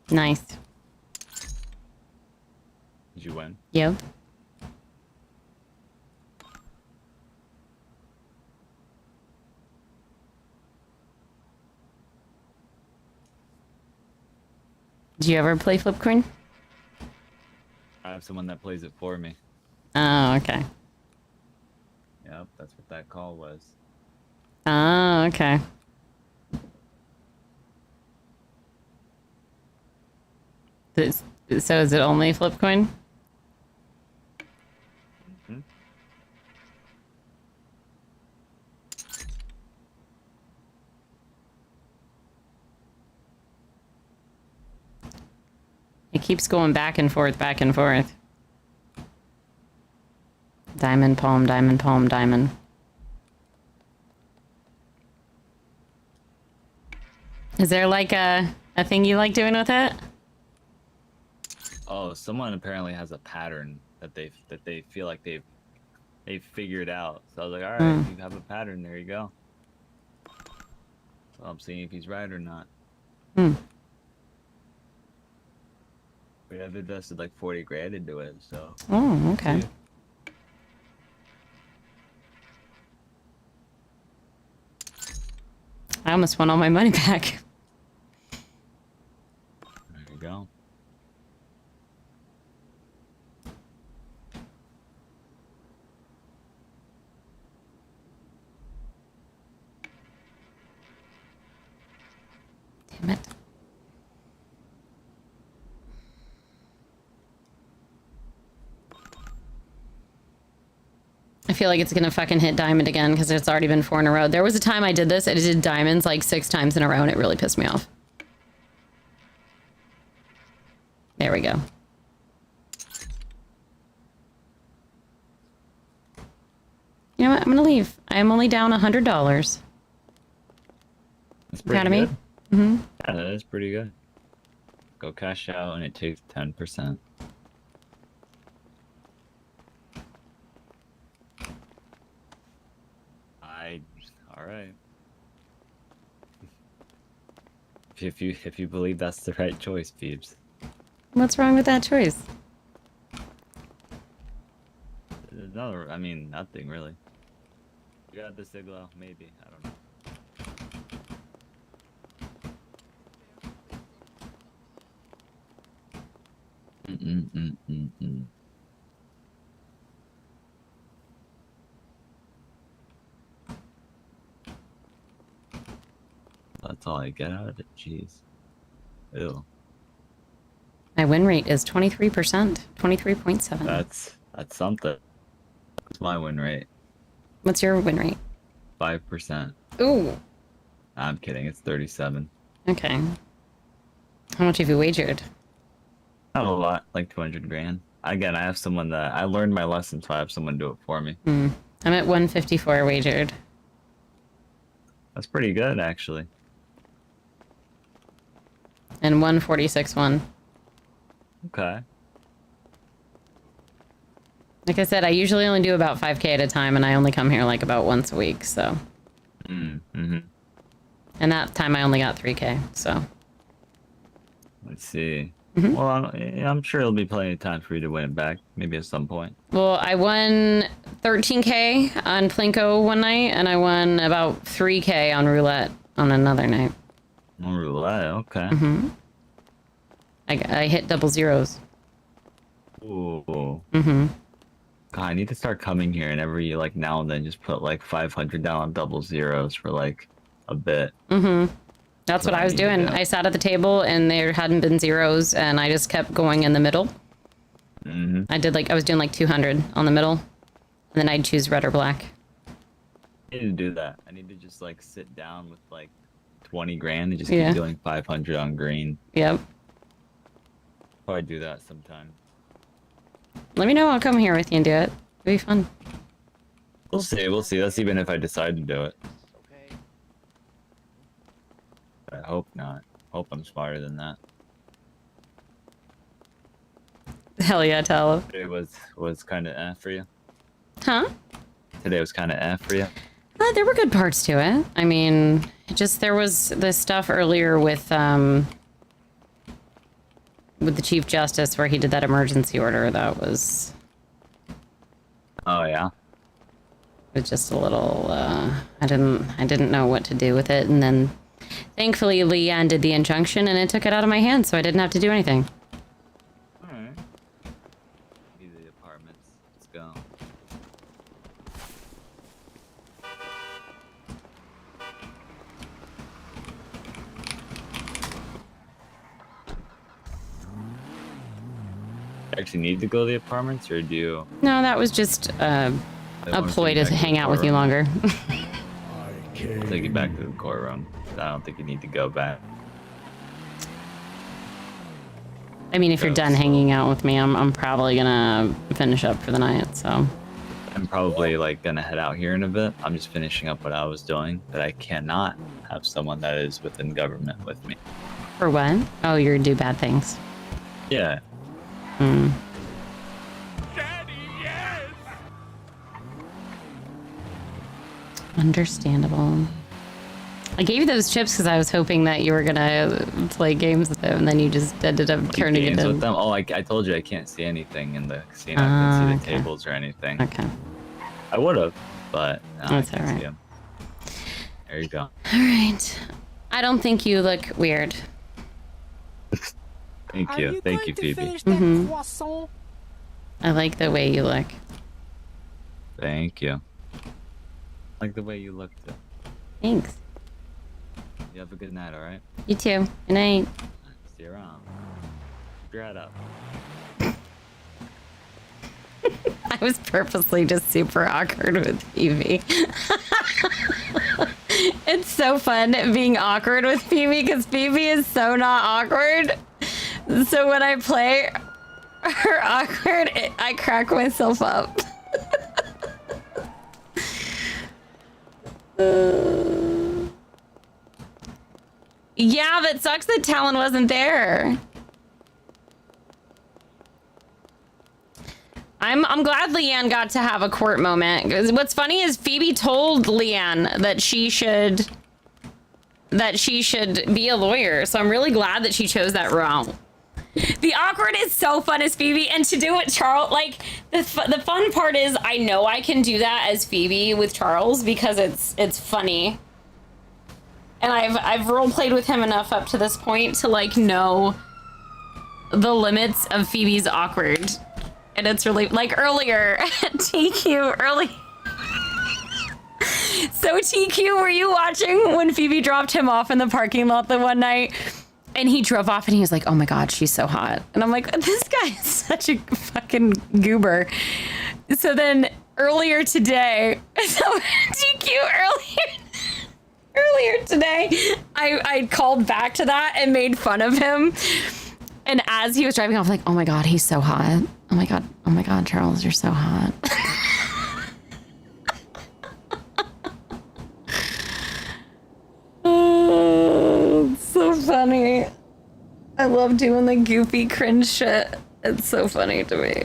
Nice. Did you win? Yep. Do you ever play flip coin? I have someone that plays it for me. Oh, okay. Yep, that's what that call was. Oh, okay. So is it only flip coin? Mm-hmm. It keeps going back and forth, back and forth. Diamond, palm, diamond, palm, diamond. Is there like a thing you like doing with it? Oh, someone apparently has a pattern that they feel like they've figured out. So I was like, all right, you have a pattern. There you go. So I'm seeing if he's right or not. Hmm. We have invested like 40 grand into it, so. Oh, okay. I almost won all my money back. There you go. Damn it. I feel like it's gonna fucking hit diamond again because it's already been 4 in a row. There was a time I did this, and it did diamonds like 6 times in a row, and it really pissed me off. There we go. You know what? I'm gonna leave. I am only down $100. That's Proud of pretty me? good. Mm-hmm. Yeah, that is pretty good. Go cash out, and it takes 10%. All right. If you believe that's the right choice, Phoebes. What's wrong with that choice? No, I mean nothing really. You got the Siglo, maybe. I don't know. That's all I get out of it. Jeez. Ew. My win rate is 23%. 23.7. That's something. What's my win rate? What's your win rate? 5%. Ooh. I'm kidding. It's 37. Okay. How much have you wagered? Not a lot, like 200 grand. Again, I have someone that I learned my lesson, so I have someone do it for me. I'm at 154 wagered. That's pretty good, actually. And 146 won. Okay. Like I said, I usually only do about 5K at a time, and I only come here like about once a week, so. Mm-hmm. And that time I only got 3K, so. Let's see. Well, I'm sure there'll be plenty of time for you to win it back, maybe at some point. Well, I won 13K on Plinko one night, and I won about 3K on roulette on another night. On roulette, okay. I hit double zeros. Ooh. Mm-hmm. God, I need to start coming here and every like now and then just put like 500 down on double zeros for like a bit. That's what I was doing. I sat at the table and there hadn't been zeros, and I just kept going in the middle. I was doing like 200 on the middle, and then I'd choose red or black. I need to do that. I need to just like sit down with like 20 grand and just Yeah. keep doing 500 on green. Yep. Probably do that sometime. Let me know. I'll come here with you and do it. It'll be fun. We'll see. We'll see. That's even if I decide to do it. I hope not. Hope I'm smarter than that. Hell yeah, tell him. Today was kind of for you. Huh? Today was kind of for you. There were good parts to it. I mean, there was this stuff earlier with the Chief Justice where he did that emergency order. That was. Oh yeah. It was just a little. I didn't know what to do with it, and then Thankfully, Leanne did the injunction, and it took it out of my hands, so I didn't have to do anything. All right. These are the apartments. Let's go. Actually need to go to the apartments, or do you? No, that was just a ploy to hang out with you longer. I'll take you back to the courtroom. I don't think you need to go back. I mean, if you're done hanging out with me, I'm probably gonna finish up for the night, so. I'm probably like gonna head out here in a bit. I'm just finishing up what I was doing, but I cannot have someone that is within government with me. For what? Oh, you're do bad things. Yeah. Hmm. Understandable. I gave you those chips because I was hoping that you were gonna play games with them, and then you just ended up turning it Games in. with them? Oh, I told you I can't see anything in the casino. I can't see the okay. tables or anything. Okay. I would have, but no, That's I can't alright. see them. There you go. All right. I don't think you look weird. Thank you. Thank you, Phoebe. Mhm. I like the way you look. Thank you. I like the way you look too. Thanks. You have a good night, alright? You too. Good night. See you around. Keep your head up. I was purposely just super awkward with Phoebe. It's so fun being awkward with Phoebe because Phoebe is so not awkward. So when I play her awkward, I crack myself up. Yeah, but sucks that Talon wasn't there. I'm glad Leanne got to have a court moment. 'Cause what's funny is Phoebe told Leanne that she should be a lawyer. So I'm really glad that she chose that route. The awkward is so fun as Phoebe, and to do it, Charles, like the fun part is I know I can do that as Phoebe with Charles because it's funny. And I've role played with him enough up to this point to like know the limits of Phoebe's awkward. And it's really like earlier at TQ early. So TQ, were you watching when Phoebe dropped him off in the parking lot the one night? And he drove off and he was like, oh my God, she's so hot. And I'm like, this guy is such a fucking goober. So then earlier today, so TQ earlier today, I called back to that and made fun of him. And as he was driving off, like, oh my God, he's so hot. Oh my God, Charles, you're so hot. Oh, it's so funny. I love doing the goofy cringe shit. It's so funny to me.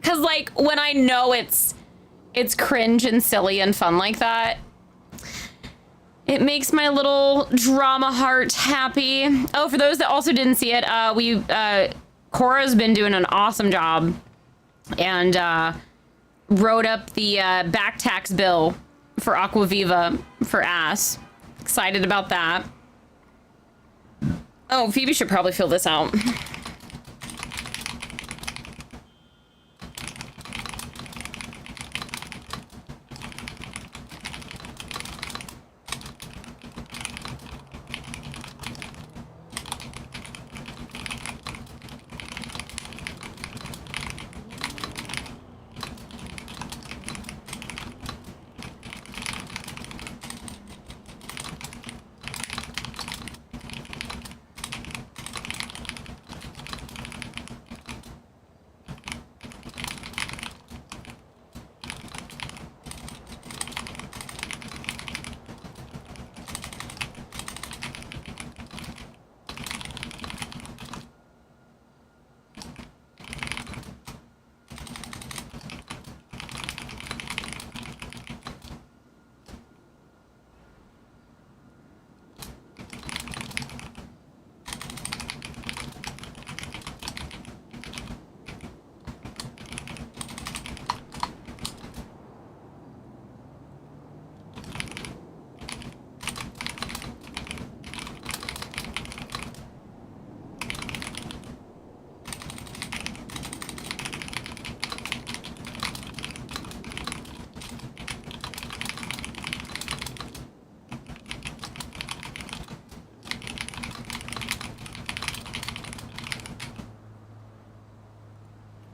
Cause like when I know it's cringe and silly and fun like that, it makes my little drama heart happy. Oh, for those that also didn't see it, Cora's been doing an awesome job and wrote up the back tax bill for Aquaviva for ass. Excited about that. Oh, Phoebe should probably fill this out.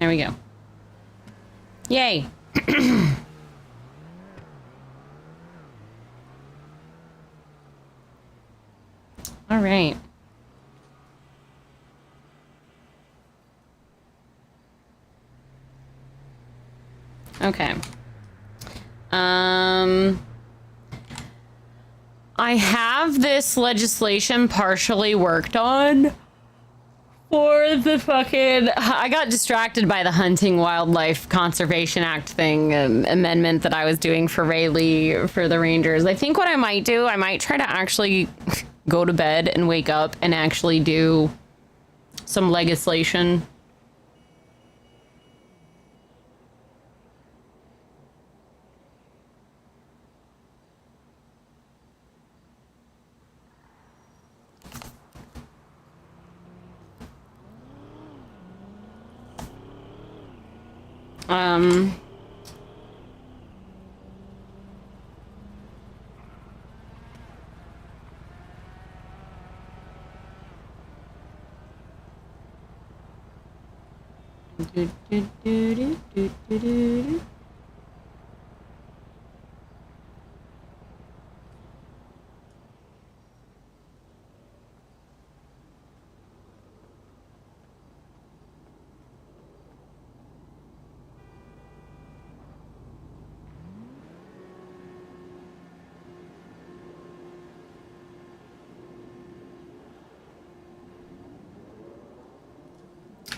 There we go. Yay. All right. Okay. I have this legislation partially worked on for the fucking... I got distracted by the Hunting Wildlife Conservation Act thing, amendment that I was doing for Rayleigh for the Rangers. I think what I might do, I might try to actually go to bed and wake up and actually do some legislation.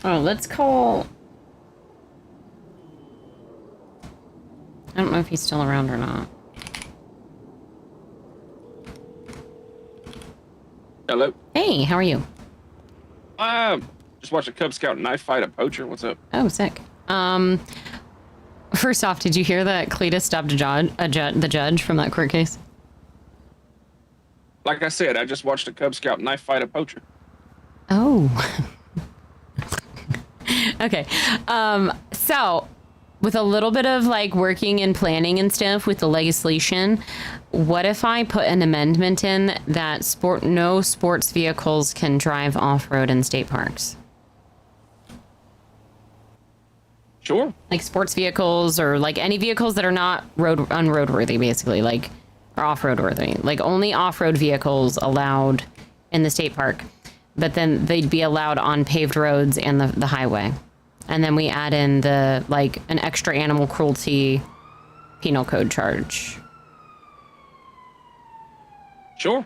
Oh, let's call... I don't know if he's still around or not. Hello. Hey, how are you? Just watched a Cub Scout knife fight a poacher. What's up? Oh, sick. First off, did you hear that Cletus stopped the judge from that court case? Like I said, I just watched a Cub Scout knife fight a poacher. Oh. Okay. So with a little bit of like working and planning and stuff with the legislation, what if I put an amendment in that no sports vehicles can drive off-road in state parks? Sure. Like sports vehicles or like any vehicles that are not unroadworthy, basically, like are off-road worthy. Like only off-road vehicles allowed in the state park, but then they'd be allowed on paved roads and the highway. And then we add in the like an extra animal cruelty penal code charge. Sure.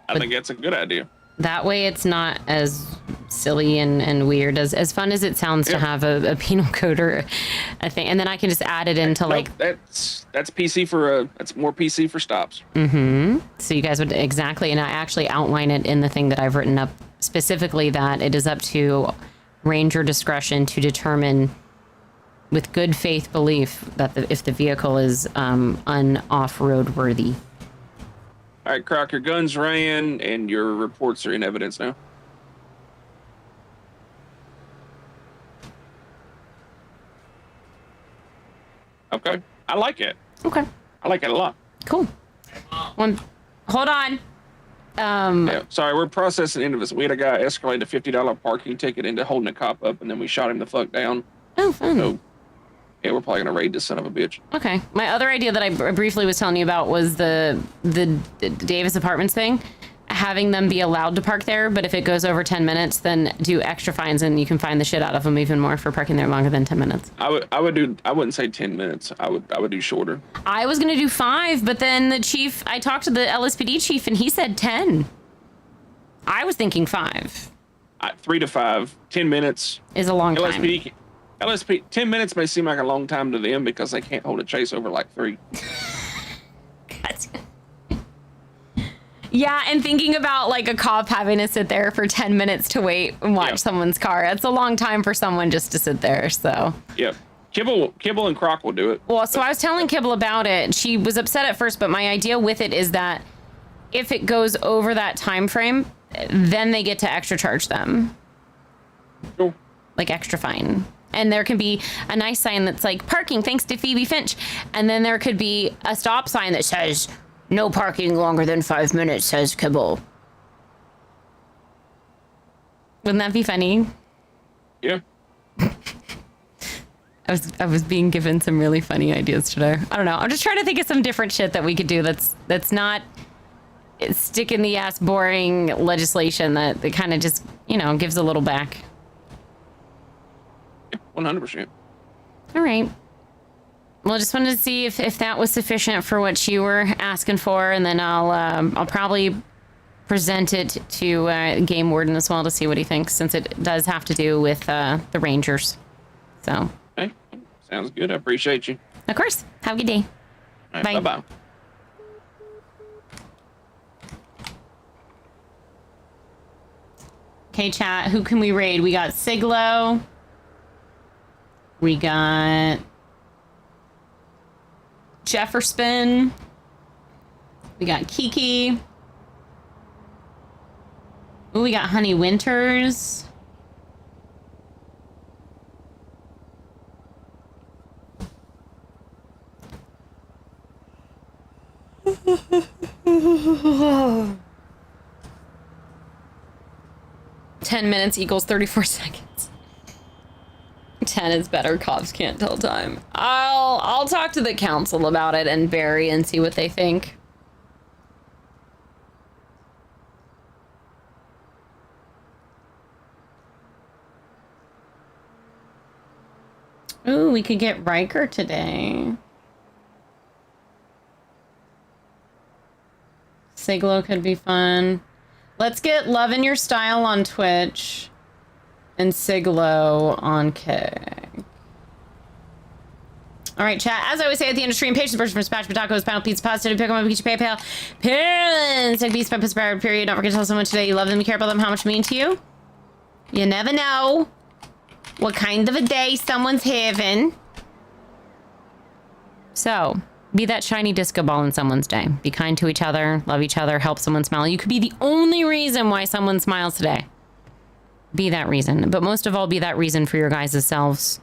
I think that's a good idea. That way it's not as silly and weird as fun as it sounds to have a penal code or a thing. And then I can just add it into like... That's PC that's more PC for stops. Mm-hmm. So you guys would... Exactly. And I actually outline it in the thing that I've written up specifically that it is up to ranger discretion to determine with good faith belief that if the vehicle is off-road worthy. All right, Croc, your guns ran and your reports are in evidence now. Okay, I like it. Okay. I like it a lot. Cool. Hold on. Yeah, sorry, we're processing into this. We had a guy escalate a $50 parking ticket into holding a cop up, and then we shot him the fuck down. Oh, fun. So, yeah, we're probably gonna raid this son of a bitch. Okay. My other idea that I briefly was telling you about was the Davis Apartments thing. Having them be allowed to park there, but if it goes over 10 minutes, then do extra fines and you can fine the shit out of them even more for parking there longer than 10 minutes. I wouldn't say 10 minutes. I would do shorter. I was gonna do 5, but then the chief, I talked to the LSPD chief and he said 10. I was thinking 5. 3 to 5. 10 minutes is a long time. LSP 10 minutes may seem like a long time to them because they can't hold a chase over like 3. Yeah, and thinking about like a cop having to sit there for 10 minutes to wait and watch someone's car. It's a long time for someone just to sit there, so. Yeah. Kibble and Croc will do it. Well, so I was telling Kibble about it. She was upset at first, but my idea with it is that if it goes over that time frame, then they get to extra charge them. Sure. Like extra fine. And there can be a nice sign that's like parking thanks to Phoebe Finch. And then there could be a stop sign that says no parking longer than 5 minutes, says Kibble. Wouldn't that be funny? Yeah. I was being given some really funny ideas today. I don't know. I'm just trying to think of some different shit that we could do that's not stick in the ass boring legislation that kind of just, you know, gives a little back. 100%. All right. Well, just wanted to see if that was sufficient for what you were asking for, and then I'll probably present it to Game Warden as well to see what he thinks, since it does have to do with the Rangers. So. Okay. Sounds good. I appreciate you. Of course. Have a good day. Right, Bye. Bye-bye. Okay, chat. Who can we raid? We got Siglo. We got Jefferson. We got Kiki. Ooh, we got Honey Winters. "10 minutes equals 34 seconds. 10 is better. Cops can't tell time." I'll talk to the council about it and Barry and see what they think. Ooh, we could get Riker today. Siglo could be fun. Let's get Love in Your Style on Twitch and Siglo on Kick. All right, chat. As I always say at the end of stream, patience, person from Spatch, Tacos, Panel Pizza, Pasta, pick them up, get your PayPal. Parents, like Beast, Pepper's Power, period. Don't forget to tell someone today you love them, you care about them, how much they mean to you. You never know what kind of a day someone's having. So, be that shiny disco ball in someone's day. Be kind to each other, love each other, help someone smile. You could be the only reason why someone smiles today. Be that reason. But most of all, be that reason for your guys' selves.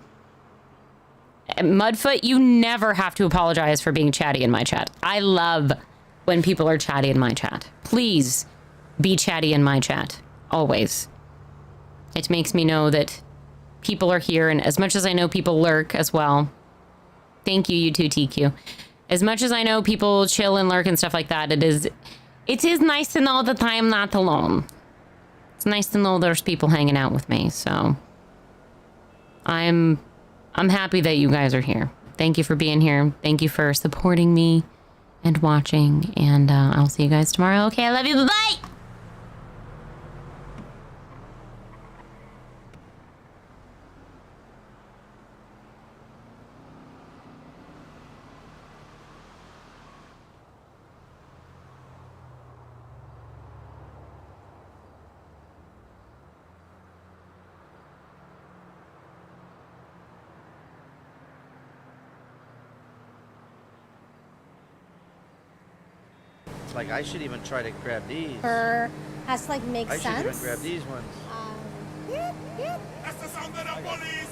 Mudfoot, you never have to apologize for being chatty in my chat. I love when people are chatty in my chat. Please be chatty in my chat. Always. It makes me know that people are here, and as much as I know people lurk as well. Thank you, U2TQ. As much as I know people chill and lurk and stuff like that, it is nice to know that I am not alone. It's nice to know there's people hanging out with me, so I'm happy that you guys are here. Thank you for being here. Thank you for supporting me and watching, and I'll see you guys tomorrow. Okay, I love you. Bye-bye! Like, I should even try to grab these. Has to like make I sense. should even grab these ones. That's the sound of the police.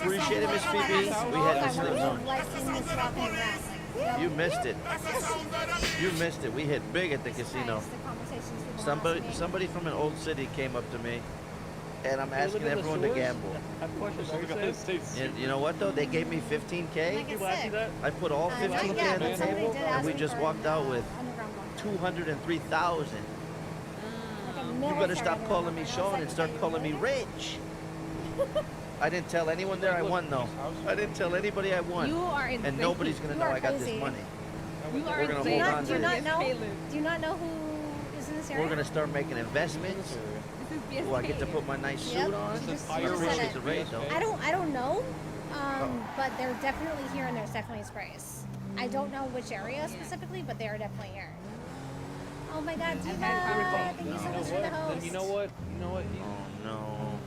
Appreciate it, Miss Phoebe. We had this slip zone. You missed it. You missed it. We hit big at the casino. Somebody from an old city came up to me, and I'm asking everyone to gamble. And you know what though? They gave me 15K. I put all 15K on the table, and we just walked out with 203,000. You better stop calling me Sean and start calling me Rich. I didn't tell anyone there I won though. I didn't tell anybody I won. You are insane. And nobody's gonna know I got this money. You are We're gonna insane. hold on Do to you not it. know? Do you not know who is in this area? We're gonna start making investments. Oh, I get to put my nice suit on. Appreciate the rate though. I don't know, but they're definitely here and there's definitely sprays. I don't know which area specifically, but they are definitely here. Oh my God, Diva! Thank you so much for the host. You know what? Oh no.